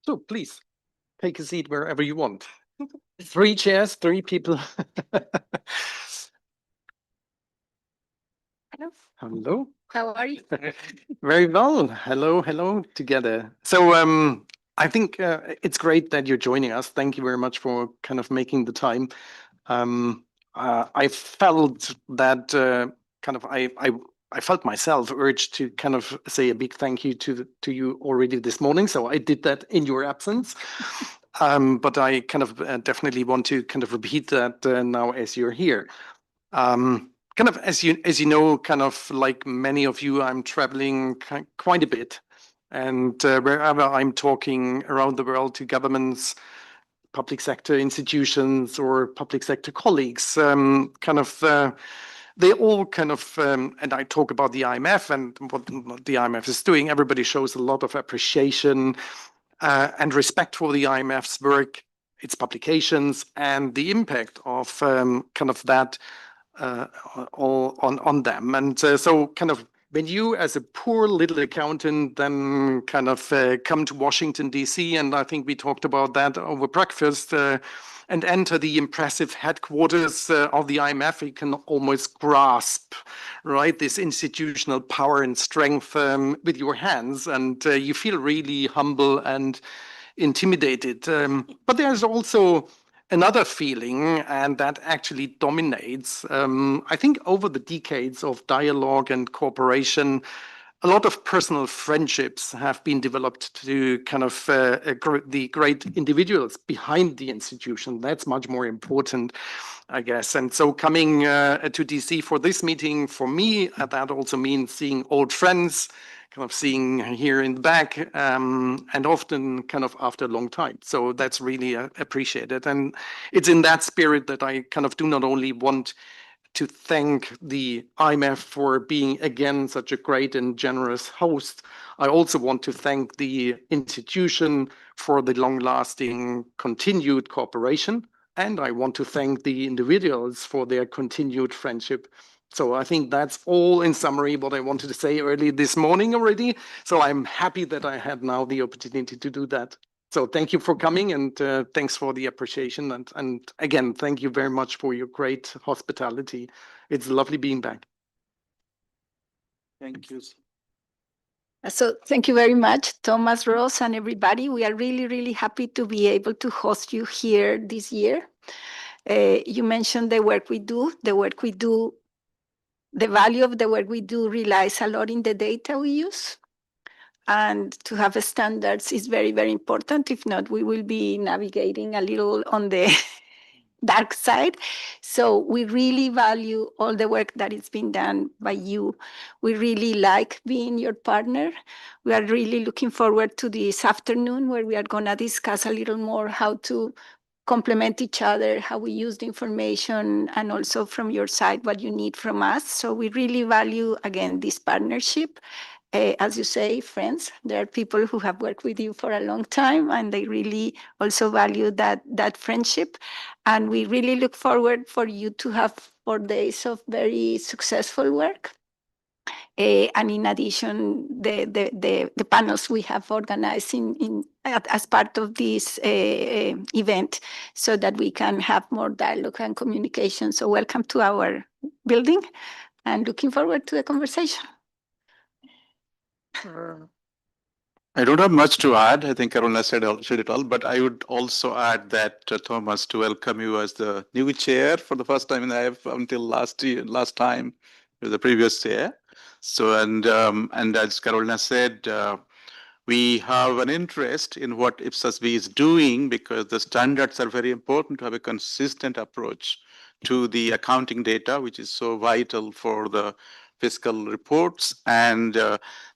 So please take a seat wherever you want. 3 chairs, 3 people. Hello. Hello. How are you? Very well. Hello, hello together. So I think it's great that you're joining us. Thank you very much for kind of making the time. I felt that I felt myself urged to kind of say a big thank you to you already this morning. So I did that in your absence. But I kind of definitely want to kind of repeat that now as you're here. Kind of as you know, kind of like many of you, I'm traveling quite a bit, and wherever I'm talking around the world to governments, public sector institutions, or public sector colleagues, they all kind of, and I talk about the IMF and what the IMF is doing. Everybody shows a lot of appreciation and respect for the IMF's work, its publications, and the impact of kind of that all on them. And so kind of when you as a poor little accountant then kind of come to Washington, D.C., and I think we talked about that over breakfast, and enter the impressive headquarters of the IMF, you can almost grasp, right, this institutional power and strength with your hands, and you feel really humble and intimidated. But there's also another feeling, and that actually dominates. I think over the decades of dialogue and cooperation, a lot of personal friendships have been developed to kind of the great individuals behind the institution. That's much more important, I guess. And so coming to DC for this meeting, for me, that also means seeing old friends, kind of seeing here in the back, and often kind of after a long time. So that's really appreciated. And it's in that spirit that I kind of do not only want to thank the IMF for being again such a great and generous host. I also want to thank the institution for the long-lasting continued cooperation. And I want to thank the individuals for their continued friendship. So I think that's all in summary what I wanted to say early this morning already. So I'm happy that I had now the opportunity to do that. So thank you for coming, and thanks for the appreciation. And again, thank you very much for your great hospitality. It's lovely being back. Thank you. So thank you very much, Thomas, Ross, and everybody. We are really, really happy to be able to host you here this year. You mentioned the work we do. The value of the work we do relies a lot in the data we use. And to have standards is very, very important. If not, we will be navigating a little on the dark side. So we really value all the work that is being done by you. We really like being your partner. We are really looking forward to this afternoon where we are going to discuss a little more how to complement each other, how we use the information, and also from your side, what you need from us. So we really value, again, this partnership. As you say, friends, there are people who have worked with you for a long time, and they really also value that friendship. And we really look forward for you to have 4 days of very successful work. And in addition, the panels we have organized as part of this event so that we can have more dialogue and communication. So welcome to our building, and looking forward to the conversation. I don't have much to add. I think Carolina said it all, but I would also add that, Thomas, to welcome you as the new chair for the first time in the IF until last time, the previous chair. So, and as Carolina said, we have an interest in what IPSASB is doing because the standards are very important to have a consistent approach to the accounting data, which is so vital for the fiscal reports. And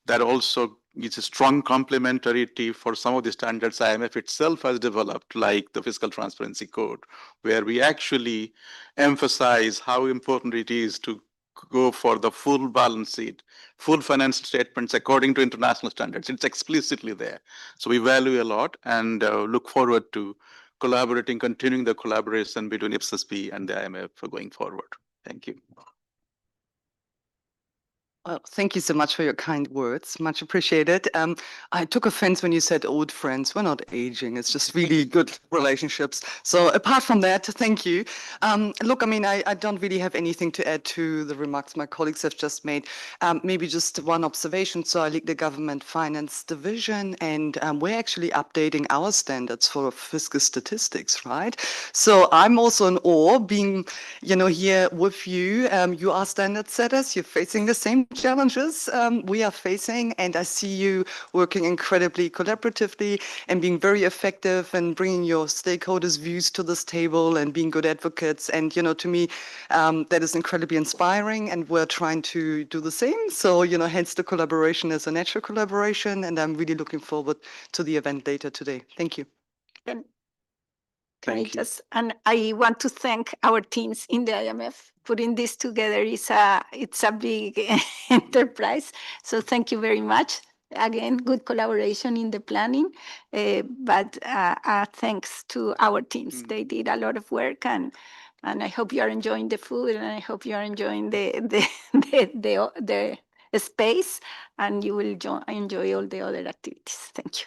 that also is a strong complementarity for some of the standards IMF itself has developed, like the Fiscal Transparency Code, where we actually emphasize how important it is to go for the full balance sheet, full financial statements according to international standards. It's explicitly there. So we value a lot and look forward to continuing the collaboration between IPSASB and the IMF for going forward. Thank you. Well, thank you so much for your kind words. Much appreciated. I took offense when you said old friends. We're not aging. It's just really good relationships. So apart from that, thank you. Look, I mean, I don't really have anything to add to the remarks my colleagues have just made. Maybe just one observation. So I lead the Government Finance Division, and we're actually updating our standards for fiscal statistics, right? So I'm also in awe being, here with you. You are standard setters. You're facing the same challenges we are facing, and I see you working incredibly collaboratively and being very effective and bringing your stakeholders' views to this table and being good advocates. And to me, that is incredibly inspiring, and we're trying to do the same. So hence the collaboration is a natural collaboration, and I'm really looking forward to the event later today. Thank you. Thank you. And I want to thank our teams in the IMF. Putting this together it's a big enterprise. So thank you very much. Again, good collaboration in the planning, but thanks to our teams. They did a lot of work, and I hope you are enjoying the food, and I hope you are enjoying the space, and you will enjoy all the other activities. Thank you.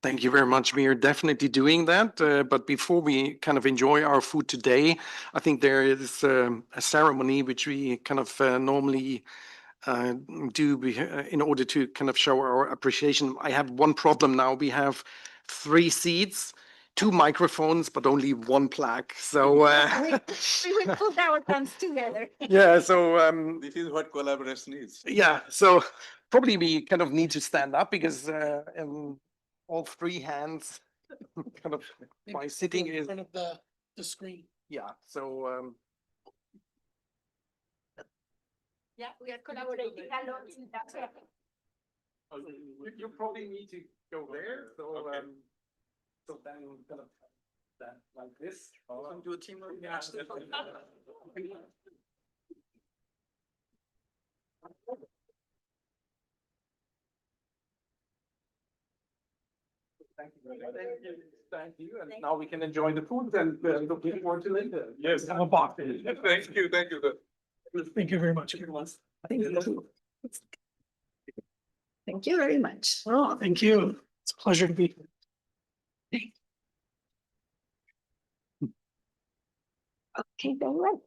Thank you very much. We are definitely doing that. But before we kind of enjoy our food today, I think there is a ceremony which we kind of normally do in order to kind of show our appreciation. I have one problem now. We have 3 seats, 2 microphones, but only 1 plaque. So we will put our hands together. Yeah. So this is what collaboration is. yeah. So probably we kind of need to stand up because all 3 hands kind of by sitting in is front of the screen. yeah. So yeah, we are collaborating a lot in that. You probably need to go there. So so then kind of that like this. Do a teamwork. Yeah. Thank you. Thank you. And now we can enjoy the food and looking forward to later. Yes, have a box. Thank you. Thank you. Thank you very much. Thank you. Thank you very much. Oh, thank you. It's a pleasure to be here. Okay, very well.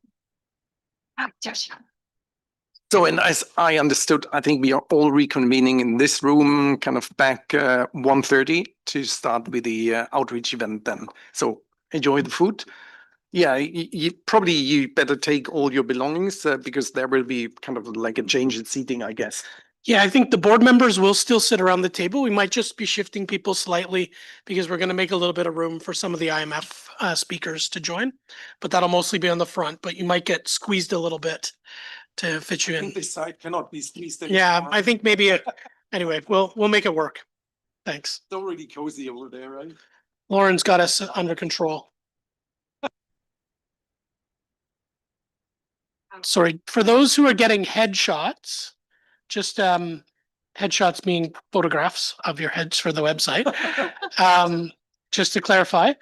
Joshua. So, and as I understood, I think we are all reconvening in this room, kind of back 1:30 to start with the outreach event then. So enjoy the food. Yeah, you better take all your belongings because there will be kind of like a change in seating, I guess. Yeah, I think the board members will still sit around the table. We might just be shifting people slightly because we're going to make a little bit of room for some of the IMF speakers to join, but that'll mostly be on the front, but you might get squeezed a little bit to fit you I in. think this side cannot be squeezed Yeah, anymore. I think maybe anyway, we'll make it work. Thanks. It's already cozy over there, right? Lauren's got us under control. Sorry, for those who are getting headshots, just headshots mean photographs of your heads for the website. Just to clarify,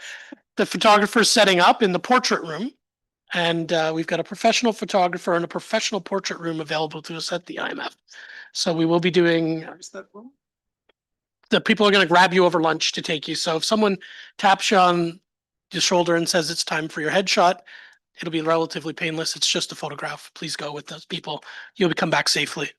the photographer's setting up in the portrait room, and we've got a professional photographer and a professional portrait room available to us at the IMF. So we will be doing. The people are going to grab you over lunch to take you. So if someone taps you on your shoulder and says it's time for your headshot, it'll be relatively painless. It's just a photograph. Please go with those people. You'll come back safely.